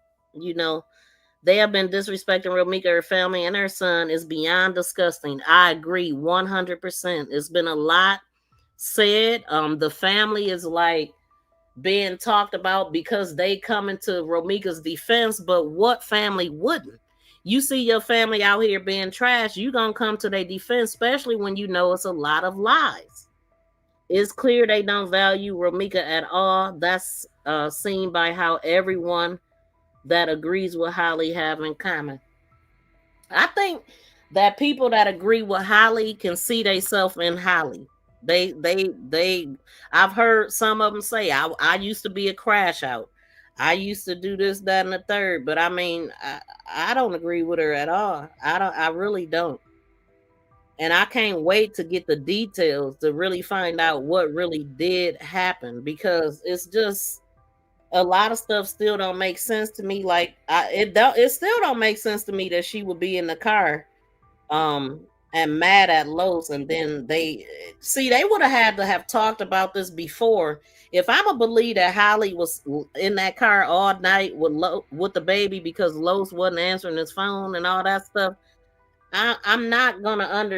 They have been disrespecting Romeca, her family, and her son is beyond disgusting. I agree 100%. It's been a lot said. The family is like being talked about because they come into Romeca's defense, but what family wouldn't? You see your family out here being trash, you gonna come to their defense, especially when you know it's a lot of lies. It's clear they don't value Romeca at all. That's seen by how everyone that agrees with Holly have in common. I think that people that agree with Holly can see themselves in Holly. I've heard some of them say, I used to be a crash out. I used to do this, that, and the third. But I mean, I don't agree with her at all. I really don't. And I can't wait to get the details to really find out what really did happen, because it's just a lot of stuff still don't make sense to me. Like it still don't make sense to me that she would be in the car and mad at Los, and then they would have had to have talked about this before. If I'm a believe that Holly was in that car all night with the baby because Los wasn't answering his phone and all that stuff, I'm not gonna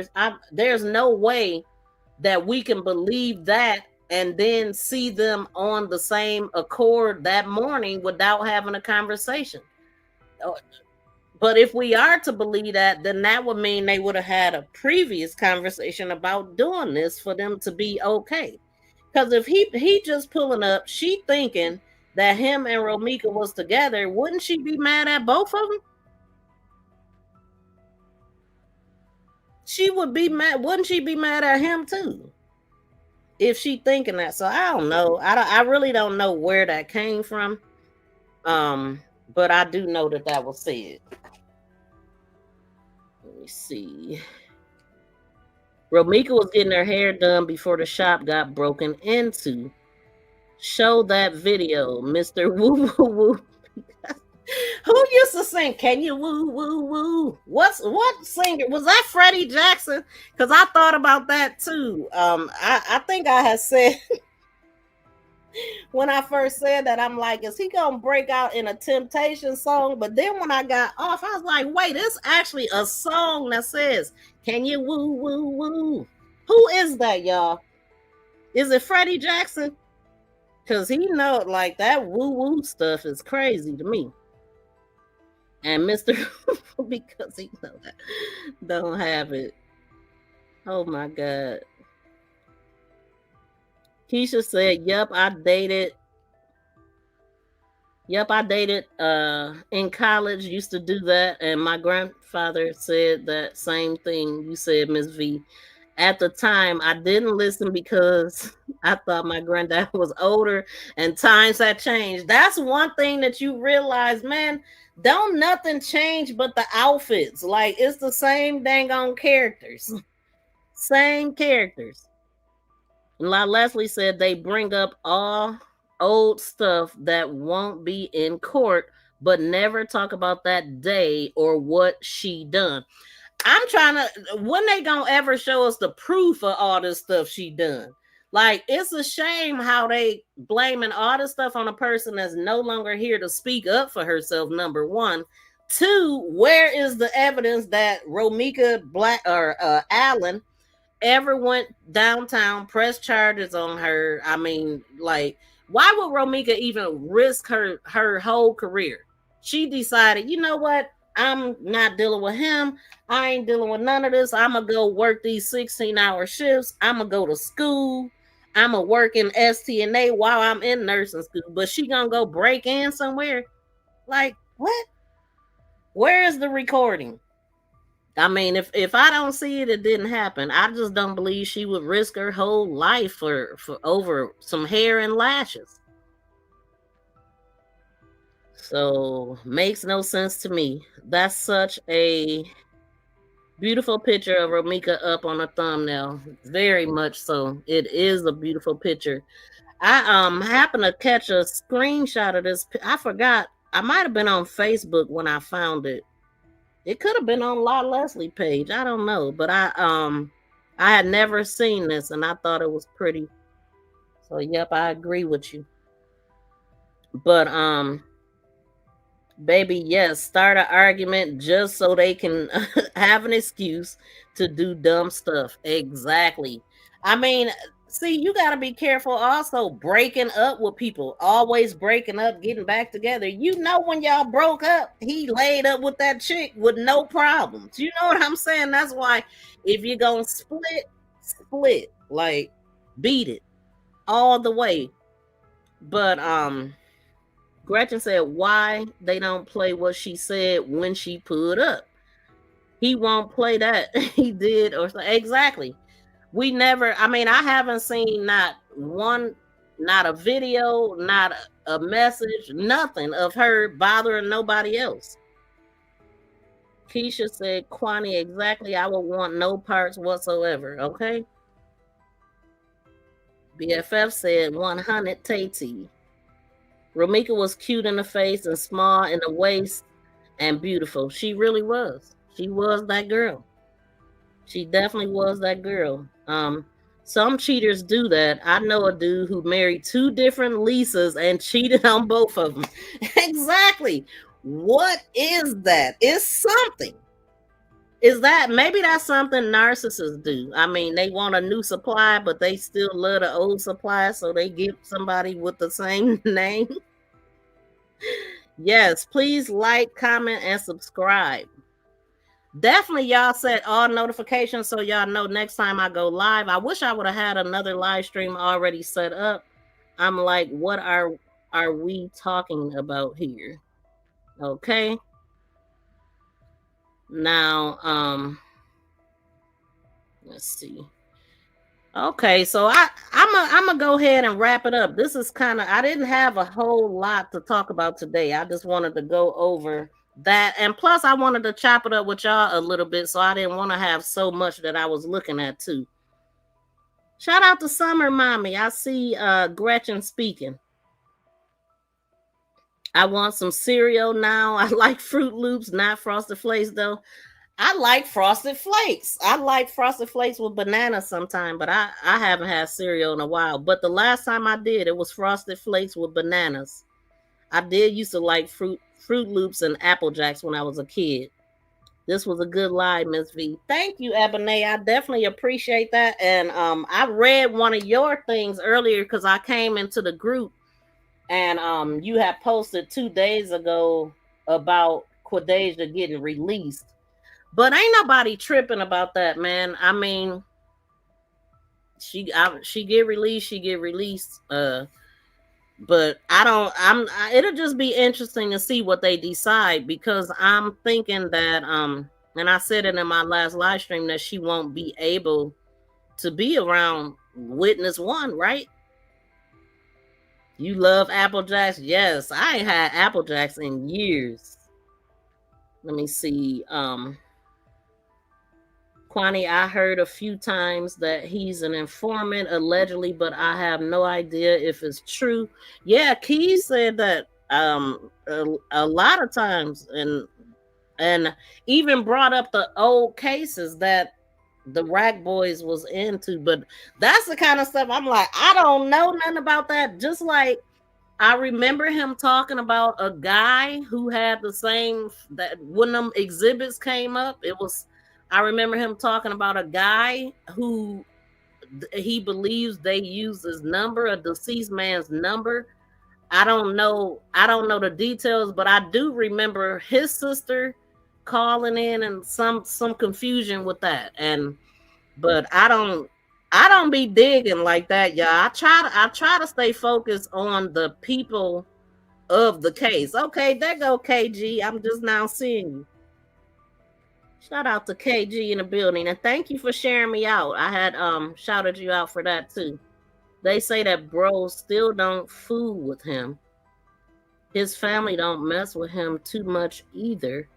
there's no way that we can believe that and then see them on the same accord that morning without having a conversation. But if we are to believe that, then that would mean they would have had a previous conversation about doing this for them to be okay. Because if he just pulling up, she thinking that him and Romeca was together, wouldn't she be mad at both of them? She would be mad. Wouldn't she be mad at him too? If she thinking that. So I don't know. I really don't know where that came from. But I do know that was said. Let me see. Romeca was getting her hair done before the shop got broken into. Show that video, Mr. Woo Woo Woo. Who used to sing "Can You Woo Woo Woo"? What singer was that? Freddie Jackson? Because I thought about that too. I think I had said when I first said that, I'm like, is he gonna break out in a Temptation song? But then when I got off, I was like, wait, it's actually a song that says "Can You Woo Woo Woo." Who is that, y'all? Is it Freddie Jackson? Because he know, like, that woo woo stuff is crazy to me. And Mr. because he know that don't have it. Oh my God. Keisha said, "Yep, I dated. Yep, I dated in college, used to do that, and my grandfather said that same thing you said, Miss V. At the time, I didn't listen because I thought my granddad was older and times had changed." That's one thing that you realize, man, don't nothing change but the outfits. Like it's the same dang on characters. Same characters. La Leslie said they bring up all old stuff that won't be in court, but never talk about that day or what she done. I'm trying to, when they gonna ever show us the proof of all this stuff she done? Like, it's a shame how they blaming all this stuff on a person that's no longer here to speak up for herself, number one. Two, where is the evidence that Romeca Black or Allen ever went downtown, pressed charges on her? I mean, like, why would Romeca even risk her whole career? She decided, you know what? I'm not dealing with him. I ain't dealing with none of this. I'm gonna go work these 16-hour shifts. I'm gonna go to school. I'm gonna work in STNA while I'm in nursing school. But she gonna go break in somewhere? Like, what? Where is the recording? I mean, if I don't see it, it didn't happen. I just don't believe she would risk her whole life for over some hair and lashes. So makes no sense to me. That's such a beautiful picture of Romeca up on a thumbnail. Very much so. It is a beautiful picture. I happened to catch a screenshot of this. I forgot. I might have been on Facebook when I found it. It could have been on La Leslie page. I don't know, but I had never seen this and I thought it was pretty. So yep, I agree with you. But baby, yes, start an argument just so they can have an excuse to do dumb stuff. Exactly. I mean, see, you got to be careful also breaking up with people, always breaking up, getting back together. You know, when y'all broke up, he laid up with that chick with no problems. You know what I'm saying? That's why if you're going to split, like beat it all the way. But, Gretchen said, why they don't play what she said when she put up? He won't play that. He did, or exactly. We never, I mean, I haven't seen not a video, not a message, nothing of her bothering nobody else. Keisha said, Kwani, exactly. I would want no parts whatsoever. Okay. BFF said 100 Tati. Romeca was cute in the face and small in the waist and beautiful. She really was. She was that girl. She definitely was that girl. Some cheaters do that. I know a dude who married 2 different Lisas and cheated on both of them. Exactly. What is that? It's something. Is that maybe that's something narcissists do? I mean, they want a new supply, but they still love the old supply, so they give somebody with the same name. Yes, please like, comment, and subscribe. Definitely, y'all set all notifications so y'all know next time I go live. I wish I would have had another live stream already set up. I'm like, what are we talking about here? Okay. Now, let's see. Okay, so I'm gonna go ahead and wrap it up. This is kind of, I didn't have a whole lot to talk about today. I just wanted to go over that, and plus I wanted to chop it up with y'all a little bit, so I didn't want to have so much that I was looking at too. Shout out to Summer Mommy. I see Gretchen speaking. I want some cereal now. I like Fruit Loops, not Frosted Flakes though. I like Frosted Flakes. I like Frosted Flakes with bananas sometime, but I haven't had cereal in a while. But the last time I did, it was Frosted Flakes with bananas. I did used to like Fruit Loops and Apple Jacks when I was a kid. This was a good live, Miss V. Thank you, Ebony. I definitely appreciate that. And I read one of your things earlier because I came into the group and you had posted 2 days ago about Quadeja getting released. But ain't nobody tripping about that, man. I mean, she get released, but it'll just be interesting to see what they decide, because I'm thinking that and I said it in my last live stream that she won't be able to be around witness one, right? You love Apple Jacks? Yes, I ain't had Apple Jacks in years. Let me see. Kwani, I heard a few times that he's an informant, allegedly, but I have no idea if it's true. Yeah, Key said that a lot of times, and even brought up the old cases that the Rack Boys was into. But that's the kind of stuff I'm like, I don't know nothing about that. Just like I remember him talking about a guy who had the same, that when them exhibits came up, I remember him talking about a guy who he believes they used his number, a deceased man's number. I don't know the details, but I do remember his sister calling in and some confusion with that. But I don't be digging like that, y'all. I try to stay focused on the people of the case. Okay, there go KG. I'm just now seeing you. Shout out to KG in the building, and thank you for sharing me out. I had shouted you out for that too. They say that bros still don't fool with him. His family don't mess with him too much either,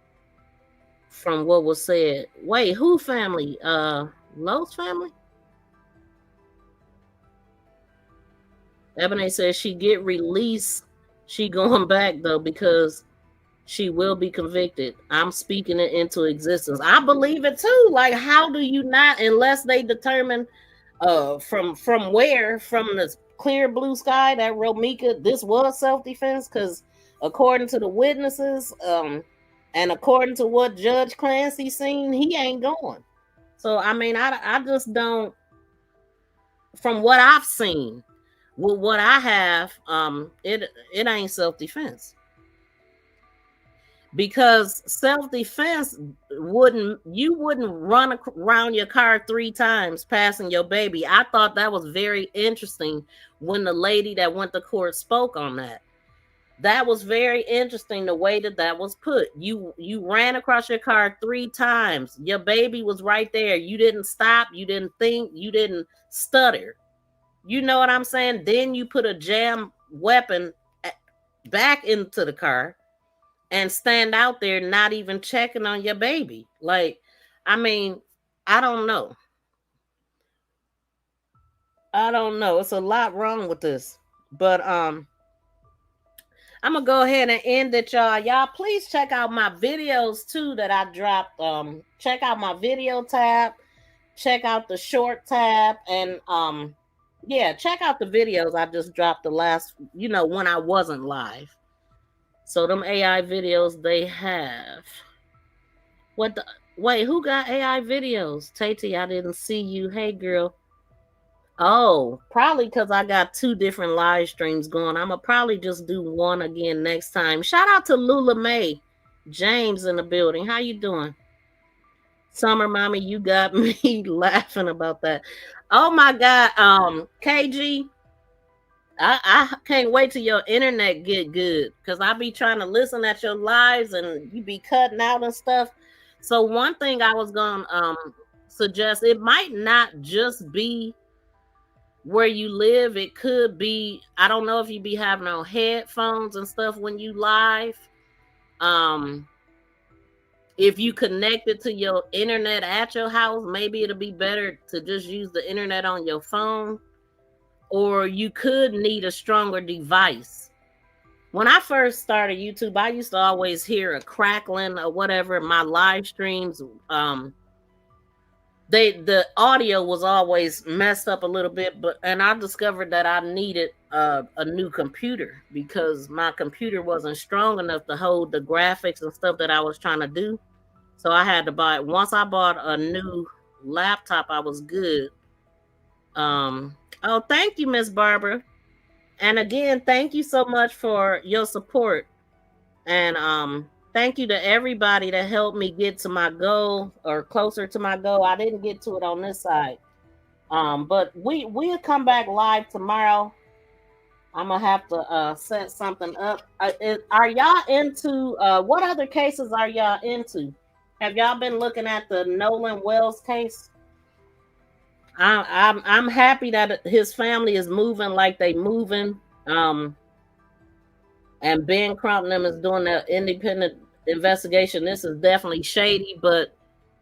from what was said. Wait, who family? Lowe's family? Ebony says she get released. She going back though because she will be convicted. I'm speaking it into existence. I believe it too. Like, how do you not, unless they determine from where, from the clear blue sky, that Romeca, this was self-defense? Because according to the witnesses, and according to what Judge Clancy seen, he ain't going. So I mean, I just don't, from what I've seen, with what I have, it ain't self-defense. Because self-defense wouldn't run around your car 3 times passing your baby. I thought that was very interesting when the lady that went to court spoke on that. That was very interesting, the way that was put. You ran across your car 3 times. Your baby was right there. You didn't stop. You didn't think. You didn't stutter. You know what I'm saying? Then you put a jam weapon back into the car and stand out there not even checking on your baby. Like, I mean, I don't know. It's a lot wrong with this. But I'm gonna go ahead and end it, y'all. Y'all please check out my videos too that I dropped. Check out my video tab, check out the short tab, and yeah, check out the videos I just dropped the last, when I wasn't live. So them AI videos they have. Wait, who got AI videos? Tati, I didn't see you. Hey, girl. Oh, probably because I got 2 different live streams going. I'm going to probably just do one again next time. Shout out to Lula May. James in the building. How you doing? Summer Mommy, you got me laughing about that. Oh, my God. KG, I can't wait till your internet get good, because I be trying to listen at your lives and you be cutting out and stuff. So one thing I was going to suggest, it might not just be where you live. It could be, I don't know if you be having on headphones and stuff when you live. If you connect it to your internet at your house, maybe it'll be better to just use the internet on your phone. Or you could need a stronger device. When I first started YouTube, I used to always hear a crackling or whatever in my live streams. The audio was always messed up a little bit, and I discovered that I needed a new computer, because my computer wasn't strong enough to hold the graphics and stuff that I was trying to do. So I had to buy. Once I bought a new laptop, I was good. Oh, thank you, Miss Barbara. And again, thank you so much for your support. And Thank you to everybody that helped me get to my goal or closer to my goal. I didn't get to it on this side. But we'll come back live tomorrow. I'm gonna have to set something up. Are y'all into what other cases are y'all into? Have y'all been looking at the Nolan Wells case? I'm happy that his family is moving like they moving. And Ben Crump them is doing the independent investigation. This is definitely shady, but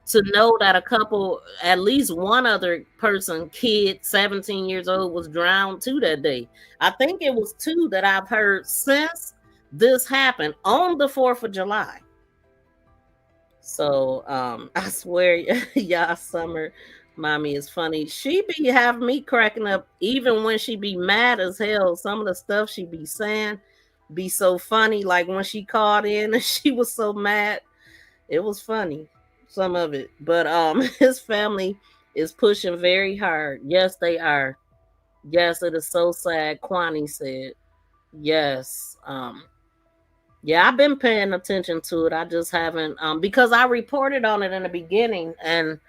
to know that a couple, at least one other person, kid, 17 years old, was drowned too that day. I think it was two that I've heard since this happened on the 4th of July. So I swear, y'all, Summer mommy is funny. She be having me cracking up even when she be mad as hell. Some of the stuff she be saying be so funny. Like when she called in and she was so mad. It was funny, some of it. But his family is pushing very hard. Yes, they are. Yes, it is so sad. Kwani said. Yes. Yeah, I've been paying attention to it. I just haven't because I reported on it in the beginning. And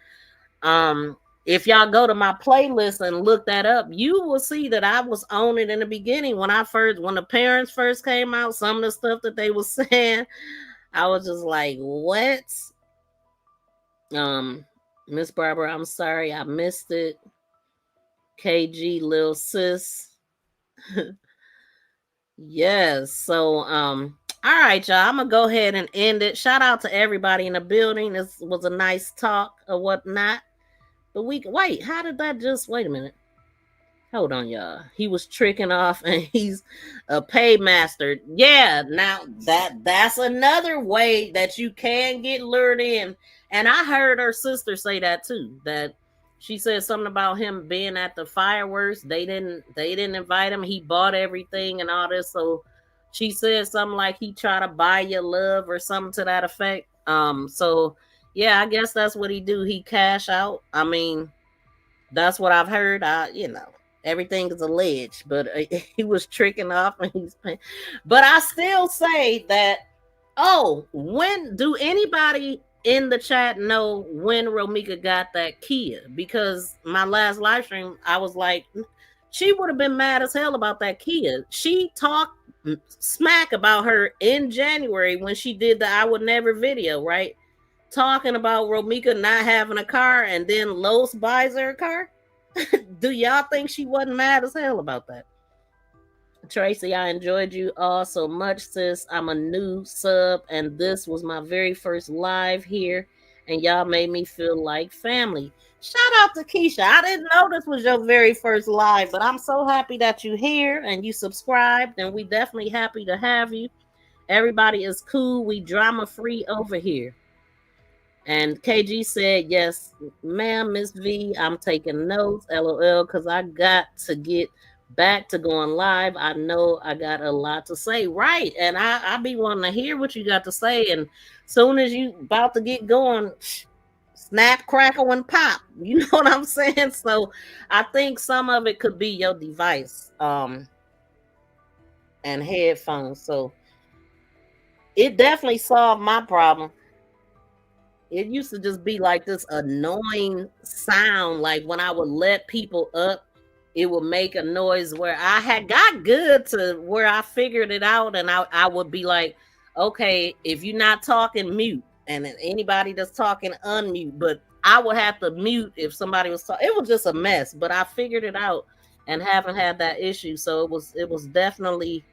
if y'all go to my playlist and look that up, you will see that I was on it in the beginning when the parents first came out, some of the stuff that they were saying, I was just like, what? Miss Barbara, I'm sorry I missed it. KG, Lil Sis. Yes. So all right, y'all. I'm gonna go ahead and end it. Shout out to everybody in the building. This was a nice talk or whatnot. But wait, how did that just wait a minute? Hold on, y'all. He was tricking off and he's a paymaster. Yeah, now that's another way that you can get lured in. And I heard her sister say that too. That she said something about him being at the fireworks. They didn't invite him. He bought everything and all this. So she said something like he tried to buy your love or something to that effect. So yeah, I guess that's what he do. He cash out. I mean, that's what I've heard. Everything is alleged, but he was tricking off and he's paying. But I still say that, when do anybody in the chat know when Romeca got that Kia? Because my last live stream, I was like, she would have been mad as hell about that Kia. She talked smack about her in January when she did the I Would Never video, right? Talking about Romeca not having a car, and then Los buys her a car. Do y'all think she wasn't mad as hell about that? Tracy, I enjoyed you all so much, sis. I'm a new sub, and this was my very first live here, and y'all made me feel like family. Shout out to Keisha. I didn't know this was your very first live, but I'm so happy that you're here and you subscribed, and we definitely happy to have you. Everybody is cool. We drama free over here. And KG said, yes, ma'am, Miss V, I'm taking notes, LOL, because I got to get back to going live. I know I got a lot to say. Right. And I be wanting to hear what you got to say. And soon as you about to get going, snap, crackle, and pop. You know what I'm saying? So I think some of it could be your device and headphones. So it definitely solved my problem. It used to just be like this annoying sound. Like when I would let people up, it would make a noise where I had got good to where I figured it out. And I would be like, okay, if you're not talking, mute. And anybody that's talking, unmute. But I would have to mute if somebody was talking. It was just a mess, but I figured it out and haven't had that issue. So it was definitely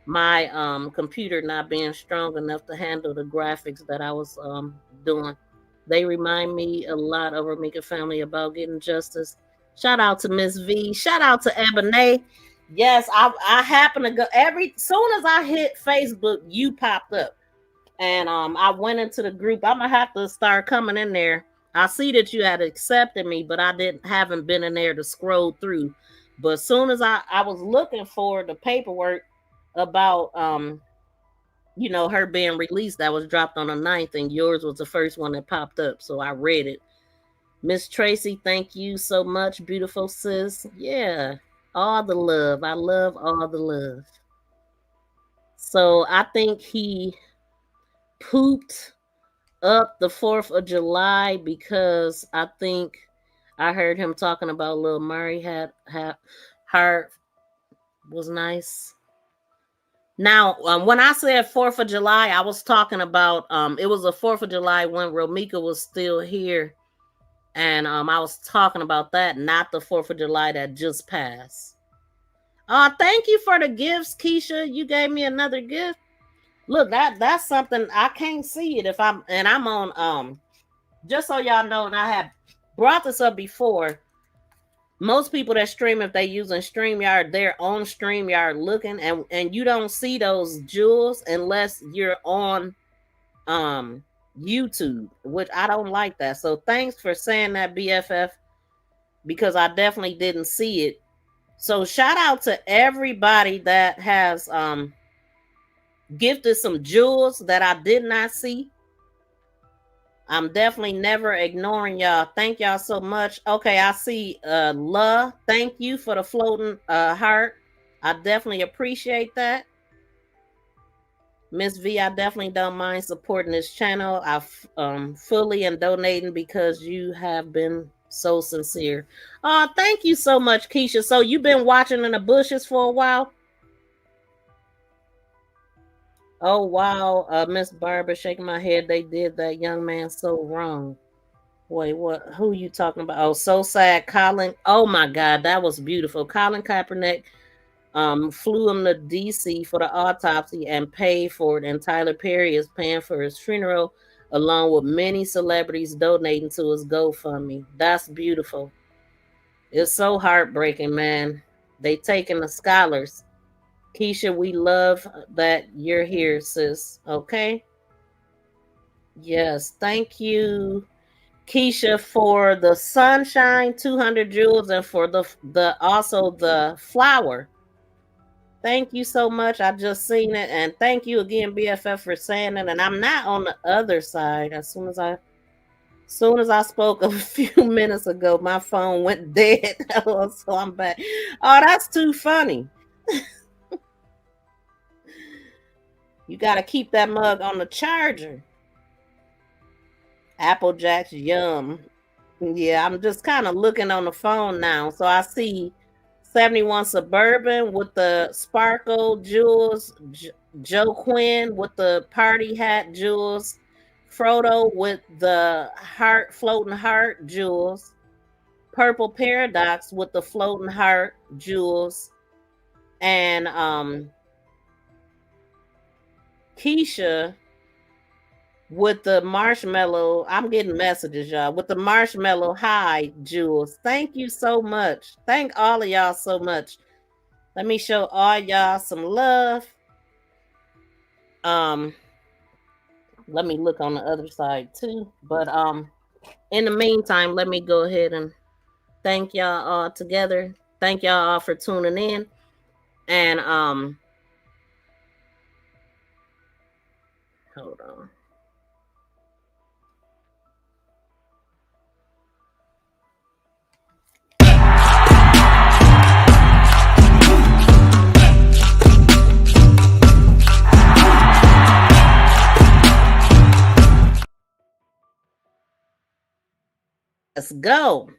my computer not being strong enough to handle the graphics that I was doing. They remind me a lot of Romeca family about getting justice. Shout out to Miss V. Shout out to Ebony. Yes, I happen to go soon as I hit Facebook, you popped up. And I went into the group. I'm gonna have to start coming in there. I see that you had accepted me, but I haven't been in there to scroll through. But as soon as I was looking for the paperwork about her being released, that was dropped on the 9th, and yours was the first one that popped up, so I read it. Miss Tracy, thank you so much, beautiful sis. Yeah, all the love. I love all the love. So I think he pooped up the 4th of July because I think I heard him talking about Lil Murray had heart was nice. Now, when I said 4th of July, I was talking about it was the 4th of July when Romeca was still here. And I was talking about that, not the 4th of July that just passed. Thank you for the gifts, Keisha. You gave me another gift. Look, that's something I can't see it if I'm on just so y'all know, and I have brought this up before. Most people that stream, if they using StreamYard, they're on StreamYard looking, and you don't see those jewels unless you're on YouTube, which I don't like that. So thanks for saying that, BFF, because I definitely didn't see it. So shout out to everybody that has gifted some jewels that I did not see. I'm definitely never ignoring y'all. Thank y'all so much. Okay, I see La. Thank you for the floating heart. I definitely appreciate that. Miss V, I definitely don't mind supporting this channel. I fully and donating because you have been so sincere. Thank you so much, Keisha. So you've been watching in the bushes for a while? Oh, wow. Miss Barbara shaking my head. They did that young man so wrong. Wait, what? Who you talking about? Oh, so sad. Colin. Oh, my God. That was beautiful. Colin Kaepernick flew him to D.C. for the autopsy and paid for it. And Tyler Perry is paying for his funeral, along with many celebrities donating to his GoFundMe. That's beautiful. It's so heartbreaking, man. They taking the scholars. Keisha, we love that you're here, sis. Okay? Yes. Thank you, Keisha, for the sunshine, 200 jewels, and for the also the flower. Thank you so much. I just seen it, and thank you again, BFF, for saying it. And I'm not on the other side. As soon as I spoke a few minutes ago, my phone went dead. So I'm back. Oh, that's too funny. You got to keep that mug on the charger. Apple Jacks, yum. Yeah, I'm just kind of looking on the phone now. So I see 71 Suburban with the sparkle jewels, Joe Quinn with the party hat jewels, Frodo with the floating heart jewels, Purple Paradox with the floating heart jewels, and Keisha with the marshmallow. I'm getting messages, y'all, with the marshmallow high jewels. Thank you so much. Thank all of y'all so much. Let me show all y'all some love. Let me look on the other side too. But in the meantime, let me go ahead and thank y'all all together. Thank y'all all for tuning in. And hold on. Let's go.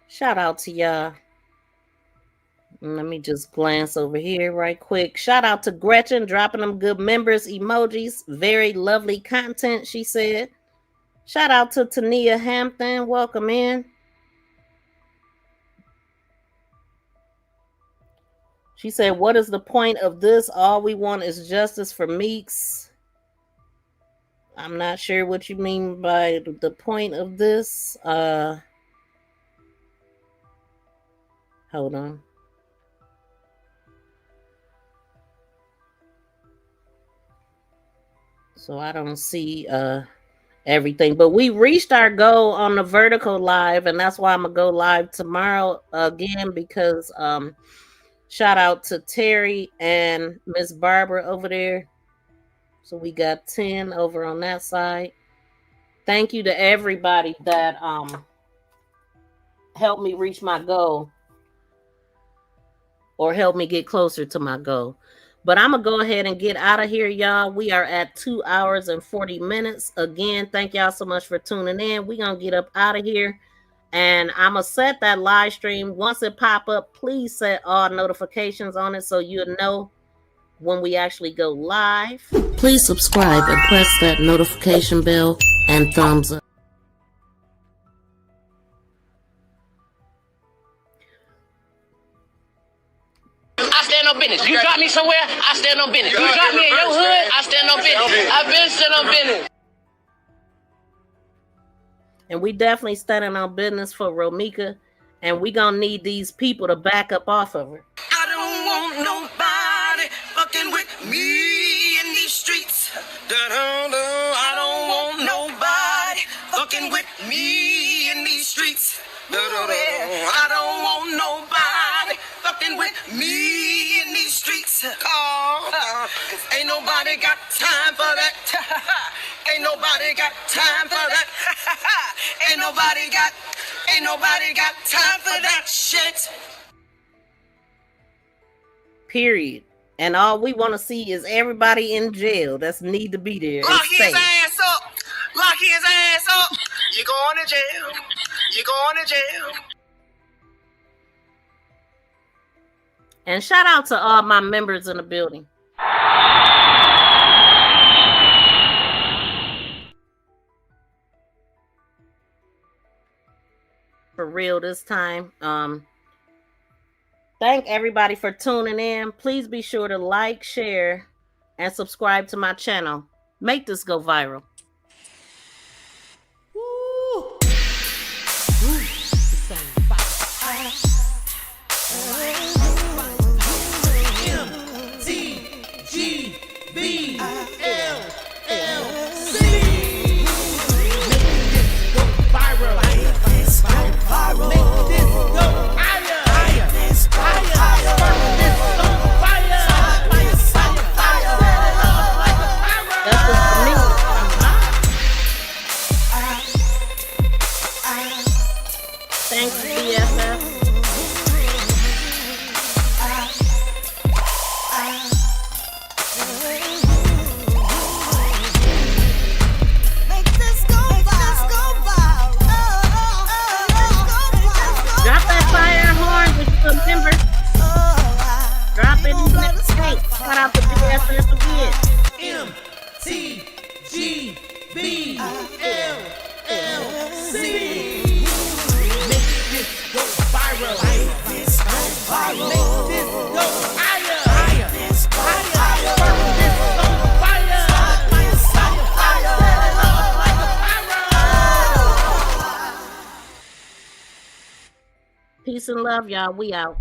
Shout out to y'all. Let me just glance over here right quick. Shout out to Gretchen dropping them good members emojis. Very lovely content, she said. Shout out to Tania Hampton. Welcome in. She said, what is the point of this? All we want is justice for Meeks. I'm not sure what you mean by the point of this. Hold on. So I don't see everything, but we reached our goal on the vertical live, and that's why I'm gonna go live tomorrow again, because shout out to Terry and Miss Barbara over there. So we got 10 over on that side. thank you to everybody that helped me reach my goal or help me get closer to my goal. But I'm gonna go ahead and get out of here, y'all. We are at 2 hours and 40 minutes. Again, thank y'all so much for tuning in. We're gonna get up out of here, and I'm gonna set that live stream. Once it pop up, please set all notifications on it so you'll know when we actually go live. Please subscribe and press that notification bell and thumbs up. I stand on business. You drop me somewhere, I stand on business. You drop me in your hood, I stand on business. I've been standing on business. And we definitely standing on business for Romeca, and we gonna need these people to back up off of her. I don't want nobody fucking with me in these streets. I don't want nobody fucking with me in these streets. I don't want nobody fucking with me in these streets. Ain't nobody got time for that. Ain't nobody got time for that. Ain't nobody got time for that shit. Period. And all we want to see is everybody in jail that's need to be there. Lock his ass up. Lock his ass up. You going to jail. You going to jail. And shout out to all my members in the building. For real this time. Thank everybody for tuning in. Please be sure to like, share, and subscribe to my channel. Make this go viral. Thanks, BFF. Drop that fire horn with some members. Drop it in the next tank. Shout out to BFF again. MTGBLLC. Peace and love, y'all. We out.